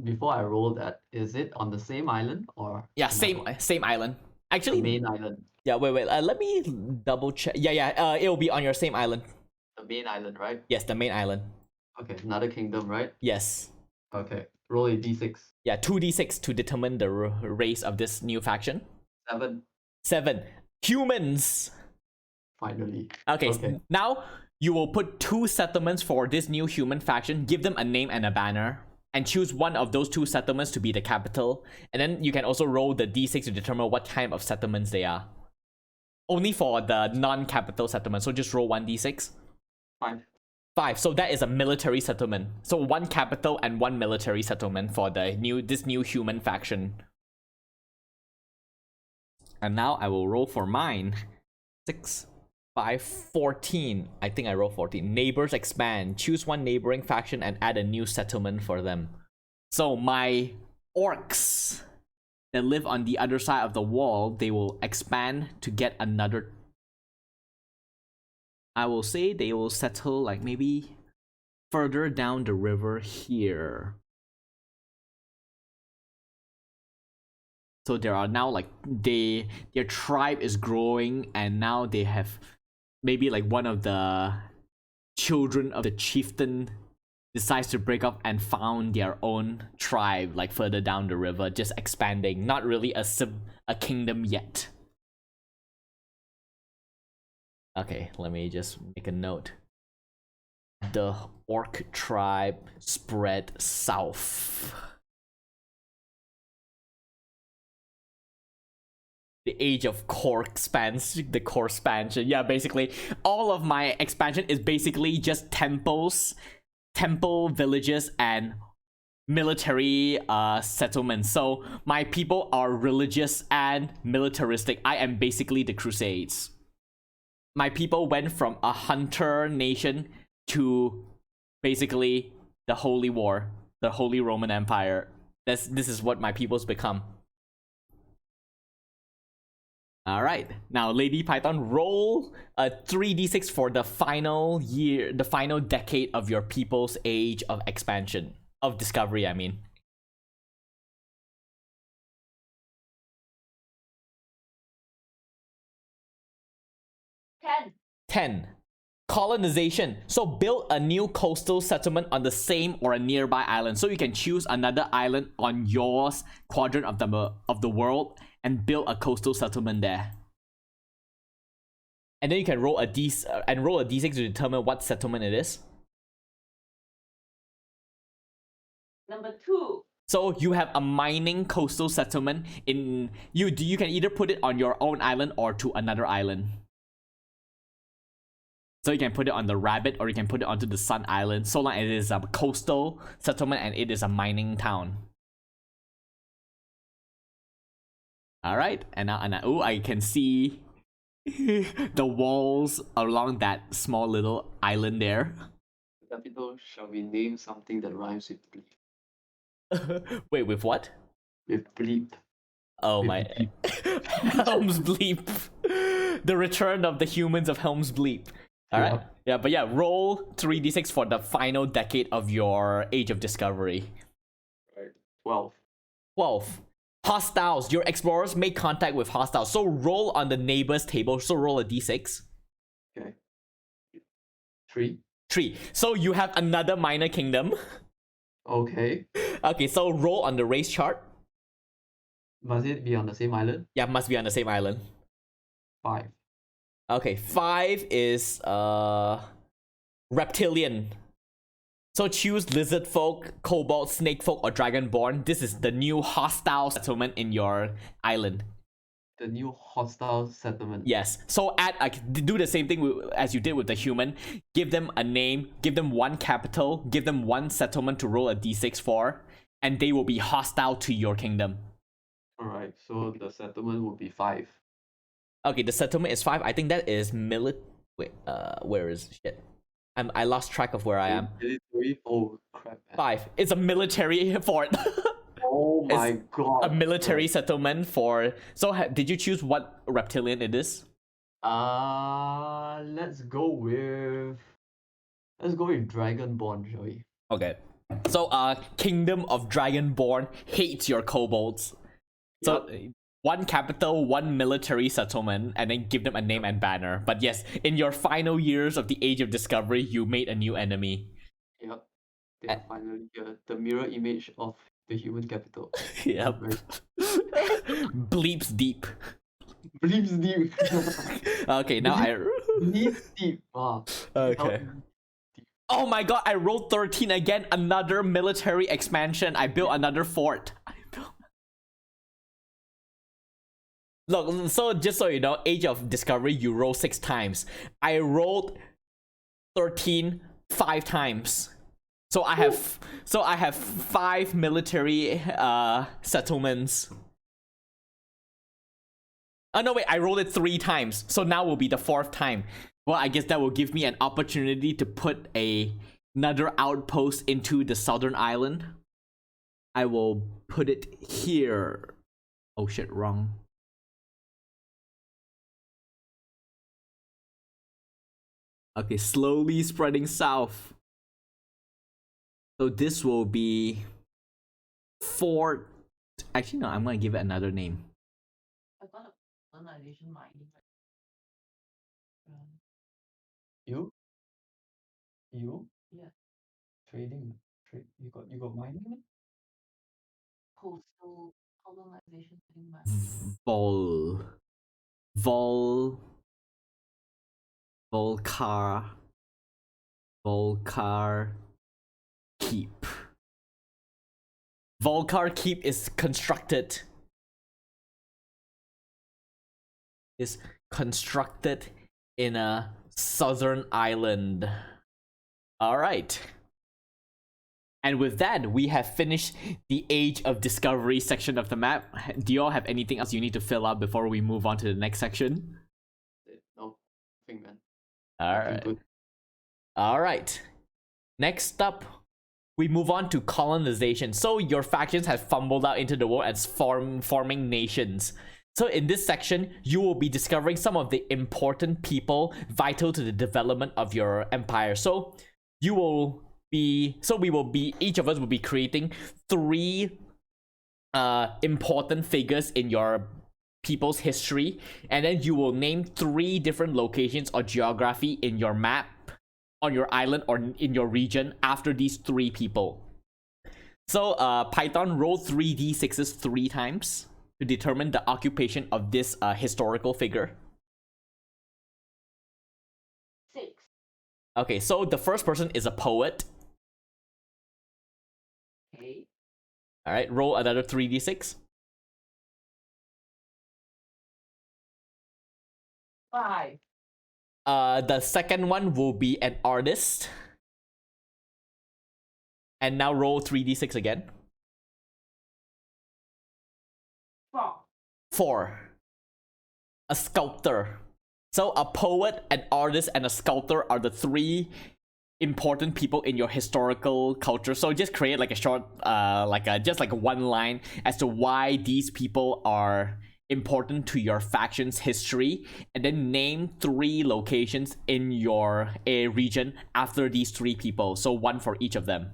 before I roll that, is it on the same island or Yeah, another? same island. The Actually, main island. yeah, wait, let me double check. Yeah, it'll be on your same island. The main island, right? Yes, the main island. Okay, another kingdom, right? Yes. Okay. Roll a d6. Yeah, 2d6 to determine the race of this new faction. 7. 7. Humans. Finally. Okay. Now you will put 2 settlements for this new human faction, give them a name and a banner, and choose one of those 2 settlements to be the capital. And then you can also roll the d6 to determine what kind of settlements they are. Only for the non-capital settlement, so just roll 1d6. 5. 5. So that is a military settlement. So 1 capital and 1 military settlement for this new human faction. And now I will roll for mine. 6, 5, 14. I think I roll 14. Neighbors expand. Choose 1 neighboring faction and add a new settlement for them. So my orcs that live on the other side of the wall, they will expand to get another. I will say they will settle like maybe further down the river here. So there are now like their tribe is growing, and now they have maybe like one of the children of the chieftain decides to break up and found their own tribe like further down the river, just expanding. Not really a kingdom yet. Okay, let me just make a note. The orc tribe spread south. The age of core expansion, the core expansion. Yeah, basically, all of my expansion is basically just temples, temple villages, and military settlements. So my people are religious and militaristic. I am basically the Crusades. My people went from a hunter nation to basically the Holy War, the Holy Roman Empire. This is what my people's become. Alright, now Lady Python, roll a 3d6 for the final year, the final decade of your people's age of expansion. Of discovery, I mean. 10. 10. Colonization. So build a new coastal settlement on the same or a nearby island. So you can choose another island on your quadrant of the world and build a coastal settlement there. And then you can roll a d6 to determine what settlement it is. Number 2. So you have a mining coastal settlement in you can either put it on your own island or to another island. So you can put it on the Rabbit or you can put it onto the Sun Island, so long as it is a coastal settlement and it is a mining town. Alright, and now I can see The walls along that small little island there. The capital shall be named something that rhymes with bleep. Wait, with what? With bleep. Oh With my. bleep. Helm's Bleep. The return of the humans of Helm's Bleep. Alright. Yeah, but yeah, roll 3d6 for the final decade of your Age of Discovery. Right. 12. 12. Hostiles. Your explorers make contact with hostiles. So roll on the neighbor's table. So roll a d6. Okay. 3. 3. So you have another minor kingdom. Okay. Okay, so roll on the race chart. Must it be on the same island? Yeah, must be on the same island. 5. Okay, 5 is reptilian. So choose lizard folk, kobold, snake folk, or dragonborn. This is the new hostile settlement in your island. The new hostile settlement. Yes. So do the same thing as you did with the human. Give them a name, give them one capital, give them one settlement to roll a d6 for, and they will be hostile to your kingdom. Alright, so the settlement would be 5. Okay, the settlement is 5. I think that is Wait, where is shit? I lost track of where I am. Military? Oh crap. 5. It's a military fort. Oh my god. A military settlement for. So did you choose what reptilian it is? Let's go with Dragonborn, shall we? Okay. So Kingdom of Dragonborn hates your kobolds. So one capital, one military settlement, and then give them a name and banner. But yes, in your final years of the Age of Discovery, you made a new enemy. Yep. They are finally the mirror image of the human capital. Yep. Bleeps deep. Bleeps deep. Okay, now Bleeps deep. Wow. Okay. Oh my god, I rolled 13 again. Another military expansion. I built another fort. Look, so just so you know, Age of Discovery, you roll 6 times. I rolled 13 5 times. So I have 5 military settlements. Oh no, wait, I rolled it 3 times. So now will be the 4th time. Well, I guess that will give me an opportunity to put another outpost into the southern island. I will put it here. Oh shit, wrong. Okay, slowly spreading south. So this will be Fort. Actually, no, I'm gonna give it another name. I got a colonization mining. You? Yeah. Trading. You got mining? Coastal colonization mining. Volcar Keep. Volcar Keep is constructed. In a southern island. Alright. And with that, we have finished the Age of Discovery section of the map. Do you all have anything else you need to fill out before we move on to the next section? No, nothing, man. Alright. Alright. Next up, we move on to colonization. So your factions have fumbled out into the world as forming nations. So in this section, you will be discovering some of the important people vital to the development of your empire. So each of us will be creating 3 important figures in your people's history, and then you will name 3 different locations or geography in your map, on your island, or in your region after these 3 people. So Python, roll 3d6s 3 times to determine the occupation of this historical figure. 6. Okay, so the first person is a poet. Okay. Alright, roll another 3d6. 5. The second one will be an artist. And now roll 3d6 again. 4. 4. A sculptor. So a poet, an artist, and a sculptor are the three important people in your historical culture. So just create like a short, just like one line as to why these people are important to your faction's history, and then name 3 locations in your region after these 3 people. So one for each of them.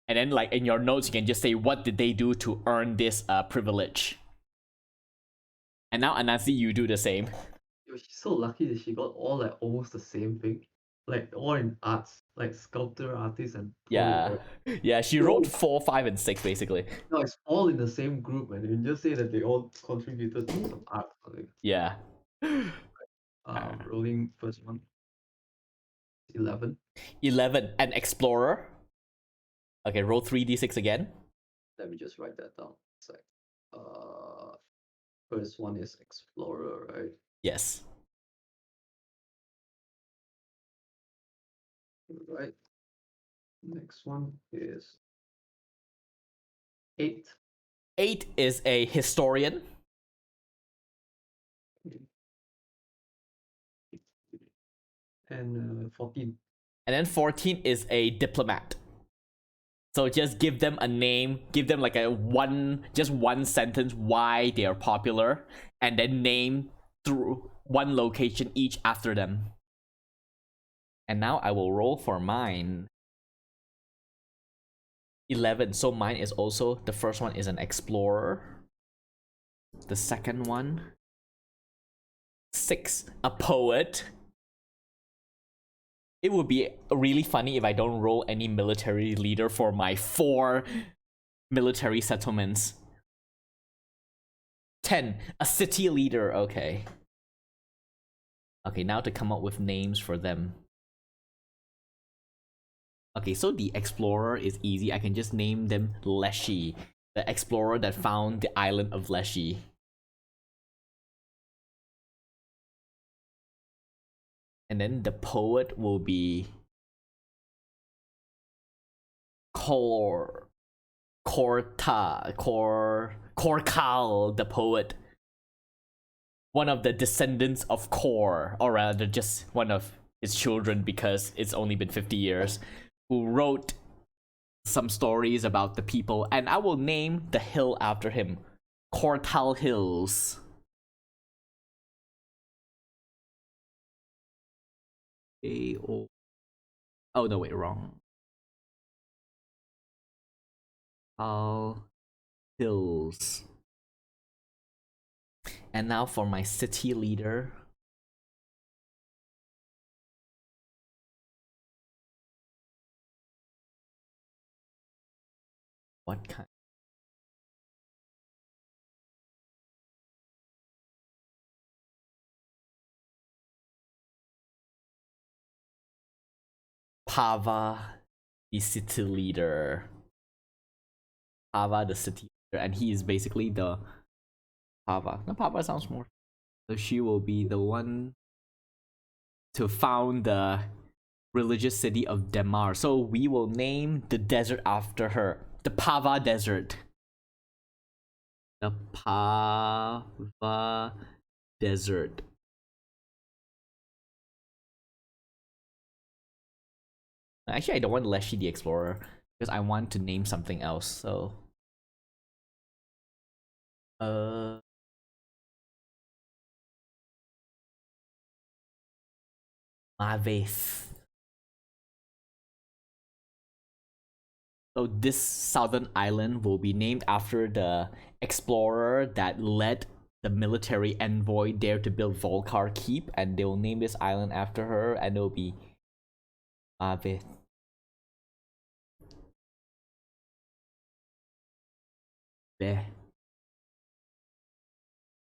And then like in your notes, you can just say what did they do to earn this privilege. And now Anansi, you do the same. Yo, she's so lucky that she got all like almost the same thing. Like all in arts, like sculptor, artist, and poet. Yeah, she Yo. wrote 4, 5, and 6 basically. No, it's all in the same group, man. You can just say that they all contributed to some art. Like, Yeah. rolling first one. 11. 11, an explorer. Okay, roll 3d6 again. Let me just write that down. It's like, first one is explorer, right? Yes. Right. Next one is 8. 8 is a historian. And 14. And then 14 is a diplomat. So just give them a name, give them like just one sentence why they are popular, and then name through one location each after them. And now I will roll for mine. 11. So mine is also, the first one is an explorer. The second one, 6, a poet. It would be really funny if I don't roll any military leader for my 4 military settlements. 10, a city leader. Okay. Okay, now to come up with names for them. Okay, so the explorer is easy. I can just name them Leshy, the explorer that found the island of Leshy. And then the poet will be Korkal, the poet. One of the descendants of Kor, or rather just one of his children, because it's only been 50 years, who wrote some stories about the people, and I will name the hill after him, Kortal Hills. Oh no, wait, wrong. Hills. And now for my city leader. What kind? Pava, the city leader. Pava, the city leader, and he is basically the Pava. No, Pava sounds more. So she will be the one to found the religious city of Demar. So we will name the desert after her, the Pava Desert. The Pava Desert. Actually, I don't want Leshy the Explorer because I want to name something else. So, Maveth. So this southern island will be named after the explorer that led the military envoy there to build Volcar Keep, and they will name this island after her, and it will be Maveth.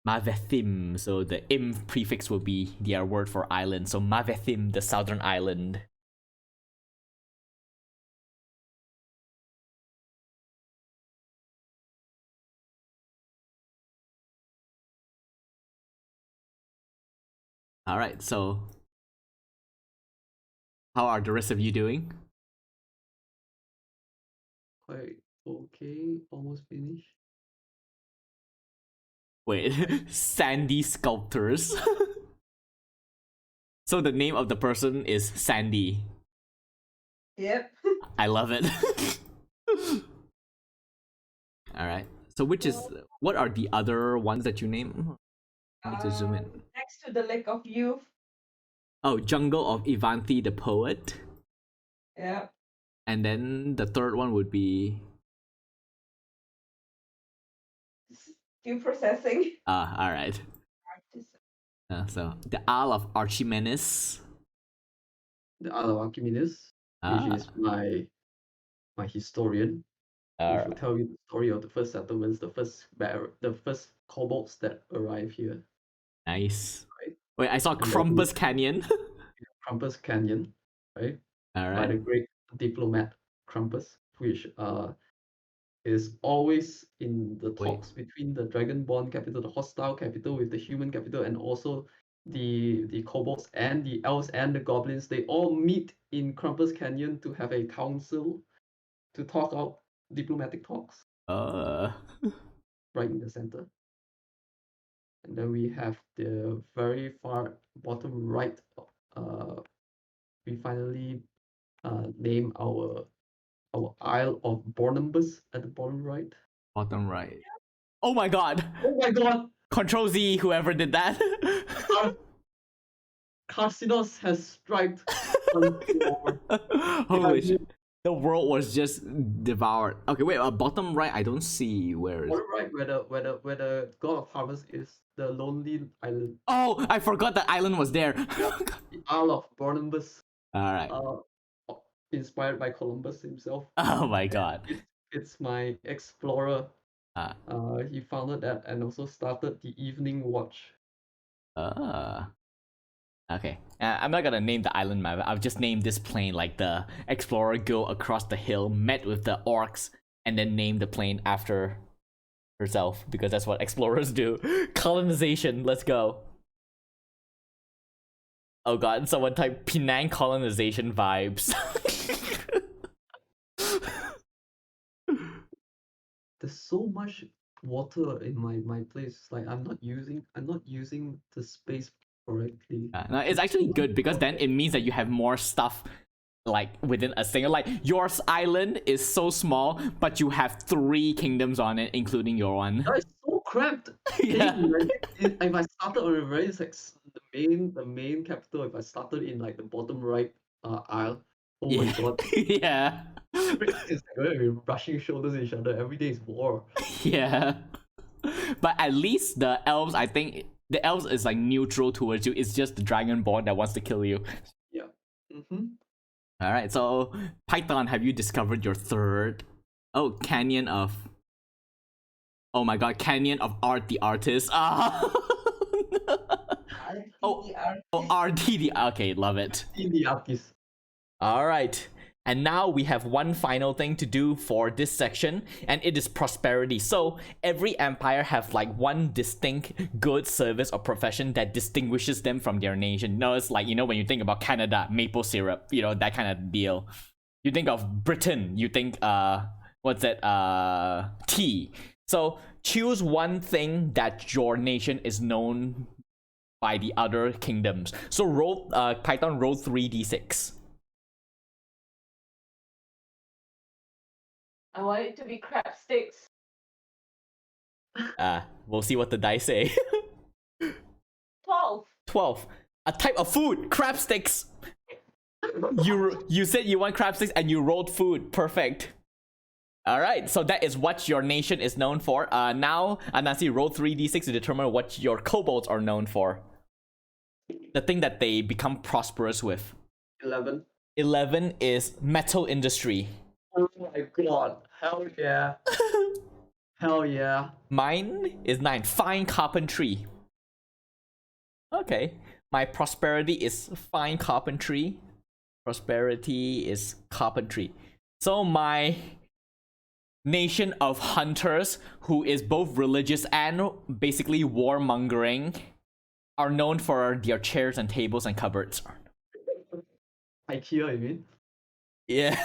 Mavethim, so the im prefix will be their word for island, so Mavethim, the southern island. Alright, so how are the rest of you doing? Quite okay, almost finished. Wait, Sandy Sculptors. So the name of the person is Sandy. Yep. I love it. All right. So what are the other ones that you name? I need to zoom in. Next to the Lake of Youth. Oh, Jungle of Ivanti the Poet. Yep. And then the third one would be Still processing. all right. So the Isle of Archimedes. The Isle of Archimedes, which is my historian, which will tell you the story of the first settlements, the first kobolds that arrive here. Nice. Right. Wait, I saw Crumpus Canyon. Crumpus Canyon, right? All By the right. great diplomat Crumpus, which is always in the talks between the Dragonborn capital, the hostile capital with the human capital, and also the kobolds and the elves and the goblins. They all meet in Crumpus Canyon to have a council to talk out diplomatic talks right in the center. And then we have the very far bottom right. We finally name our Isle of Bornambus at the bottom right. Bottom right. Oh my god! Oh my god! Control Z, whoever did that. Carcinos has striked on Holy shit. The world was just devoured. Okay, wait, bottom right, I don't see where is. Bottom right, where the god of harvest is, the lonely island. Oh, I forgot that island was there. The Isle of Bornambus. Alright. Inspired by Columbus himself. Oh my god. It's my explorer. He founded that and also started the Evening Watch. Okay. I'm not gonna name the island map. I'll just name this plane like the explorer go across the hill, met with the orcs, and then name the plane after herself because that's what explorers do. Colonization. Let's go. Oh god, someone type Penang colonization vibes. There's so much water in my place. Like I'm not using the space correctly. No, it's actually good because then it means that you have more stuff like within a single, like your island is so small but you have 3 kingdoms on it including your one. That is so cramped. Yeah. If I started on a very like the main capital, if I started in like the bottom right aisle, oh my god. Yeah. It's like going to be brushing shoulders at each other. Every day is war. Yeah. But at least the elves, I think the elves is like neutral towards you. It's just the dragonborn that wants to kill you. Yeah. Mm-hmm. All right. So Python, have you discovered your third? Oh, Canyon of. Oh my god, Canyon of Art the Artist. Oh, RT the. Okay, love it. The artist. All right. And now we have one final thing to do for this section, and it is prosperity. So every empire have like one distinct good service or profession that distinguishes them from their nation. No, it's like, you know, when you think about Canada, maple syrup, you know, that kind of deal. You think of Britain, you think tea. So choose one thing that your nation is known by the other kingdoms. So roll Python, roll 3d6. I want it to be crab sticks. We'll see what the dice say. 12. 12. A type of food, crab sticks. You said you want crab sticks and you rolled food. Perfect. All right, so that is what your nation is known for. Now, Anasi, roll 3d6 to determine what your kobolds are known for. The thing that they become prosperous with. 11. 11 is metal industry. Oh my god. Hell yeah. Hell yeah. Mine is 9, fine carpentry. Okay. My prosperity is fine carpentry. Prosperity is carpentry. So my nation of hunters, who is both religious and basically warmongering, are known for their chairs and tables and cupboards. IKEA, you mean? Yeah.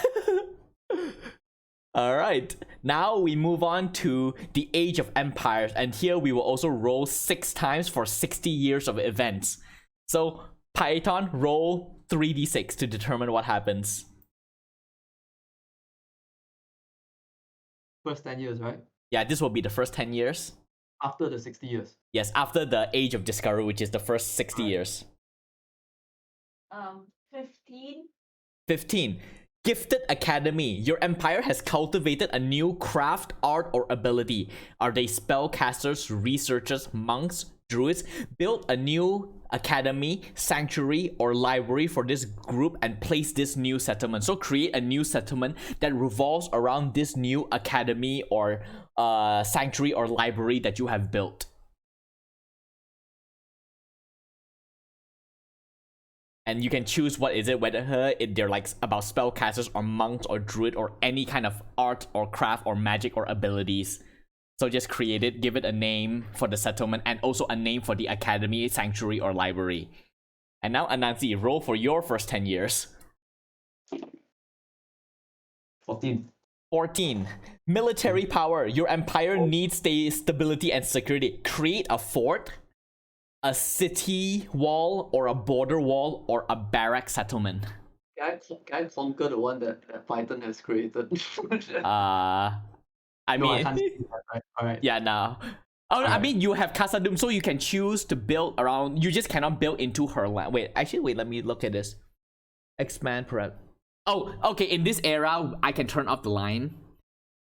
All right. Now we move on to the Age of Empires, and here we will also roll 6 times for 60 years of events. So Python, roll 3d6 to determine what happens. First 10 years, right? Yeah, this will be the first 10 years. After the 60 years. Yes, after the Age of Discovery, which is the first 60 years. 15. 15. Gifted Academy. Your empire has cultivated a new craft, art, or ability. Are they spellcasters, researchers, monks, druids? Build a new academy, sanctuary, or library for this group and place this new settlement. So create a new settlement that revolves around this new academy or sanctuary or library that you have built. And you can choose what is it, whether they're like about spellcasters or monks or druid or any kind of art or craft or magic or abilities. So just create it, give it a name for the settlement and also a name for the academy, sanctuary, or library. And now Anansi, roll for your first 10 years. 14. 14. Military power. Your empire needs stability and security. Create a fort, a city wall, or a border wall, or a barrack settlement. Can I conquer the one that Python has created? I No, I mean, can't see that, right? Alright. yeah, no. Oh, I Alright. mean, you have Casadum, so you can choose to build around. You just cannot build into her land. Wait, let me look at this. Expand perhaps. Oh, okay. In this era, I can turn off the line.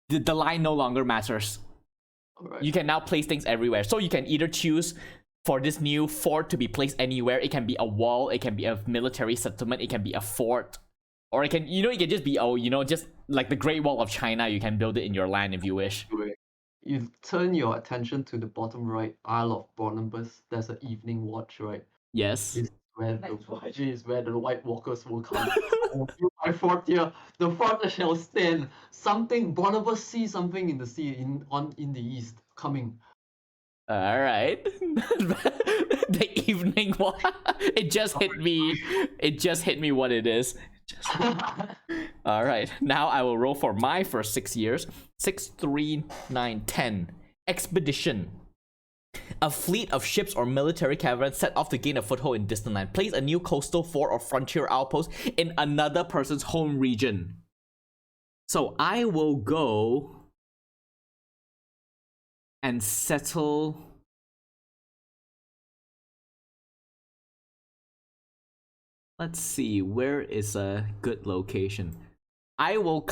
The line no longer matters. Alright. You can now place things everywhere. So you can either choose for this new fort to be placed anywhere. It can be a wall. It can be a military settlement. It can be a fort. Or it can, you can just be, just like the Great Wall of China. You can build it in your land if you wish. You turn your attention to the bottom right, Isle of Barnabas. There's an evening watch, right? Yes. This is where Nice watch. actually is where the White Walkers will come. I will build my fort here. The fort shall stand. Something Barnabas sees something in the sea in the east coming. All right. The evening one. It just hit me. It just hit me what it is. All right. Now I will roll for my first 6 years. 6, 3, 9, 10. Expedition. A fleet of ships or military caravans set off to gain a foothold in distant land. Place a new coastal fort or frontier outpost in another person's home region. So I will go and settle. Let's see, where is a good location? I will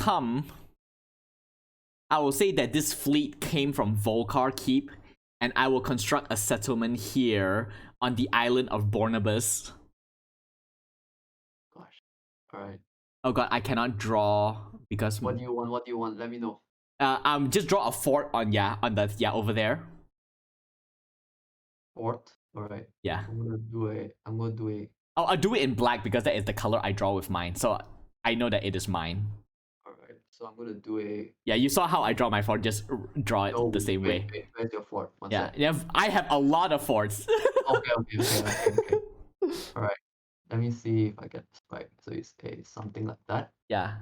say that this fleet came from Volcar Keep, and I will construct a settlement here on the island of Barnabas. Gosh. Alright. Oh god, I cannot draw because What do you want? Let me know. just draw a fort on the over there. Fort. Alright. Yeah. I'm gonna do a Oh, I'll do it in black because that is the color I draw with mine. So I know that it is mine. Alright. So I'm gonna do a Yeah, you saw how I draw my fort, just draw it No, the same way. wait, where's your fort? One Yeah, sec. yeah, I have a lot of forts. Okay. Alright. Let me see if I get this right. So it's something like that. Yeah.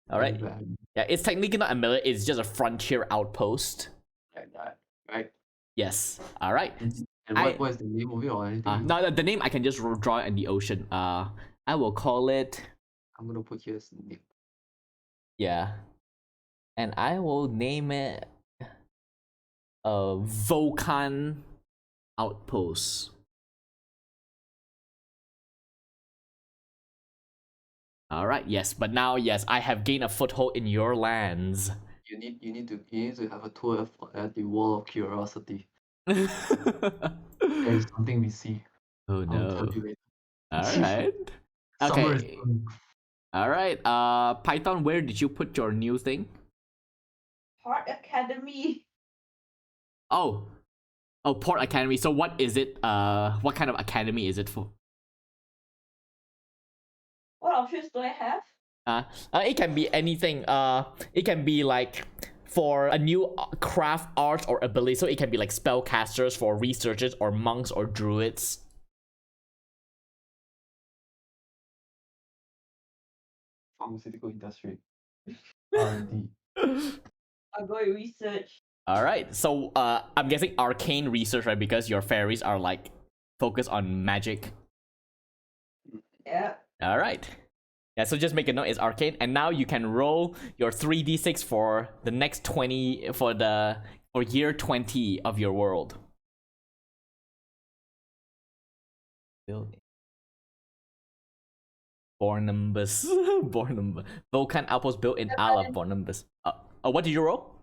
All right. And then Yeah, it's technically not a military, it's just a frontier outpost. like that. Right? Yes. All right. And what is the name of it or anything? No, the name I can just draw in the ocean. I will call it. I'm gonna put here as the name. Yeah. And I will name it Vulcan Outpost. All right. Yes, but now I have gained a foothold in your lands. You need to have a tour at the Wall of Curiosity. Oh There is something we see. I'll tell no. you later. All right. Summer is Okay. coming. All right. Python, where did you put your new thing? Heart Academy. Oh, Port Academy. So what is it? What kind of academy is it for? What options do I have? It can be anything. It can be like for a new craft, art, or ability. So it can be like spellcasters for researchers or monks or druids. Pharmaceutical industry. R&D. I'll go and research. All right. So I'm guessing arcane research, right? Because your fairies are like focused on magic. Yeah. All right. Yeah, so just make a note, it's arcane, and now you can roll your 3d6 for the next 20 for year 20 of your world. Bornumbus. Bornumbus. Volcan outpost built in Isle of Bornumbus. What did you roll?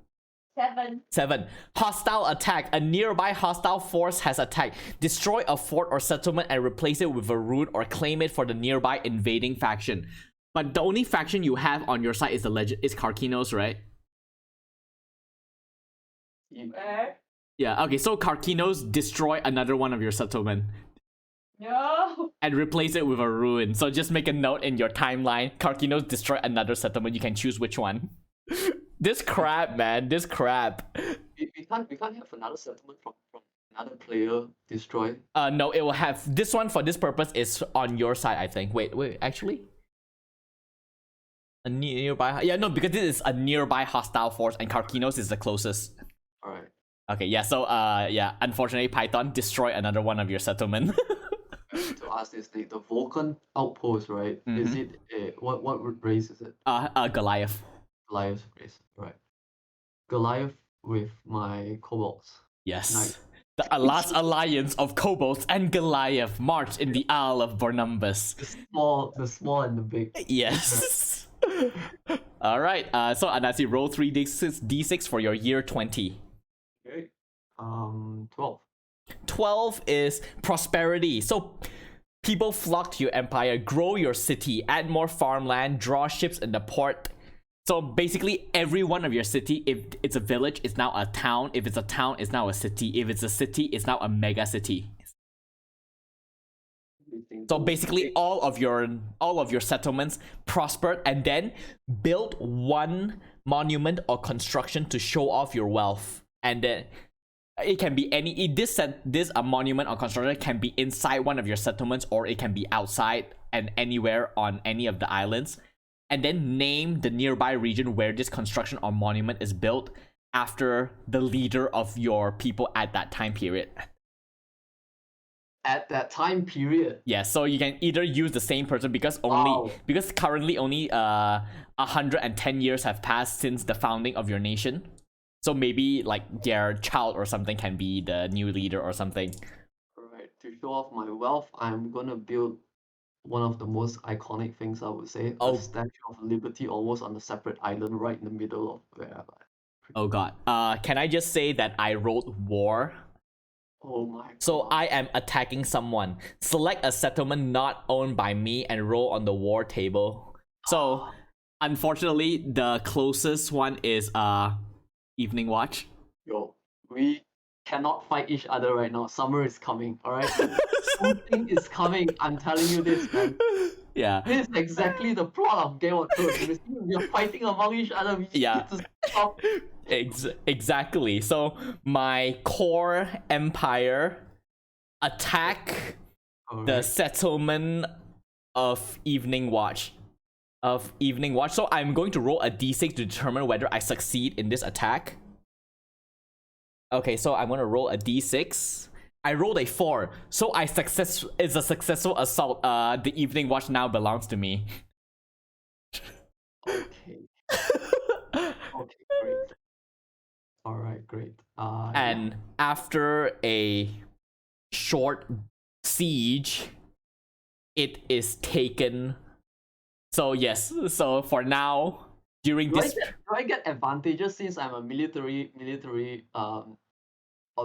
7. Hostile attack. A nearby hostile force has attacked. Destroy a fort or settlement and replace it with a rune or claim it for the nearby invading faction. But the only faction you have on your side is is Karkinos, right? Where? Yeah, okay, so Karkinos destroy another one of your settlement No. and replace it with a ruin. So just make a note in your timeline. Karkinos destroy another settlement. You can choose which one. This crap, man. This crap. We can't have another settlement from another player destroy. No, it will have this one for this purpose is on your side, I think. Wait, actually? A nearby, yeah, no, because this is a nearby hostile force and Karkinos is the closest. Alright. Okay, yeah, so yeah, unfortunately Python destroy another one of your settlement. To ask this, the Vulcan outpost, right? Is it what race is it? Goliath. Goliath race, right? Goliath with my kobolds. Yes. Nice. The last alliance of kobolds and Goliath march in the Isle of Bornumbus. The small and the big. Yes. All right. So Anasi, roll 3d6 for your year 20. Okay. 12. 12 is prosperity. So people flock to your empire, grow your city, add more farmland, draw ships in the port. So basically every one of your city, if it's a village, it's now a town. If it's a town, it's now a city. If it's a city, it's now a mega city. So basically all of your settlements prospered and then build one monument or construction to show off your wealth. And then it can be this monument or construction can be inside one of your settlements or it can be outside and anywhere on any of the islands. And then name the nearby region where this construction or monument is built after the leader of your people at that time period. At that time period. Yeah, so you can either use the same person because currently only 110 years have passed since the founding of your nation. So maybe like their child or something can be the new leader or something. Alright, to show off my wealth, I'm gonna build one of the most iconic things, I would say. A Statue of Liberty almost on a separate island right in the middle of where. Oh god. Can I just say that I rolled war? Oh my god. So I am attacking someone. Select a settlement not owned by me and roll on the war table. So unfortunately the closest one is Evening Watch. Yo, we cannot fight each other right now. Summer is coming, alright? Something is coming, I'm telling you this, man. Yeah. This is exactly the plot of Game of Thrones. We are fighting among each other. We need to stop. Exactly. So my core empire attack the settlement of Evening Watch. So I'm going to roll a d6 to determine whether I succeed in this attack. Okay, so I'm gonna roll a d6. I rolled a 4, so it's a successful assault. The Evening Watch now belongs to me. Okay. Okay, great. Alright, great. And after a short siege, it is taken. So yes, so for now, during this... Do I get advantages since I'm a military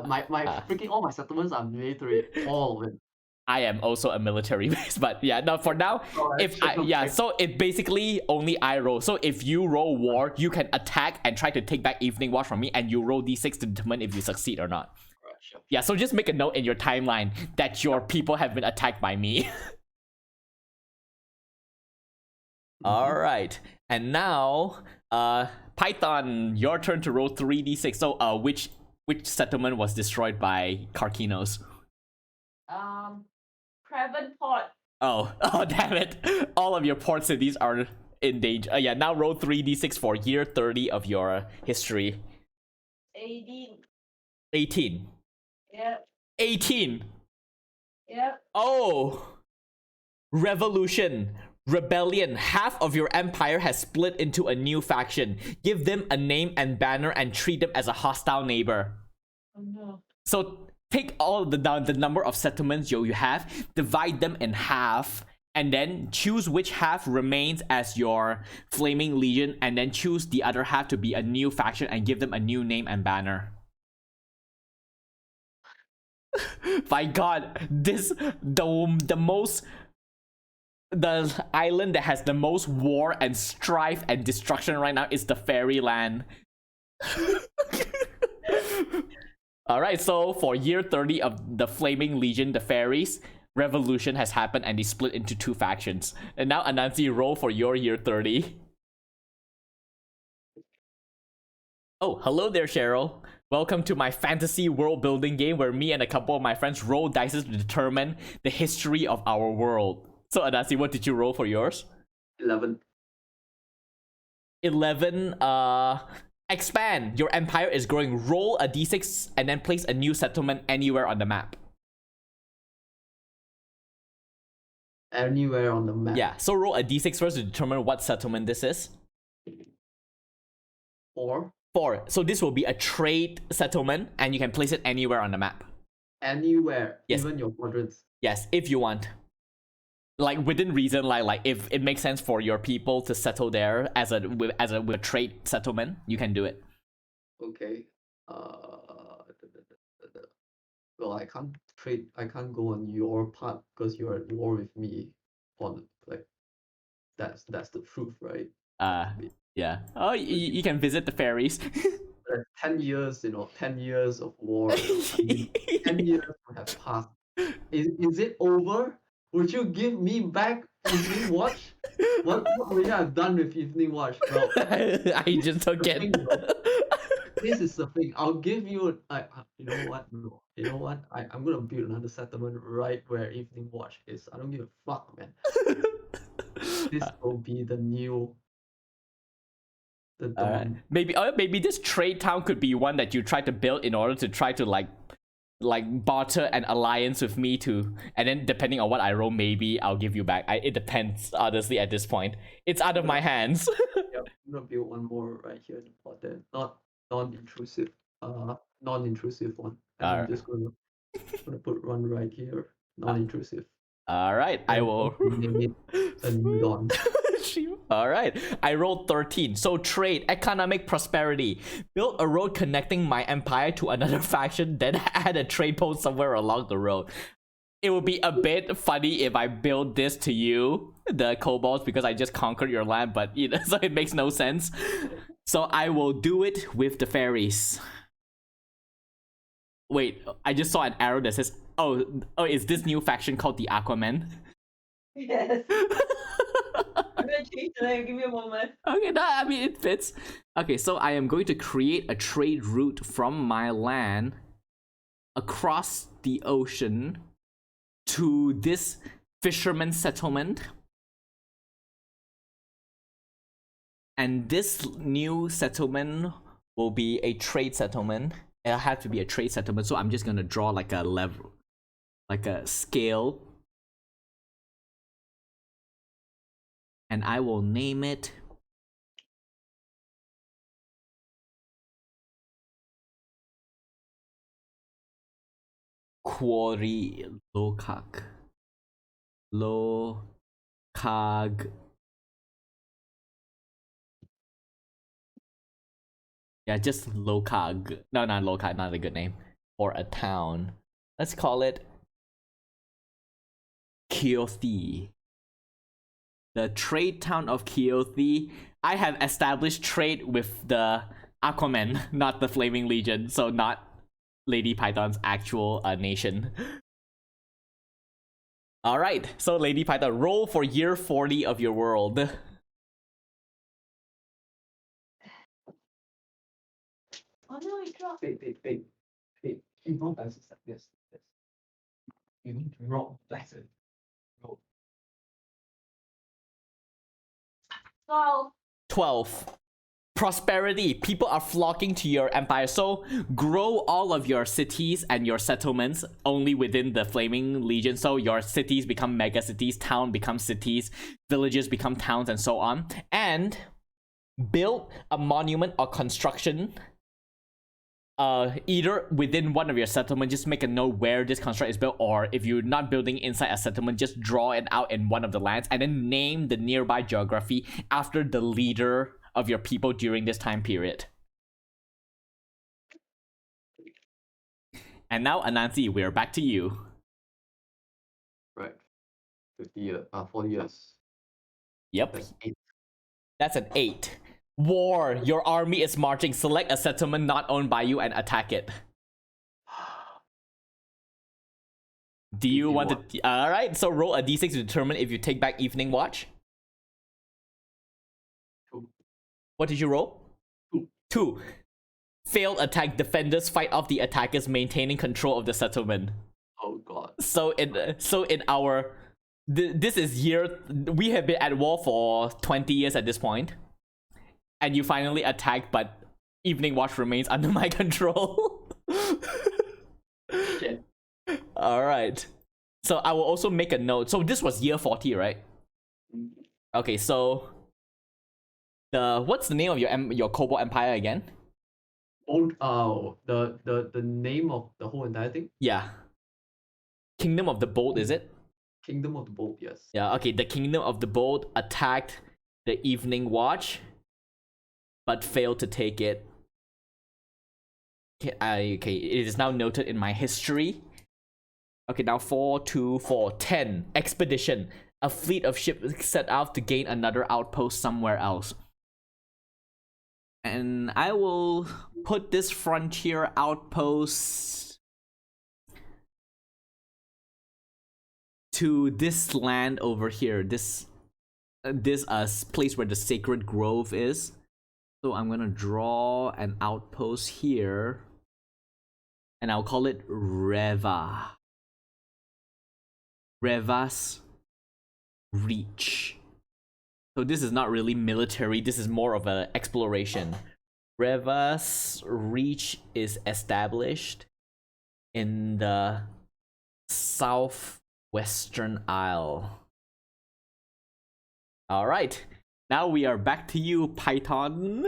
my freaking all my settlements are military, all of it. I am also a military base, but yeah, no, for now, so it basically only I roll. So if you roll war, you can attack and try to take back Evening Watch from me, and you roll d6 to determine if you succeed or not. Right, sure. Yeah, so just make a note in your timeline that your people have been attacked by me. Alright, and now, Python, your turn to roll 3d6. So, which settlement was destroyed by Karkinos? Cravenport. Oh, damn it. All of your port cities are in danger. Yeah, now roll 3d6 for year 30 of your history. 18. 18. Yep. 18. Yep. Oh! Revolution. Rebellion. Half of your empire has split into a new faction. Give them a name and banner and treat them as a hostile neighbor. Oh no. So take all the number of settlements you have, divide them in half, and then choose which half remains as your Flaming Legion, and then choose the other half to be a new faction and give them a new name and banner. My god, the island that has the most war and strife and destruction right now is the Fairyland. Alright, so for year 30 of the Flaming Legion, the fairies, revolution has happened and they split into two factions. And now Anansi, roll for your year 30. Oh, hello there, Cheryl. Welcome to my fantasy world building game where me and a couple of my friends roll dice to determine the history of our world. So Anansi, what did you roll for yours? 11. 11, expand. Your empire is growing. Roll a d6 and then place a new settlement anywhere on the map. Anywhere on the map. Yeah, so roll a d6 first to determine what settlement this is. 4. 4. So this will be a trade settlement and you can place it anywhere on the map. Anywhere. Yes. Even your quadrants. Yes, if you want. Like within reason, like if it makes sense for your people to settle there as a trade settlement, you can do it. Okay. Well, I can't go on your part because you're at war with me. On like, that's the truth, right? Yeah. Oh, you can visit the fairies. 10 years, 10 years of war. 10 years have passed. Is it over? Would you give me back Evening Watch? What would you have done with Evening Watch, bro? I just don't get. This is the thing. I'll give you. You know what? No. You know what? I'm gonna build another settlement right where Evening Watch is. I don't give a fuck, man. This will be the new. The dawn. Maybe this trade town could be one that you try to build in order to try to like barter an alliance with me too, and then depending on what I roll, maybe I'll give you back. It depends, honestly. At this point, it's out of my hands. Yep, I'm gonna build one more right here in the pot there. Not non-intrusive, non-intrusive one. And I'm just gonna put one right here, non-intrusive. All right, I will name it a new dawn. All right, I rolled 13. So trade, economic prosperity. Build a road connecting my empire to another faction, then add a trade post somewhere along the road. It would be a bit funny if I build this to you, the kobolds, because I just conquered your land, but so it makes no sense. So I will do it with the fairies. Wait, I just saw an arrow that says, oh, is this new faction called the Aquaman? Yes. I'm gonna change the name. Give me a moment. Okay, I mean, it fits. Okay, so I am going to create a trade route from my land across the ocean to this fisherman settlement. And this new settlement will be a trade settlement. It'll have to be a trade settlement, so I'm just gonna draw like a level, like a scale. And I will name it Quarry Lokag. Yeah, just Lokag. No, not Lokag, not a good name. Or a town. Let's call it Kyothi. The trade town of Kyothi. I have established trade with the Aquaman, not the Flaming Legion, so not Lady Python's actual nation. Alright, so Lady Python, roll for year 40 of your world. Oh no, it dropped. Wait. You roll dice like this. You need to roll dice. Roll. 12. 12. Prosperity. People are flocking to your empire. So grow all of your cities and your settlements only within the Flaming Legion. So your cities become mega cities, town becomes cities, villages become towns, and so on. And build a monument or construction either within one of your settlements. Just make a note where this construct is built, or if you're not building inside a settlement, just draw it out in one of the lands and then name the nearby geography after the leader of your people during this time period. And now, Anansi, we're back to you. Right. 40 years. Yep. That's 8. That's an 8. War. Your army is marching. Select a settlement not owned by you and attack it. Do you want to... Alright, so roll a d6 to determine if you take back Evening Watch. 2. What did you roll? 2. 2. Failed attack. Defenders fight off the attackers, maintaining control of the settlement. Oh god. So in our... This is year... We have been at war for 20 years at this point. And you finally attack, but Evening Watch remains under my control. Shit. Alright. So I will also make a note. So this was year 40, right? Okay, so... What's the name of your Cobalt Empire again? The name of the whole entire thing? Yeah. Kingdom of the Bold, is it? Kingdom of the Bold, yes. Yeah, okay. The Kingdom of the Bold attacked the Evening Watch, but failed to take it. Okay, it is now noted in my history. Okay, now 4, 2, 4, 10. Expedition. A fleet of ships set out to gain another outpost somewhere else. And I will put this frontier outpost to this land over here. This place where the Sacred Grove is. So I'm gonna draw an outpost here, and I'll call it Reva. Reva's Reach. So this is not really military, this is more of an exploration. Reva's Reach is established in the southwestern Isle. Alright, now we are back to you, Python.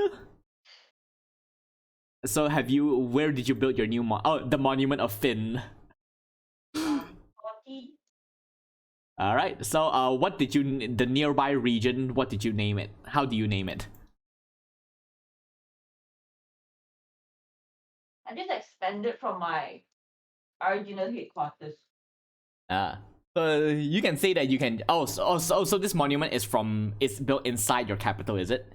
So where did you build your new the Monument of Finn? 40. Alright, so the nearby region, what did you name it? How do you name it? I just expanded from my original headquarters. So you can say that you can... So this monument is built inside your capital, is it?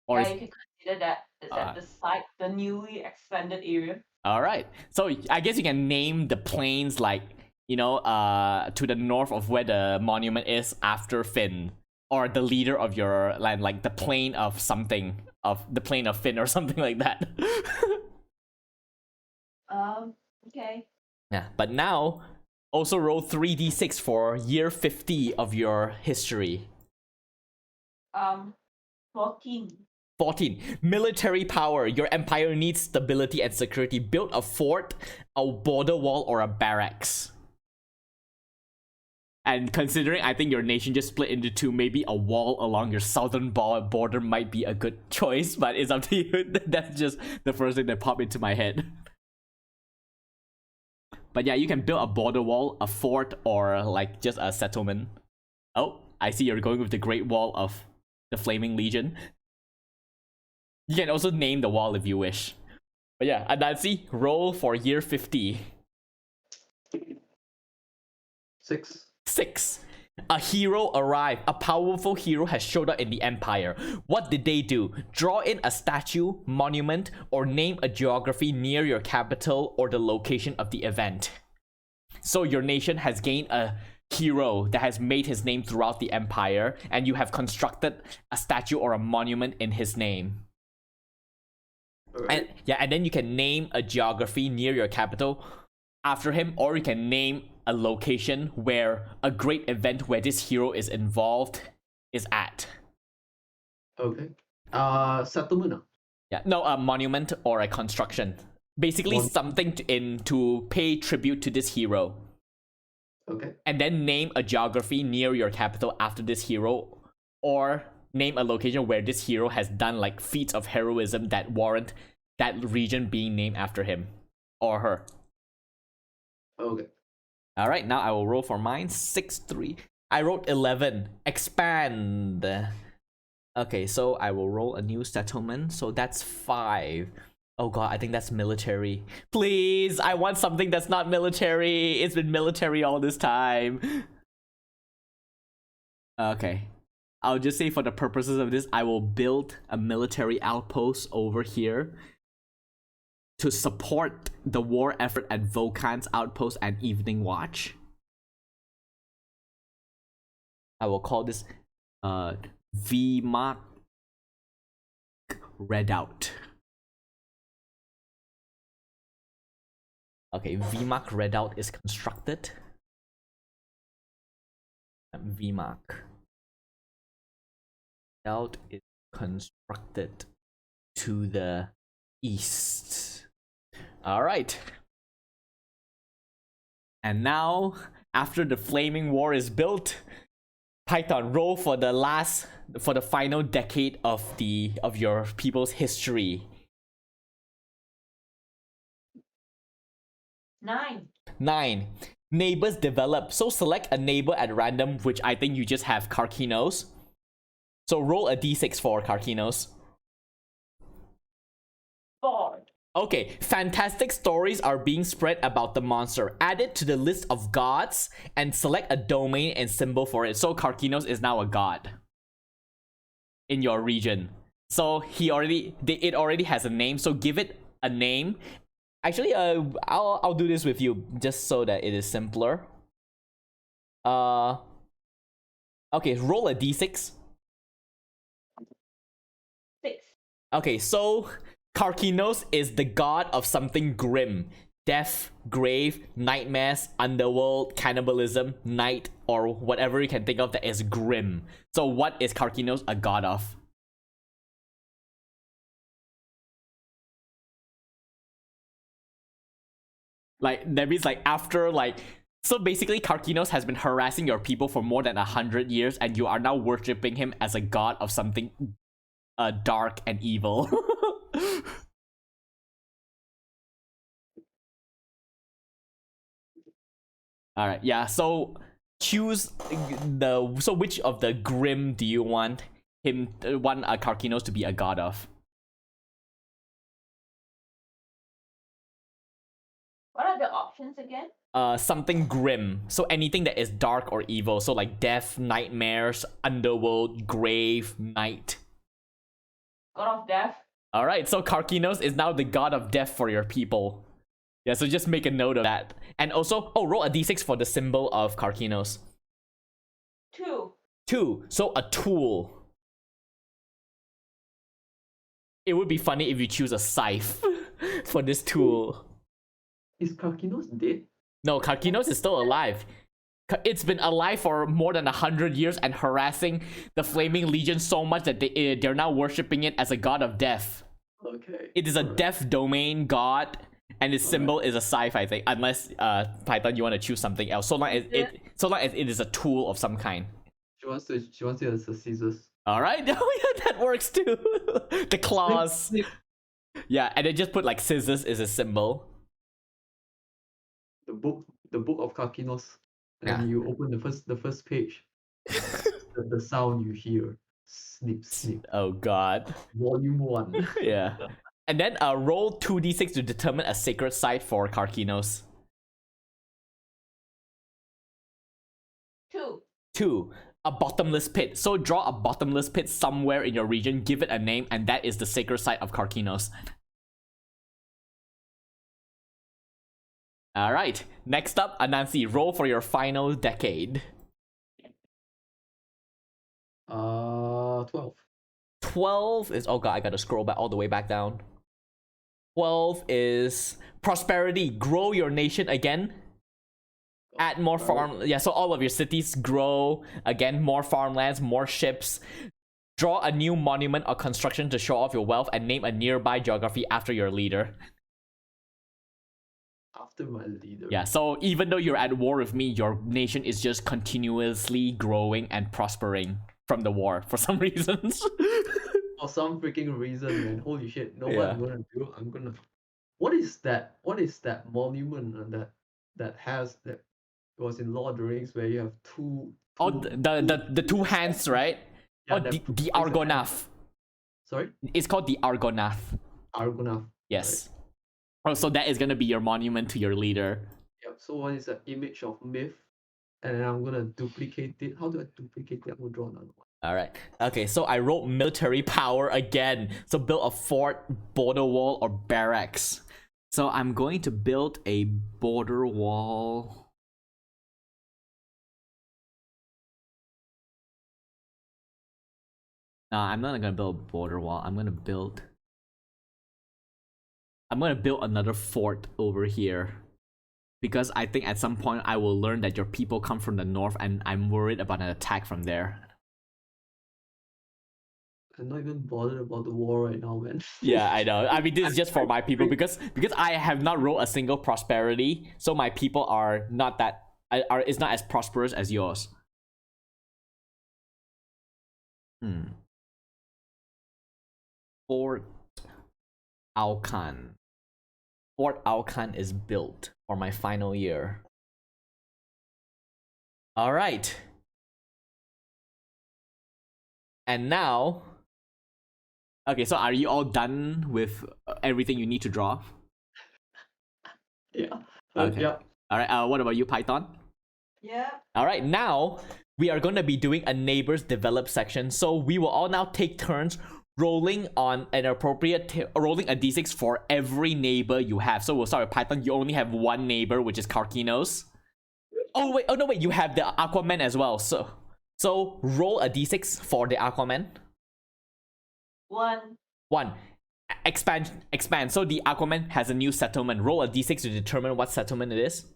Or Yeah, you can consider that it's at the site, the newly expanded area. Alright, so I guess you can name the plains like, to the north of where the monument is after Finn. Or the leader of your land, like the plain of something, of the plain of Finn or something like that. Okay. Yeah, but now, also roll 3d6 for year 50 of your history. 14. 14. Military power. Your empire needs stability and security. Build a fort, a border wall, or a barracks. And considering I think your nation just split into two, maybe a wall along your southern border might be a good choice, but it's up to you. That's just the first thing that popped into my head. But yeah, you can build a border wall, a fort, or like just a settlement. Oh, I see you're going with the Great Wall of the Flaming Legion. You can also name the wall if you wish. But yeah, Anansi, roll for year 50. 6. 6. A hero arrived. A powerful hero has showed up in the Empire. What did they do? Draw in a statue, monument, or name a geography near your capital or the location of the event. So your nation has gained a hero that has made his name throughout the Empire, and you have constructed a statue or a monument in his name. Right. And then you can name a geography near your capital after him, or you can name a location where a great event where this hero is involved is at. Okay. Settlement. Yeah, no, a monument or a construction. Basically, something to pay tribute to this hero. Okay. And then name a geography near your capital after this hero, or name a location where this hero has done like feats of heroism that warrant that region being named after him or her. Okay. All right, now I will roll for mine. 6-3. I wrote 11. Expand. Okay, so I will roll a new settlement. So that's 5. Oh god, I think that's military. Please, I want something that's not military. It's been military all this time. Okay. I'll just say for the purposes of this, I will build a military outpost over here to support the war effort at Vulcan's outpost and Evening Watch. I will call this VMAC Redoubt. Okay, VMAC Redoubt is constructed. VMAC Redoubt is constructed to the east. Alright. And now, after the Flaming War is built, Python, roll for the final decade of your people's history. 9. 9. Neighbors develop. So select a neighbor at random, which I think you just have Karkinos. So roll a d6 for Karkinos. 4. Okay, fantastic stories are being spread about the monster. Add it to the list of gods and select a domain and symbol for it. So Karkinos is now a god in your region. So it already has a name. So give it a name. Actually, I'll do this with you just so that it is simpler. Okay, roll a d6. 6. Okay, so Karkinos is the god of something grim. Death, grave, nightmares, underworld, cannibalism, night, or whatever you can think of that is grim. So what is Karkinos a god of? Like, that means like after like... So basically Karkinos has been harassing your people for more than 100 years and you are now worshipping him as a god of something dark and evil. Alright, yeah, so choose so which of the grim do you want Karkinos to be a god of? What are the options again? Something grim. So anything that is dark or evil. So like death, nightmares, underworld, grave, night. God of Death. Alright, so Karkinos is now the god of death for your people. Yeah, so just make a note of that. And also, roll a d6 for the symbol of Karkinos. 2. 2. So a tool. It would be funny if you choose a scythe for this tool. Is Karkinos dead? No, Karkinos is still alive. It's been alive for more than 100 years and harassing the Flaming Legion so much that they're now worshipping it as a god of death. Okay. It is a death domain god, and its symbol is a scythe, I think. Unless Python, you want to choose something else. So long as it is a tool of some kind. She wants it as a scissors. All right, oh yeah, that works too. The claws. Snip. Yeah, and then just put like scissors is a symbol. The book of Karkinos. And Yeah. you open the first page. the sound you hear. Snip, snip. Oh god. Volume 1. Yeah. And then roll 2d6 to determine a sacred site for Karkinos. 2. 2. A bottomless pit. So draw a bottomless pit somewhere in your region, give it a name, and that is the sacred site of Karkinos. Alright, next up, Anansi, roll for your final decade. 12. 12 is... Oh god, I gotta scroll back all the way back down. 12 is prosperity. Grow your nation again. Add more farm. Yeah, so all of your cities grow. Again, more farmlands, more ships. Draw a new monument or construction to show off your wealth and name a nearby geography after your leader. After my leader. Yeah, so even though you're at war with me, your nation is just continuously growing and prospering from the war for some reasons. For some freaking reason, man. Holy shit. Know what Yeah. I'm gonna do? I'm gonna. What is that? What is that monument that has that was in Lord of the Rings where you have two. Oh, the two hands, right? Yeah, Oh, that the Argonath. Sorry? It's called the Argonath. Argonath. Yes. Oh, so that is gonna be your monument to your leader. Yep. So one is an image of myth, and then I'm gonna duplicate it. How do I duplicate it? I'm gonna draw another one. All right. Okay, so I wrote military power again. So build a fort, border wall, or barracks. So I'm going to build a border wall. No, I'm not gonna build a border wall. I'm gonna build another fort over here. Because I think at some point I will learn that your people come from the north and I'm worried about an attack from there. I'm not even bothered about the war right now, man. Yeah, I know. I mean, this is just for my people because I have not rolled a single prosperity, so my people are not that is not as prosperous as yours. Fort Alcan. Fort Alcan is built for my final year. All right. And now, okay, so are you all done with everything you need to draw? Yeah. Okay. Yeah. All right. What about you, Python? Yeah. All right. Now we are going to be doing a neighbors develop section. So we will all now take turns rolling on an appropriate rolling a d6 for every neighbor you have. So we'll start with Python. You only have one neighbor, which is Karkinos. Oh wait. Oh no. Wait. You have the Aquaman as well. So roll a d6 for the Aquaman. 1. 1. Expand. So the Aquaman has a new settlement. Roll a d6 to determine what settlement it is.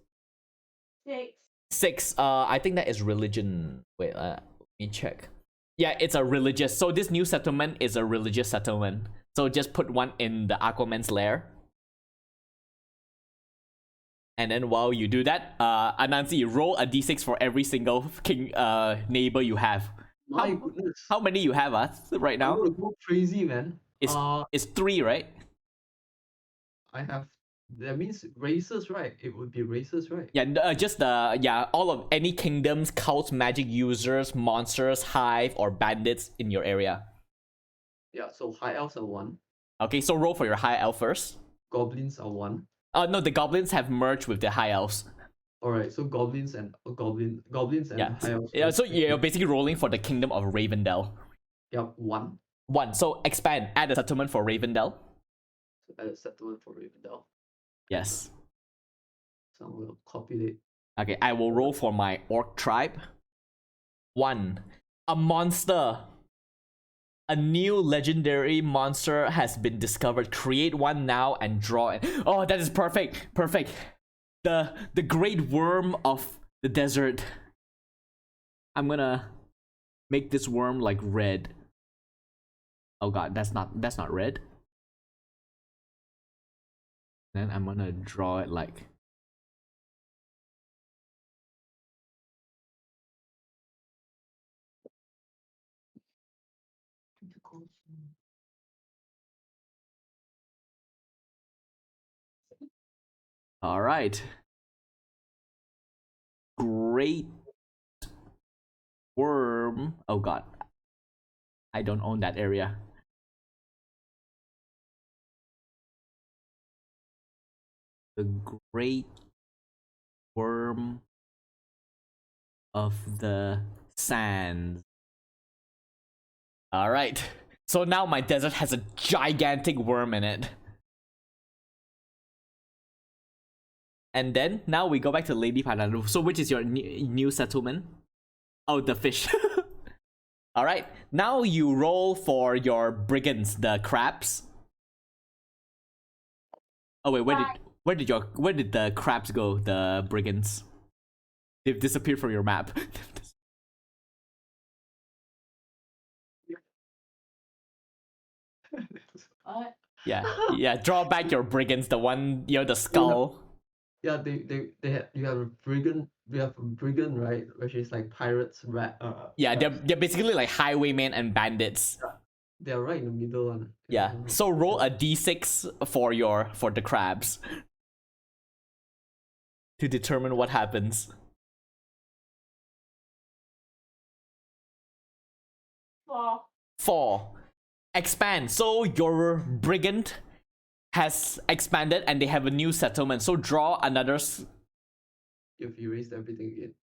6. 6. I think that is religion. Wait, let me check. Yeah, it's a religious. So this new settlement is a religious settlement. So just put one in the Aquaman's lair. And then while you do that, Anansi, roll a d6 for every single neighbor you have. My goodness. How many you have right now? I'm gonna go crazy, man. It's 3, right? I have. That means races, right? It would be races, right? Yeah, just all of any kingdoms, cults, magic users, monsters, hive, or bandits in your area. Yeah. So high elves are 1. Okay, so roll for your high elf first. Goblins are 1. No, the goblins have merged with the high elves. Alright, so goblins and Yeah, high elves. yeah. So you're basically rolling for the kingdom of Ravendell. Yeah, 1. 1. So expand. Add a settlement for Ravendell. So add a settlement for Rivendell. Yes. So I'm gonna copy it. Okay, I will roll for my orc tribe. 1. A monster. A new legendary monster has been discovered. Create one now and draw it. Oh, that is perfect. Perfect. The great worm of the desert. I'm gonna make this worm like red. Oh god, that's not red. Then I'm gonna draw it like all right. Great worm. Oh god. I don't own that area. The great worm of the sands. All right. So now my desert has a gigantic worm in it. And then now we go back to Lady Python. So which is your new settlement? Oh, the fish. All right. Now you roll for your brigands, the crabs. Oh wait, where did the crabs go? The brigands. They've disappeared from your map. What? Yeah. Draw back your brigands. The one, the skull. Yeah, you have a brigand. We have a brigand, right? Which is like pirates, Yeah, crabs. they're basically like highwaymen and bandits. They are right in the middle one. Yeah. So roll a d6 for the crabs to determine what happens. 4. 4. Expand. So your brigand has expanded and they have a new settlement. So draw another. If you erased everything again.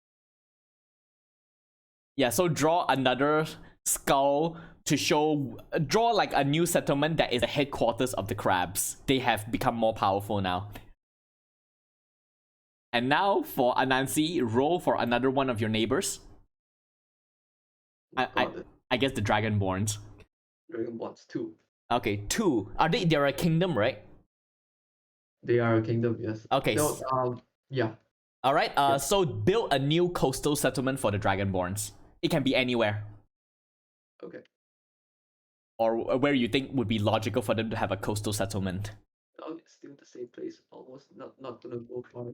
Yeah, so draw another skull to draw like a new settlement that is the headquarters of the crabs. They have become more powerful now. And now for Anansi, roll for another one of your neighbors. I guess the Dragonborns. Dragonborns 2. Okay, 2. They're a kingdom, right? They are a kingdom, yes. Okay. No, yeah. Alright, so build a new coastal settlement for the Dragonborns. It can be anywhere. Okay. Or where you think would be logical for them to have a coastal settlement. Oh, it's still the same place. Almost not gonna go far.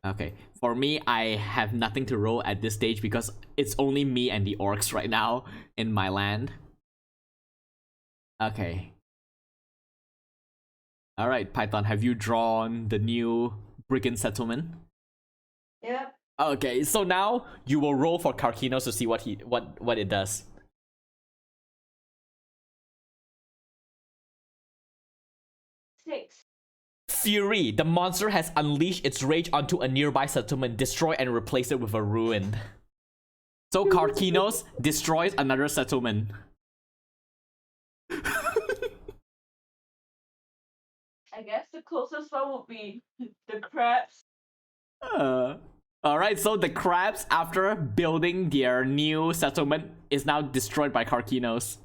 Okay. For me, I have nothing to roll at this stage because it's only me and the orcs right now in my land. Okay. Alright, Python, have you drawn the new brigand settlement? Yep. Okay, so now you will roll for Karkinos to see what it does. 6. Fury. The monster has unleashed its rage onto a nearby settlement. Destroy and replace it with a ruin. So Karkinos destroys another settlement. I guess the closest one would be the crabs. Alright, so the crabs, after building their new settlement, is now destroyed by Karkinos.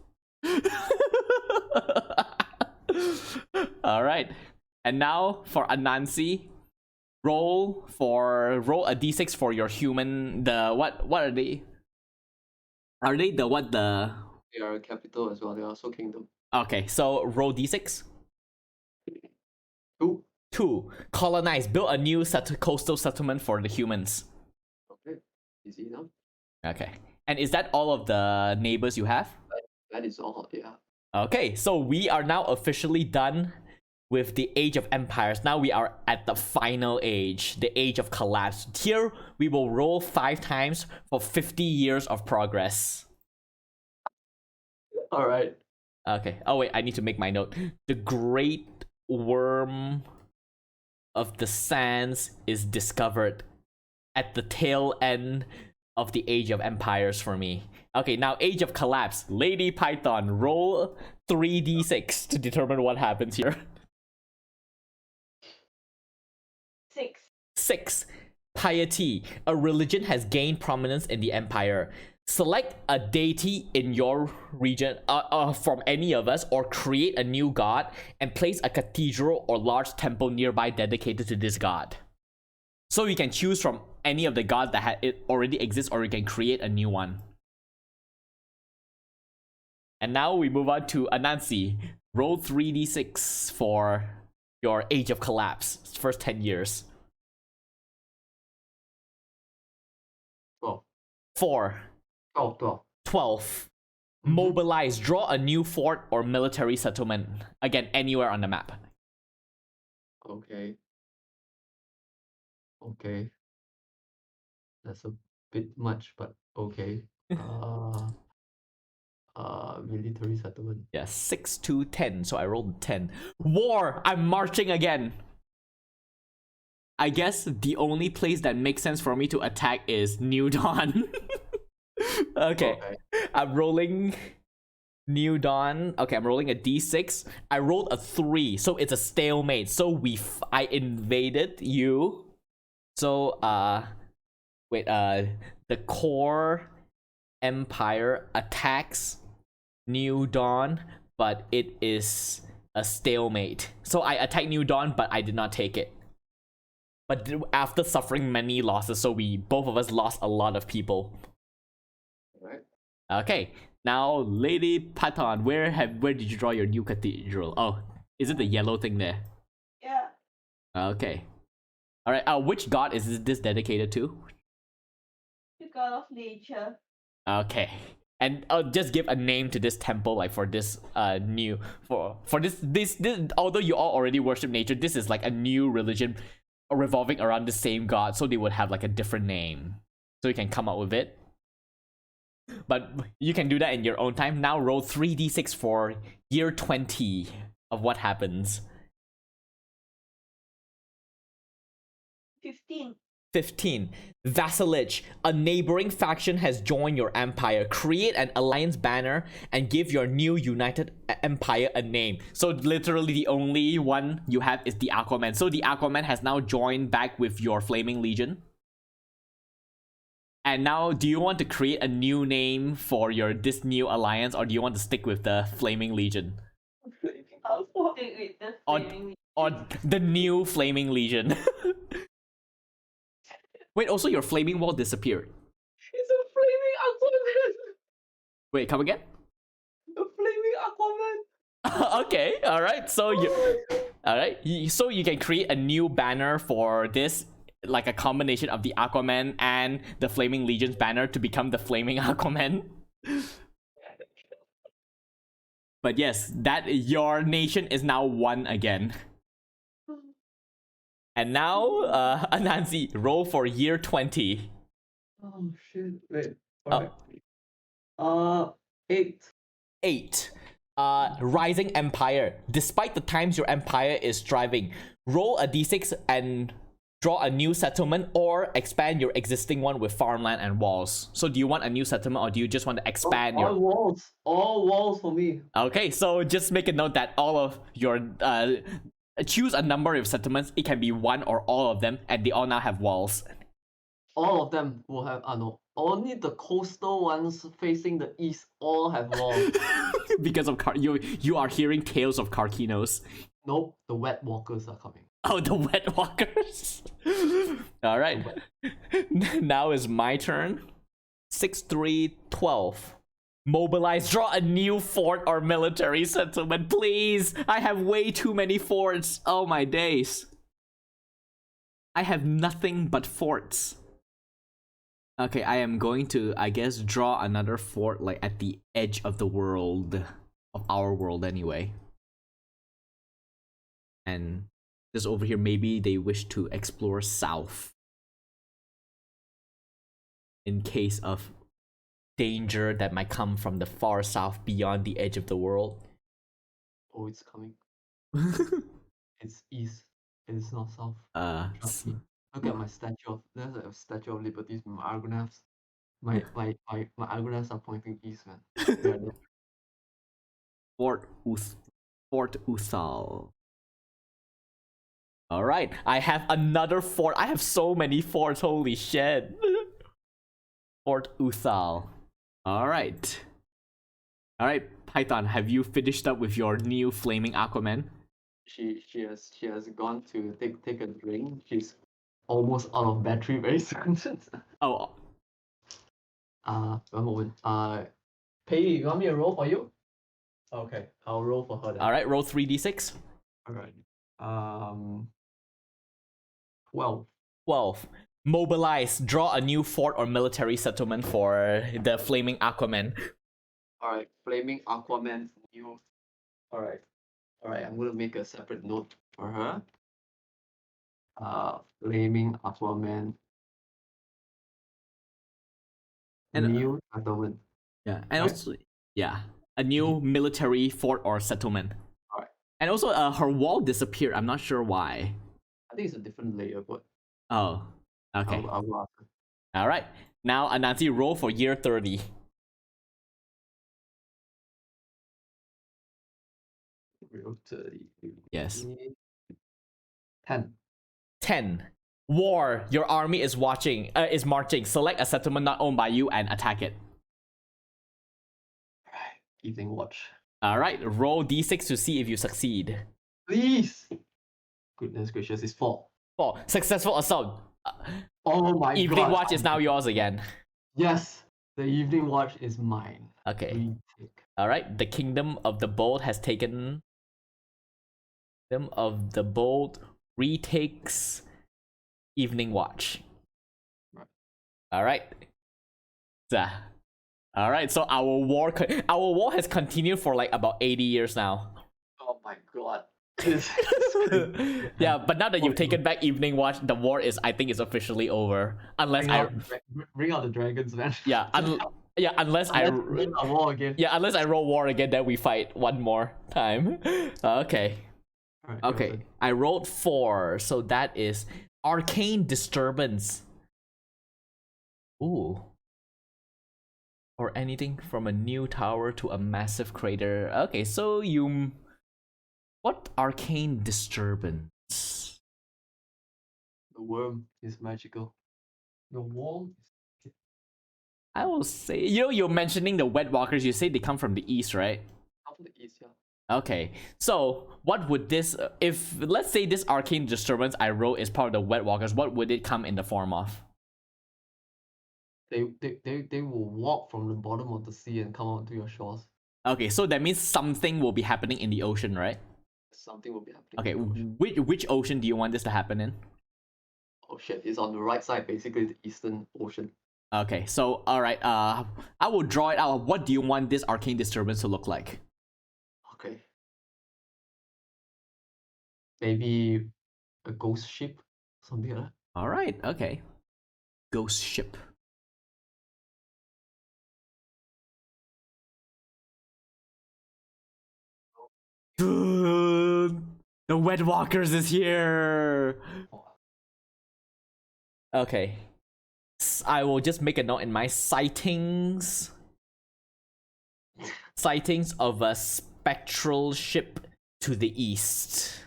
Alright. And now for Anansi, roll a d6 for your human. What are they? Are they the what the They are a capital as well. They are also kingdom. Okay, so roll d6. 2. 2. Colonize. Build a new coastal settlement for the humans. Okay. Easy enough. Okay. And is that all of the neighbors you have? That is all, yeah. Okay, so we are now officially done with the Age of Empires. Now we are at the final age, the Age of Collapse. Here, we will roll 5 times for 50 years of progress. Alright. Okay. Oh wait, I need to make my note. The Great Worm of the Sands is discovered at the tail end of the Age of Empires for me. Okay, now Age of Collapse. Lady Python, roll 3d6 to determine what happens here. 6. 6. Piety. A religion has gained prominence in the empire. Select a deity in your region from any of us, or create a new god and place a cathedral or large temple nearby dedicated to this god. So you can choose from any of the gods that it already exists, or you can create a new one. And now we move on to Anansi. Roll 3d6 for your Age of Collapse, first 10 years. 12. 4. 12. 12. Mobilize. Draw a new fort or military settlement. Again, anywhere on the map. Okay. Okay. That's a bit much, but okay. Military settlement. Yeah, 6 to 10. So I rolled 10. War! I'm marching again. I guess the only place that makes sense for me to attack is New Dawn. Okay. I'm rolling New Dawn. Okay, I'm rolling a d6. I rolled a 3, so it's a stalemate. So I invaded you. So wait, the core empire attacks New Dawn, but it is a stalemate. So I attacked New Dawn, but I did not take it. but after suffering many losses, so we both of us lost a lot of people. Right. Okay, now Lady Python, where did you draw your new cathedral? Oh, is it the yellow thing there? Yeah. Okay. All right. Which god is this dedicated to? The god of nature. Okay. And just give a name to this temple, like for this new for this. Although you all already worship nature, this is like a new religion revolving around the same god, so they would have like a different name, so you can come up with it. But you can do that in your own time. Now roll 3d6 for year 20 of what happens. 15. 15. Vassalage. A neighboring faction has joined your empire. Create an alliance banner and give your new united empire a name. So literally the only one you have is the Aquaman. So the Aquaman has now joined back with your Flaming Legion. And now, do you want to create a new name for this new alliance, or do you want to stick with the Flaming Legion? I'll stick with the flaming. Or the new Flaming Legion? Wait, also your flaming wall disappeared. It's a flaming Aquaman! Wait, come again? A flaming Aquaman! Okay, alright, so so you can create a new banner for this, like a combination of the Aquaman and the Flaming Legion's banner to become the Flaming Aquaman. But yes, that your nation is now one again. And now, Anansi, roll for year 20. Oh shit! Wait. Oh. Alright. 8. 8. Rising Empire. Despite the times your empire is thriving, roll a d6 and draw a new settlement, or expand your existing one with farmland and walls. So do you want a new settlement, or do you just want to expand your... All walls for me. Okay, so just make a note that all of your... choose a number of settlements. It can be one or all of them, and they all now have walls. All of them will have... no. Only the coastal ones facing the east all have walls. Because of you are hearing tales of Karkinos. Nope, the wet walkers are coming. Oh, the wet walkers. All right. Now is my turn. 6, 3, 12. Mobilize. Draw a new fort or military settlement, please. I have way too many forts. Oh my days. I have nothing but forts. Okay, I am going to, I guess, draw another fort like at the edge of the world. Of our world anyway. And this over here, maybe they wish to explore south. In case of danger that might come from the far south beyond the edge of the world. Oh, it's coming. It's east. It's not south. Trust me. Look at my statue of... There's a Statue of Liberty with my Argonauts. My Argonauts are pointing east, man. Fort Uthal. Alright, I have another fort. I have so many forts, holy shit. Fort Uthal. Alright. Alright, Python, have you finished up with your new flaming Aquaman? She has gone to take a drink. She's almost out of battery very soon. Oh. One moment. Pei, you want me to roll for you? Okay, I'll roll for her then. Alright, roll 3d6. Alright. 12. 12. Mobilize. Draw a new fort or military settlement for the flaming Aquaman. Alright, Flaming Aquaman new. Alright. I'm gonna make a separate note for her. Flaming Aquaman And, new settlement. Yeah, and Right. also, yeah, a new military fort or settlement. Alright. And also, her wall disappeared. I'm not sure why. I think it's a different layer, but Oh, okay. I'll ask her. Alright. Now, Anansi, roll for year 30. Real 30. Yes. 10. 10. War. Your army is marching. Select a settlement not owned by you and attack it. Alright, evening watch. Alright, roll d6 to see if you succeed. Please! Goodness gracious, it's 4. 4. Successful assault. Oh my Evening god. watch is now yours again. Yes, the evening watch is mine. Okay. Retake. Alright, the Kingdom of the Bold has taken. Kingdom of the Bold retakes Evening Watch. Right. Alright. Alright, so our war has continued for like about 80 years now. Oh my god. Yeah, but now that you've taken back Evening Watch, the war I think is officially over. Unless bring out the dragons, man. Yeah, unless I win a war again. Yeah, unless I roll war again, then we fight one more time. Okay. Alright, Okay. I rolled 4, so that is Arcane Disturbance. Ooh. Or anything from a new tower to a massive crater. Okay, so you... What Arcane Disturbance? The worm is magical. The wall is... I will say... you're mentioning the Wet Walkers. You say they come from the east, right? Come from the east, yeah. Okay, so what would this... if, let's say this Arcane Disturbance I wrote is part of the Wet Walkers, what would it come in the form of? They will walk from the bottom of the sea and come out to your shores. Okay, so that means something will be happening in the ocean, right? Something will be happening. Okay, in the ocean. which ocean do you want this to happen in? Oh shit, it's on the right side, basically the Eastern Ocean. Okay, so alright, I will draw it out. What do you want this Arcane Disturbance to look like? Okay. Maybe a ghost ship, something like that. Alright, okay. Ghost ship. Dude, the Wet Walkers is here. Okay. I will just make a note in my sightings. Sightings of a spectral ship to the east.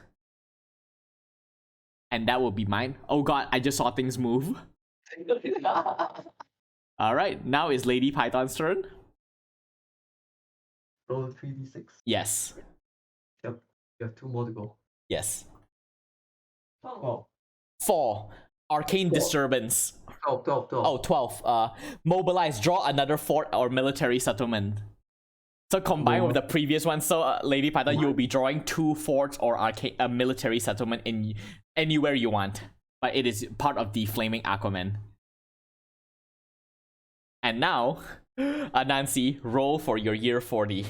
And that will be mine. Oh god, I just saw things move. Alright, now is Lady Python's turn. Roll 3d6. Yes. Yep. You have 2 more to go. Yes. Oh. 4. Arcane Disturbance. 12. Oh, 12. Mobilize. Draw another fort or military settlement. So combined with the previous one, so Lady Python, you'll be drawing 2 forts or a military settlement in anywhere you want. But it is part of the Flaming Aquaman. And now, Nancy, roll for your year 40.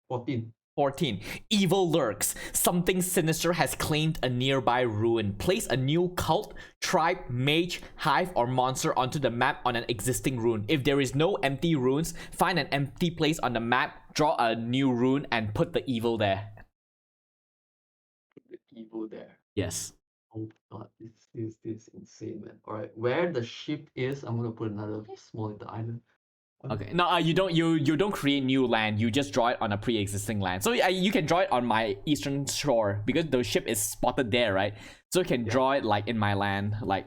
14. 14. Evil lurks. Something sinister has claimed a nearby ruin. Place a new cult, tribe, mage, hive, or monster onto the map on an existing rune. If there is no empty runes, find an empty place on the map, draw a new rune, and put the evil there. The evil there. Yes. Oh god, this is insane, man. Alright, where the ship is, I'm gonna put another small little island. Okay. No, you don't create new land. You just draw it on a pre-existing land. So you can draw it on my eastern shore because the ship is spotted there, right? So you can draw it like in my land, like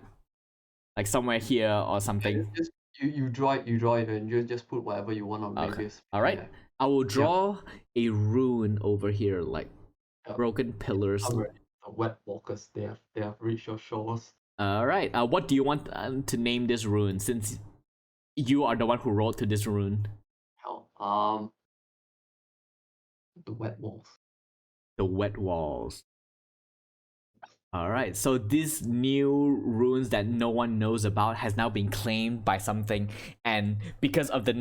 somewhere here or something. Just, you draw it, and you just put whatever you want on Vegas. All right. I will draw a rune over here, like broken pillars. The Wet Walkers, they have reached your shores. All right. What do you want to name this rune? Since you are the one who wrote to this rune. Hell, the Wet Walls. The Wet Walls. Alright, so these new runes that no one knows about has now been claimed by something, and because of the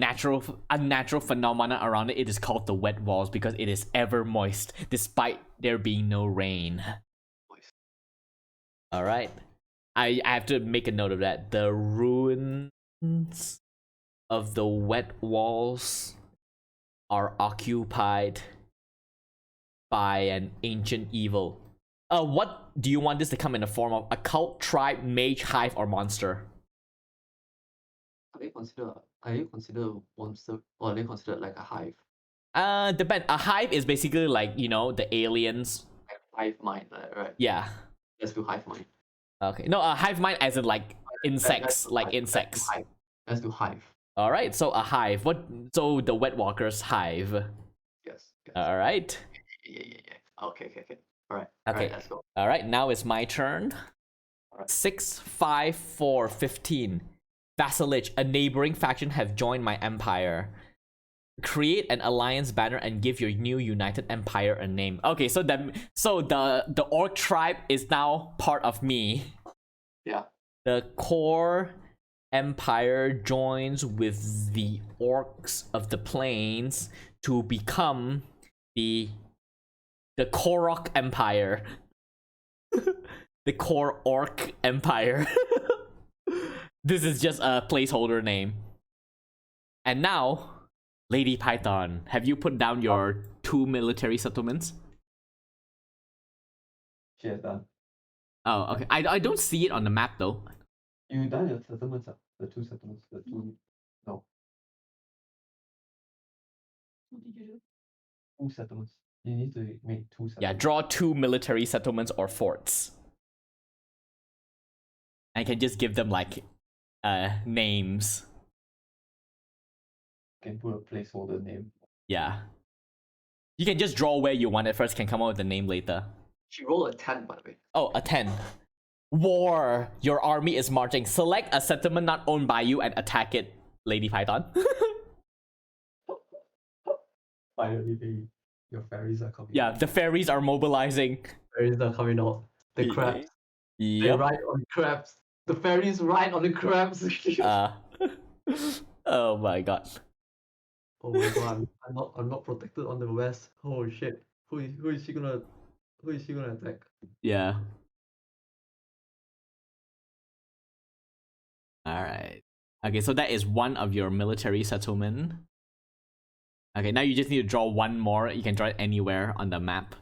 unnatural phenomena around it, it is called the Wet Walls because it is ever moist, despite there being no rain. Alright, I have to make a note of that. The runes of the Wet Walls are occupied by an ancient evil. What do you want this to come in the form of? A cult, tribe, mage, hive, or monster? Are you consider monster, or are they considered like a hive? Depend. A hive is basically like, the aliens. Like hive mind, right? Yeah. Let's do hive mind. Okay. No, a hive mind as in like insects, insects. Let's do hive. All right. So a hive. So the Wet Walkers hive. Yes. All right. Yeah. Okay. Alright. Okay. Alright, let's go. All right, now it's my turn. Alright. 6, 5, 4, 15. Vassalage, a neighboring faction have joined my empire. Create an alliance banner and give your new united empire a name. Okay, so the orc tribe is now part of me. Yeah. The core empire joins with the orcs of the plains to become the Korok Empire. The Core Orc Empire. This is just a placeholder name. And now, Lady Python, have you put down your 2 military settlements? She has done. Oh, okay. I don't see it on the map though. You done your settlements, the 2 settlements, the 2. No, What did you do? 2 settlements. You need to make 2 settlements. Yeah, draw 2 military settlements or forts. I can just give them like names. You can put a placeholder name. Yeah. You can just draw where you want it first, can come up with the name later. She rolled a 10, by the way. Oh, a 10. War. Your army is marching. Select a settlement not owned by you and attack it, Lady Python. Finally, your fairies are coming. Yeah, the fairies are mobilizing. Fairies are coming out. The crabs. They Yep. ride on the crabs. The fairies ride on the crabs. Oh my god. Oh my god, I'm not protected on the west. Oh shit. Who is she gonna attack? Yeah. Alright. Okay, so that is one of your military settlement. Okay, now you just need to draw one more. You can draw it anywhere on the map.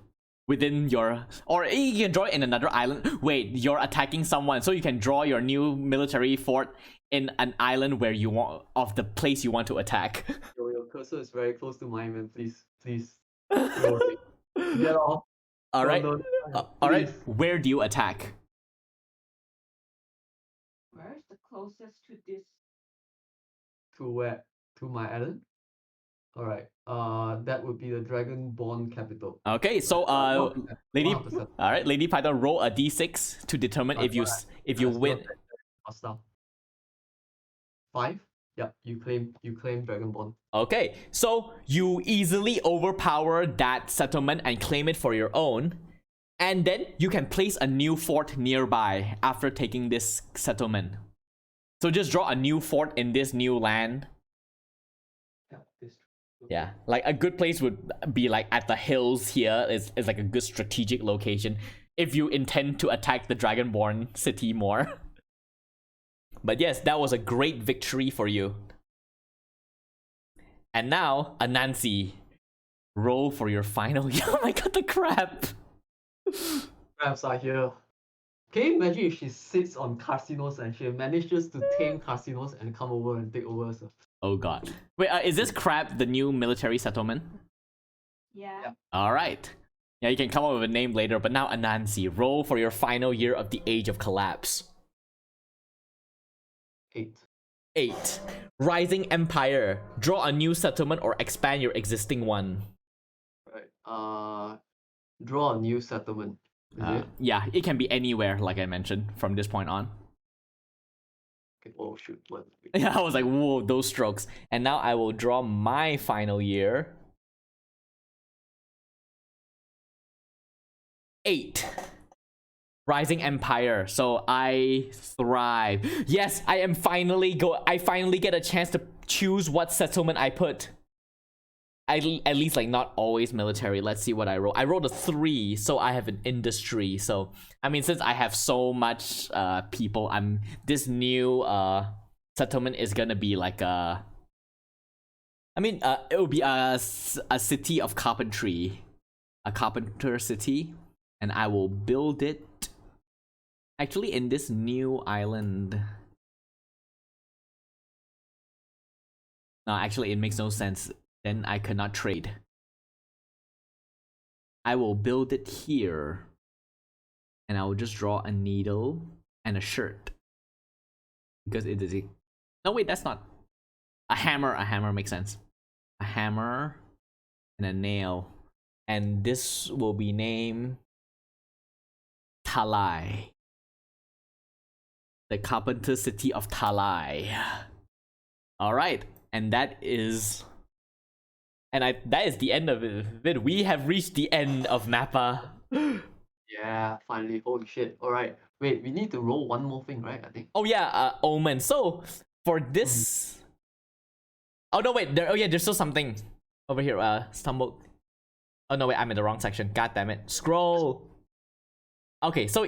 Within your... Or you can draw it in another island. Wait, you're attacking someone. So you can draw your new military fort in an island where you want... Of the place you want to attack. Your cursor is very close to mine, man. Please. Get off. Alright. No, Alright, please. where do you attack? Where's the closest to this? To where? To my island? Alright. That would be the Dragonborn capital. Okay, so Lady... 100%. Alright, Lady Python, roll a d6 to determine if you win. 5? Yep, you claim Dragonborn. Okay, so you easily overpower that settlement and claim it for your own. And then you can place a new fort nearby after taking this settlement. So just draw a new fort in this new land. Yeah, this. Yeah, like a good place would be like at the hills here is like a good strategic location if you intend to attack the Dragonborn city more. But yes, that was a great victory for you. And now, Anansi, roll for your final... Oh my god, the crab! Crabs are here. Can you imagine if she sits on casinos and she manages to tame casinos and come over and take over? So. Oh god. Wait, is this crab the new military settlement? Yeah. Alright. Yeah, you can come up with a name later, but now Anansi, roll for your final year of the Age of Collapse. 8. 8. Rising Empire. Draw a new settlement or expand your existing one. Right. Draw a new settlement. Is it? Yeah, it can be anywhere, like I mentioned, from this point on. Okay. Oh shoot. What? Yeah, I was like, whoa, those strokes. And now I will draw my final year. 8. Rising Empire. So I thrive. Yes, I finally get a chance to choose what settlement I put. At least like not always military. Let's see what I roll. I rolled a 3, so I have an industry. So I mean, since I have so much people, this new settlement is gonna be like it will be a city of carpentry, a carpenter city, and I will build it actually in this new island. No, actually it makes no sense. Then I cannot trade. I will build it here. And I will just draw a needle and a shirt. Because it is a... No, wait, that's not... A hammer. A hammer makes sense. A hammer and a nail. And this will be named Talai. The Carpenter City of Talai. Alright, and that is the end of it. We have reached the end of Mappa. Yeah, finally. Holy shit. Alright. Wait, we need to roll one more thing, right? I think. Oh yeah, Omen. So for this oh no wait, there's still something over here. Stumbled. Oh no wait, I'm in the wrong section. God damn it. Scroll. Okay, so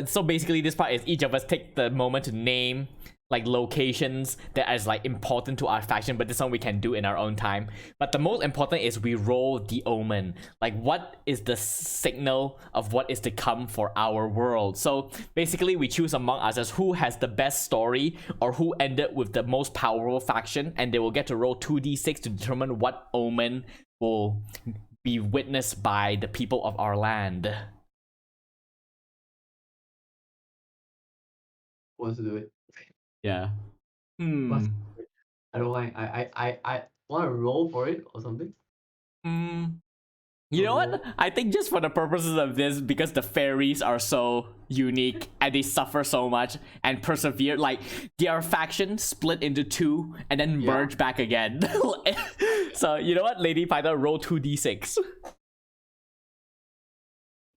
so basically this part is each of us take the moment to name like locations that is like important to our faction, but this one we can do in our own time. But the most important is we roll the omen. Like what is the signal of what is to come for our world. So basically we choose among us as who has the best story or who ended with the most powerful faction, and they will get to roll 2d6 to determine what omen will be witnessed by the people of our land. Who wants to do it? Yeah. Must- I don't mind. I want to roll for it or something. You know what? I think just for the purposes of this, because the fairies are so unique and they suffer so much and persevere, like their faction split into two and then merge back again. So you know what, Lady Python, roll 2d6.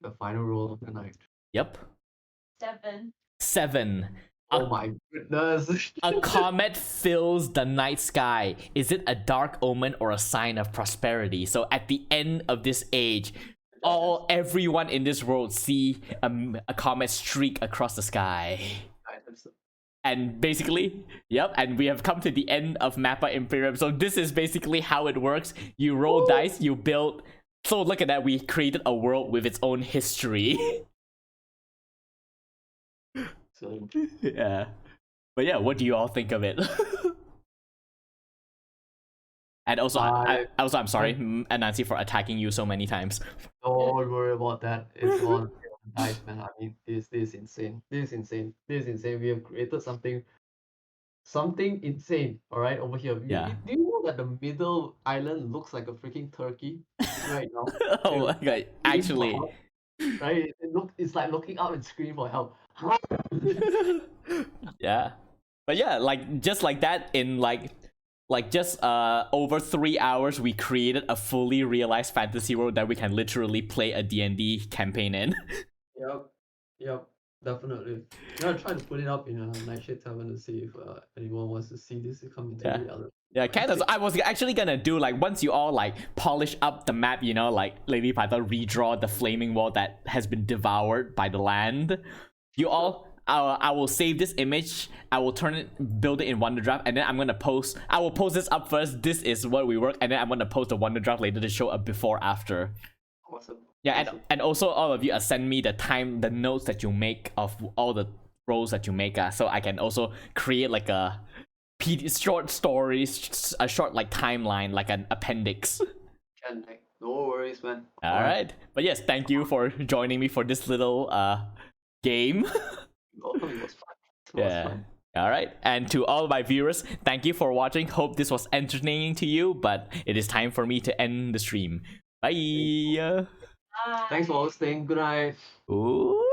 The final roll of the night. Yep. 7. Oh my goodness. A comet fills the night sky. Is it a dark omen or a sign of prosperity? So at the end of this age, everyone in this world see a comet streak across the sky. And basically, yep, and we have come to the end of Mappa Imperium. So this is basically how it works. You roll dice, you build. So look at that, we created a world with its own history. So, Yeah. But yeah, what do you all think of it? And also, I'm sorry, Nancy, for attacking you so many times. don't worry about that. It's all dice, man. I mean, this is insane. This is insane. This is insane. We have created something insane. All right, over here. Yeah. Do you know that the middle island looks like a freaking turkey right now? Oh my god, actually. Right? It's like looking out and screaming for help. Yeah. But yeah, like just like that in just over 3 hours we created a fully realized fantasy world that we can literally play a D&D campaign in. Yep, definitely. I'm gonna try to put it up in a Nightshade Tavern to see if anyone wants to see this come into reality. Yeah, Candace, I was actually gonna do like once you all like polish up the map, you know, like Lady Python redraw the flaming wall that has been devoured by the land. You all, I will save this image. I will build it in Wonderdraft, and then I will post this up first. This is what we work, and then I'm gonna post the Wonderdraft later to show a before after. Awesome. Yeah, and also all of you send me the notes that you make of all the rolls that you make, so I can also create like a short stories, a short like timeline, like an appendix. No worries, man. All right, but yes, thank you for joining me for this little game. It was fun. Yeah. Fun. All right, and to all my viewers, thank you for watching. Hope this was entertaining to you, but it is time for me to end the stream. Bye. Thanks for hosting. Good night. Ooh.